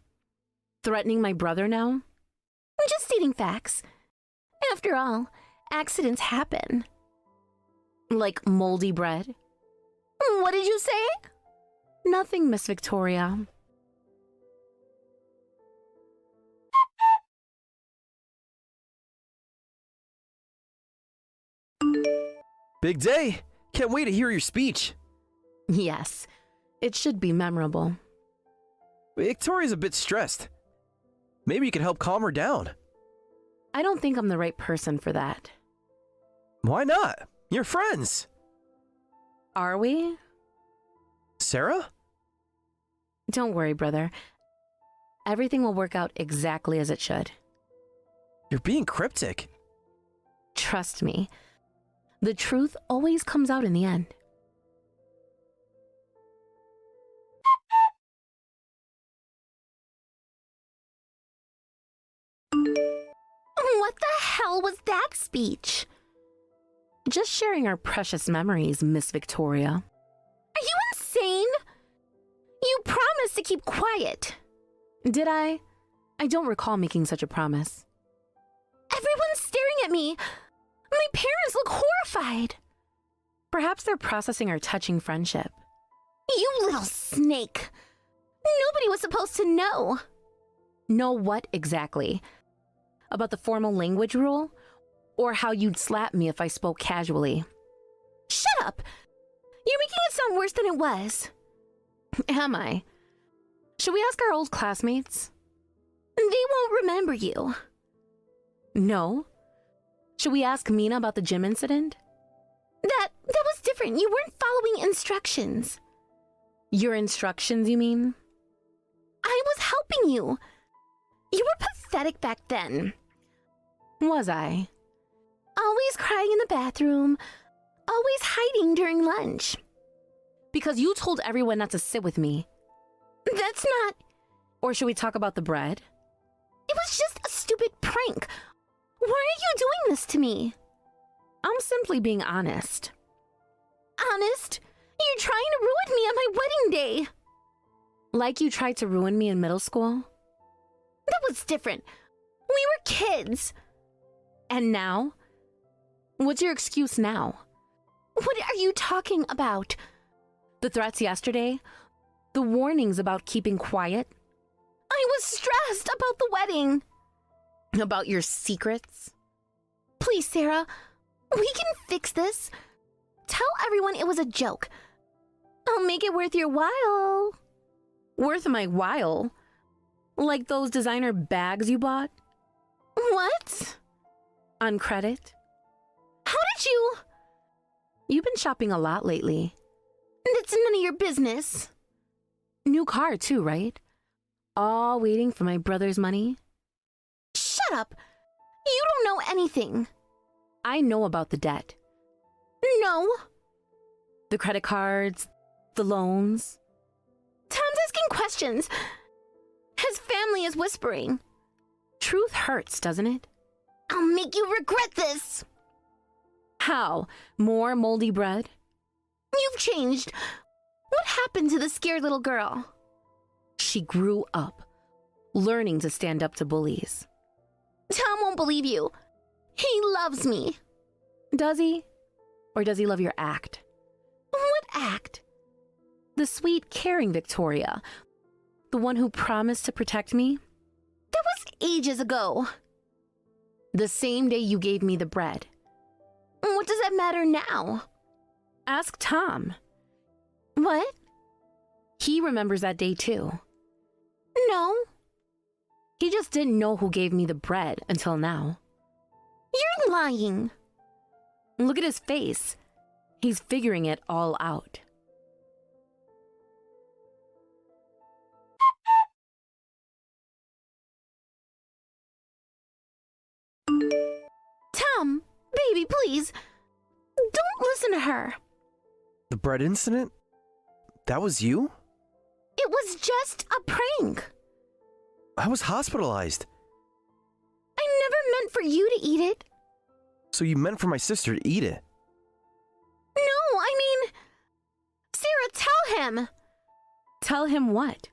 Threatening my brother now? I'm just stating facts. After all, accidents happen. Like moldy bread? What did you say? Nothing, Miss Victoria. Big day. Can't wait to hear your speech. Yes, it should be memorable. Victoria's a bit stressed. Maybe you can help calm her down. I don't think I'm the right person for that. Why not? You're friends. Are we? Sarah? Don't worry, brother. Everything will work out exactly as it should. You're being cryptic. Trust me. The truth always comes out in the end. hell was that speech? Just sharing our precious memories, Miss Victoria. Are you insane? You promised to keep quiet. Did I? I don't recall making such a promise. Everyone's staring at me. My parents look horrified. Perhaps they're processing our touching friendship. You little snake. Nobody was supposed to know. Know what exactly? About the formal language rule? Or how you'd slap me if I spoke casually? Shut up! You're making it sound worse than it was. Am I? Should we ask our old classmates? They won't remember you. No. Should we ask Mina about the gym incident? That was different. You weren't following instructions. Your instructions, you mean? I was helping you. You were pathetic back then. Was I? Always crying in the bathroom. Always hiding during lunch. Because you told everyone not to sit with me. That's not... Or should we talk about the bread? It was just a stupid prank. Why are you doing this to me? I'm simply being honest. Honest? You're trying to ruin me on my wedding day. Like you tried to ruin me in middle school? That was different. We were kids. And now? What's your excuse now? What are you talking about? The threats yesterday? The warnings about keeping quiet? I was stressed about the wedding. About your secrets? Please, Sarah, we can fix this. Tell everyone it was a joke. I'll make it worth your while. Worth my while? Like those designer bags you bought? What? On credit? How did you? You've been shopping a lot lately. It's none of your business. New car too, right? All waiting for my brother's money? Shut up. You don't know anything. I know about the debt. No. The credit cards, the loans. Tom's asking questions. His family is whispering. Truth hurts, doesn't it? I'll make you regret this. How? More moldy bread? You've changed. What happened to the scared little girl? She grew up, learning to stand up to bullies. Tom won't believe you. He loves me. Does he? Or does he love your act? What act? The sweet, caring Victoria. The one who promised to protect me? That was ages ago. The same day you gave me the bread. What does that matter now? Ask Tom. What? He remembers that day too. No. He just didn't know who gave me the bread until now. You're lying. Look at his face. He's figuring it all out. Tom, baby, please. Don't listen to her. The bread incident? That was you? It was just a prank. I was hospitalized. I never meant for you to eat it. So you meant for my sister to eat it? No, I mean... Sarah, tell him. Tell him what?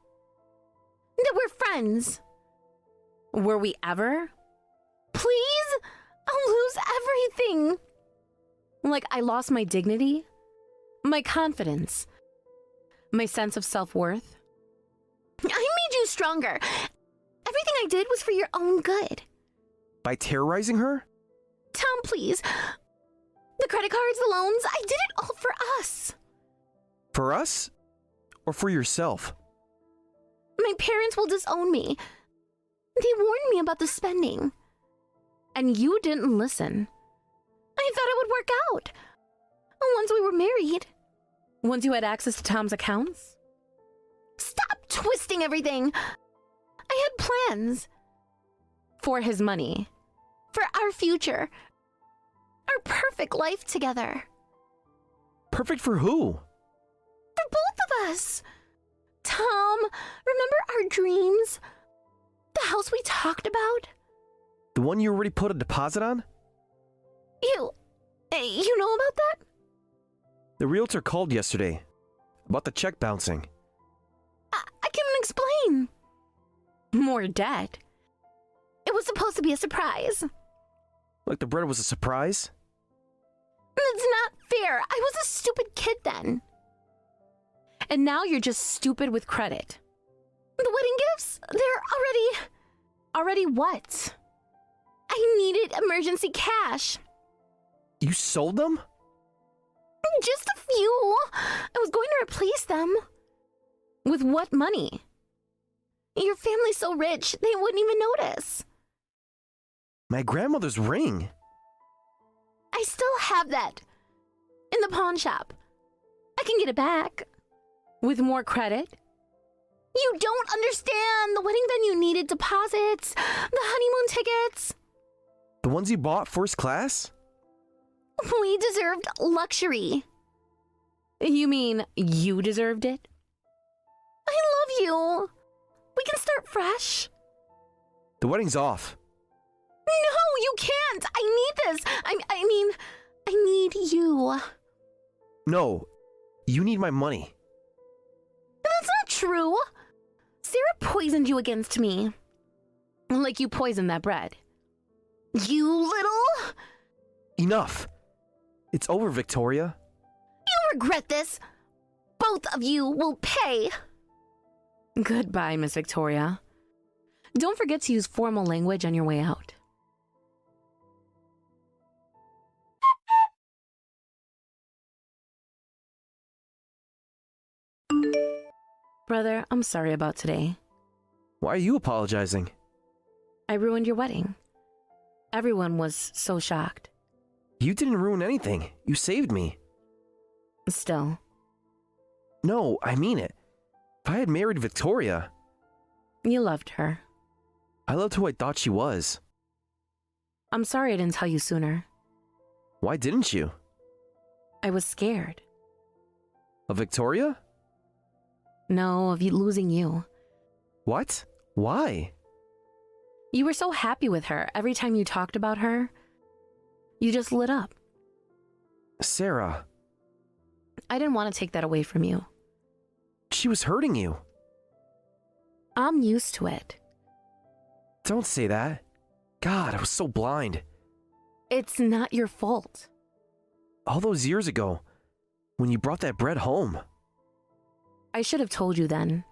That we're friends. Were we ever? Please? I'll lose everything. Like I lost my dignity? My confidence? My sense of self-worth? I made you stronger. Everything I did was for your own good. By terrorizing her? Tom, please. The credit cards, the loans, I did it all for us. For us? Or for yourself? My parents will disown me. They warned me about the spending. And you didn't listen. I thought it would work out. Once we were married. Once you had access to Tom's accounts? Stop twisting everything. I had plans. For his money. For our future. Our perfect life together. Perfect for who? For both of us. Tom, remember our dreams? The house we talked about? The one you already put a deposit on? You know about that? The realtor called yesterday about the check bouncing. I can explain. More debt? It was supposed to be a surprise. Like the bread was a surprise? It's not fair. I was a stupid kid then. And now you're just stupid with credit. The wedding gifts, they're Already what? I needed emergency cash. You sold them? Just a few. I was going to replace them. With what money? Your family's so rich, they wouldn't even notice. My grandmother's ring. I still have that. In the pawn shop. I can get it back. With more credit? You don't understand. The wedding venue needed deposits. The honeymoon tickets. The ones you bought first class? We deserved luxury. You mean you deserved it? I love you. We can start fresh. The wedding's off. No, you can't. I need this. I need you. No, you need my money. That's not true. Sarah poisoned you against me. Like you poisoned that bread. You little... Enough. It's over, Victoria. You'll regret this. Both of you will pay. Goodbye, Miss Victoria. Don't forget to use formal language on your way out. Brother, I'm sorry about today. Why are you apologizing? I ruined your wedding. Everyone was so shocked. You didn't ruin anything. You saved me. Still. No, I mean it. If I had married Victoria... You loved her. I loved who I thought she was. I'm sorry I didn't tell you sooner. Why didn't you? I was scared. Of Victoria? No, of losing you. What? Why? You were so happy with her every time you talked about her. You just lit up. Sarah. I didn't want to take that away from you. She was hurting you. I'm used to it. Don't say that. God, I was so blind. It's not your fault. All those years ago, when you brought that bread home. I should have told you then.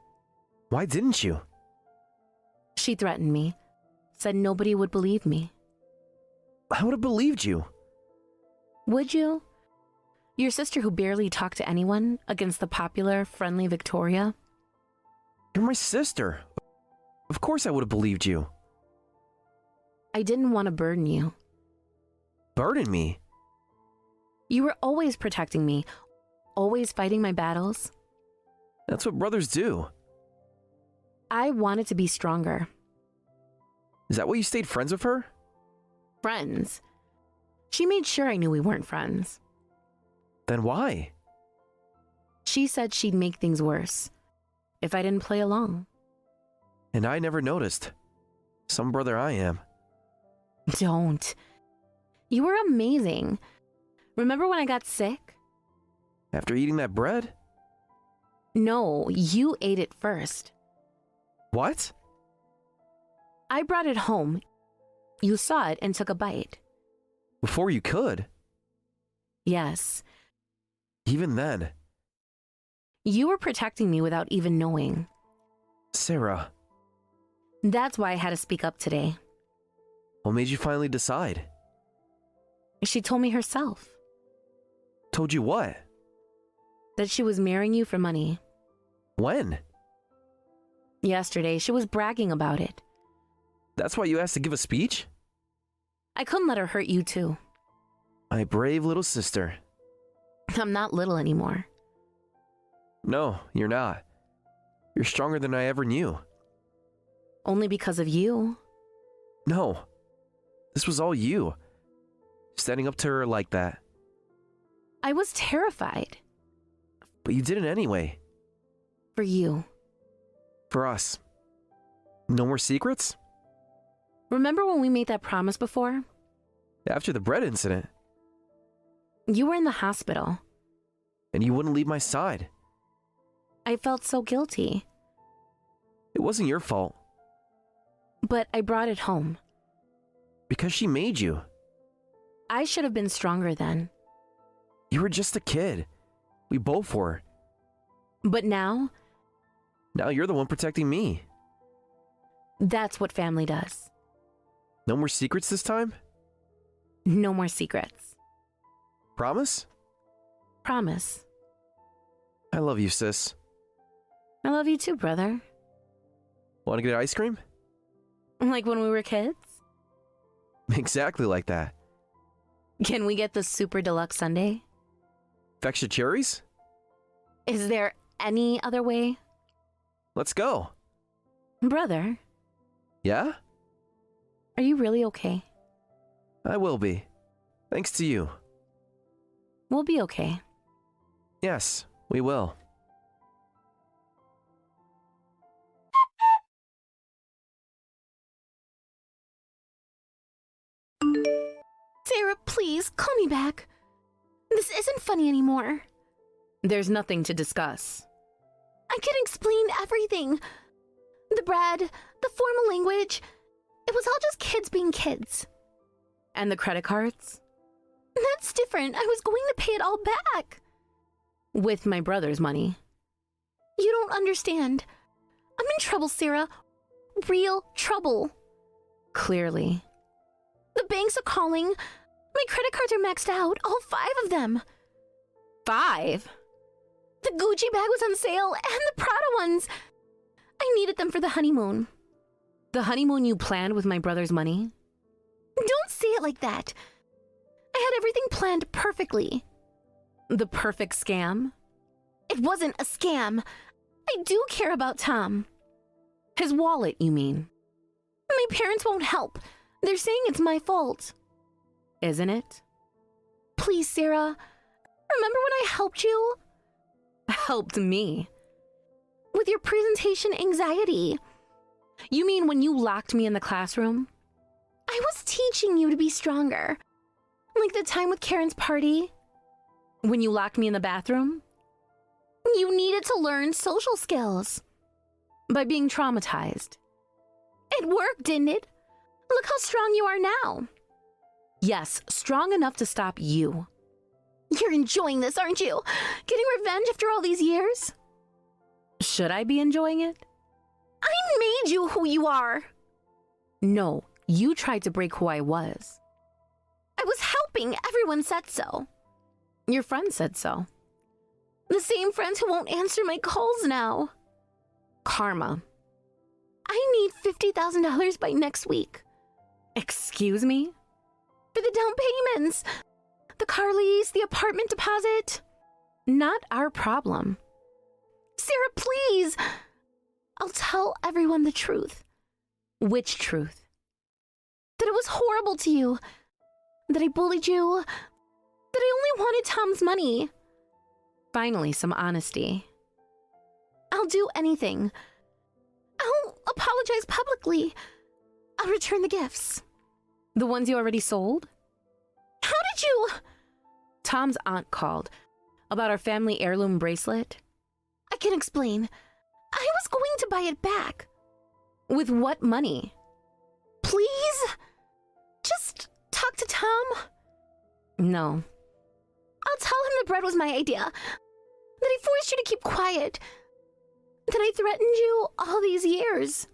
Why didn't you? She threatened me. Said nobody would believe me. I would have believed you. Would you? Your sister who barely talked to anyone against the popular, friendly Victoria? You're my sister. Of course I would have believed you. I didn't want to burden you. Burden me? You were always protecting me, always fighting my battles. That's what brothers do. I wanted to be stronger. Is that why you stayed friends with her? Friends. She made sure I knew we weren't friends. Then why? She said she'd make things worse if I didn't play along. And I never noticed. Some brother I am. Don't. You were amazing. Remember when I got sick? After eating that bread? No, you ate it first. What? I brought it home. You saw it and took a bite. Before you could? Yes. Even then? You were protecting me without even knowing. Sarah. That's why I had to speak up today. What made you finally decide? She told me herself. Told you what? That she was marrying you for money. When? Yesterday, she was bragging about it. That's why you asked to give a speech? I couldn't let her hurt you too. My brave little sister. I'm not little anymore. No, you're not. You're stronger than I ever knew. Only because of you. No. This was all you. Standing up to her like that. I was terrified. But you did it anyway. For you. For us. No more secrets? Remember when we made that promise before? After the bread incident, You were in the hospital. and you wouldn't leave my side. I felt so guilty, It wasn't your fault, but I brought it home. because she made you. I should have been stronger then. You were just a kid. We both were. But now, Now you're the one protecting me. that's what family does. No more secrets this time? No more secrets. Promise? Promise. I love you, sis. I love you too, brother. Want to get ice cream? Like when we were kids? Exactly like that. Can we get the super deluxe sundae? Extra cherries? Is there any other way? Let's go. Brother, Yeah? are you really okay? I will be. Thanks to you. We'll be okay. Yes, we will. Sarah, please, call me back. This isn't funny anymore. There's nothing to discuss. I can explain everything. The bread, the formal language. It was all just kids being kids. And the credit cards? That's different. I was going to pay it all back. With my brother's money. You don't understand. I'm in trouble, Sarah. Real trouble. Clearly. The banks are calling. My credit cards are maxed out, all 5 of them. 5? The Gucci bag was on sale and the Prada ones. I needed them for the honeymoon. The honeymoon you planned with my brother's money? Don't say it like that. I had everything planned perfectly. The perfect scam? It wasn't a scam. I do care about Tom. His wallet, you mean? My parents won't help. They're saying it's my fault. Isn't it? Please, Sarah. Remember when I helped you? Helped me. With your presentation anxiety. You mean when you locked me in the classroom? I was teaching you to be stronger. Like the time with Karen's party. When you locked me in the bathroom? You needed to learn social skills. By being traumatized. It worked, didn't it? Look how strong you are now. Yes, strong enough to stop you. You're enjoying this, aren't you? Getting revenge after all these years? Should I be enjoying it? I made you who you are. No, you tried to break who I was. I was helping. Everyone said so. Your friend said so. The same friends who won't answer my calls now. Karma. I need $50,000 by next week. Excuse me? For the down payments. The car lease, the apartment deposit. Not our problem. Sarah, please. I'll tell everyone the truth. Which truth? That it was horrible to you. That I bullied you. That I only wanted Tom's money. Finally, some honesty. I'll do anything. I'll apologize publicly. I'll return the gifts. The ones you already sold? How did you? Tom's aunt called about our family heirloom bracelet. I can explain. I was going to buy it back. With what money? Please? Just talk to Tom. No. I'll tell him the bread was my idea. That I forced you to keep quiet. That I threatened you all these years.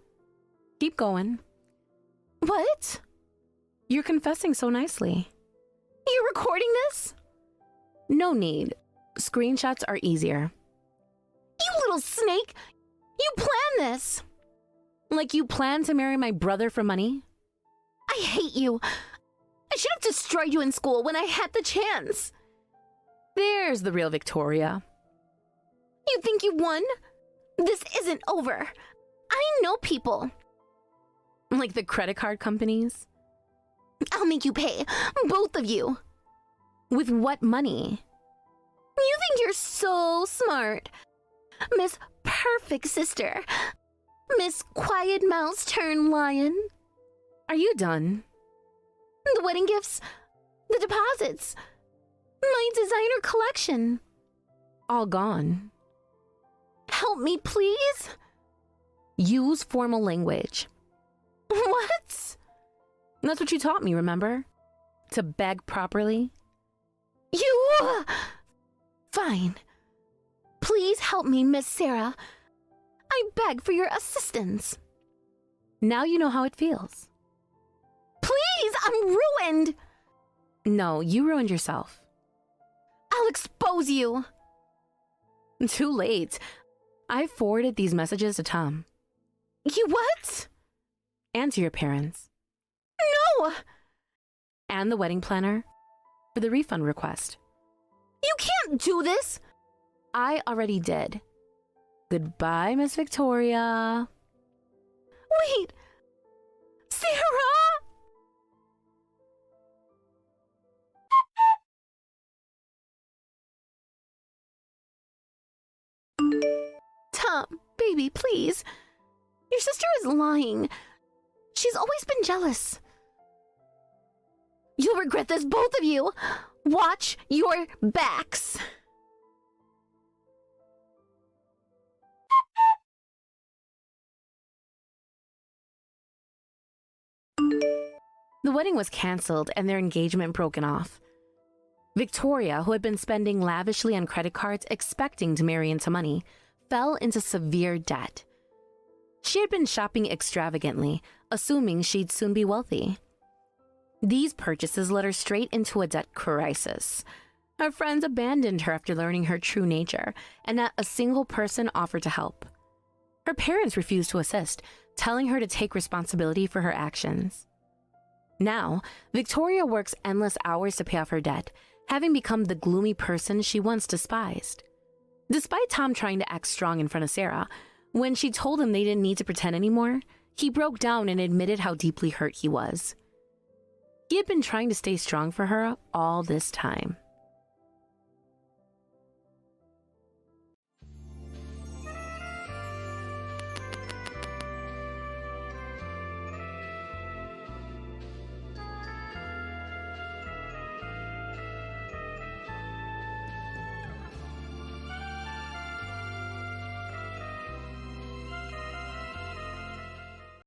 Keep going. What? You're confessing so nicely. You're recording this? No need. Screenshots are easier. You little snake! You planned this! Like you plan to marry my brother for money? I hate you. I should have destroyed you in school when I had the chance. There's the real Victoria. You think you won? This isn't over. I know people. Like the credit card companies? I'll make you pay. Both of you. With what money? You think you're so smart. Miss Perfect Sister. Miss Quiet Mouse turned lion. Are you done? The wedding gifts, the deposits, my designer collection. All gone. Help me, please. Use formal language. What? That's what you taught me, remember? To beg properly. You... Fine. Please help me, Miss Sarah. I beg for your assistance. Now you know how it feels. Please, I'm ruined. No, you ruined yourself. I'll expose you. Too late. I forwarded these messages to Tom. You what? And to your parents. No! And the wedding planner for the refund request. You can't do this. I already did. Goodbye, Miss Victoria. Wait! Sarah! Tom, baby, please. Your sister is lying. She's always been jealous. You'll regret this, both of you. Watch your backs. The wedding was canceled and their engagement broken off. Victoria, who had been spending lavishly on credit cards expecting to marry into money, fell into severe debt. She had been shopping extravagantly, assuming she'd soon be wealthy. These purchases led her straight into a debt crisis. Her friends abandoned her after learning her true nature, and not a single person offered to help. Her parents refused to assist, telling her to take responsibility for her actions. Now, Victoria works endless hours to pay off her debt, having become the gloomy person she once despised. Despite Tom trying to act strong in front of Sarah, when she told him they didn't need to pretend anymore, he broke down and admitted how deeply hurt he was. He had been trying to stay strong for her all this time.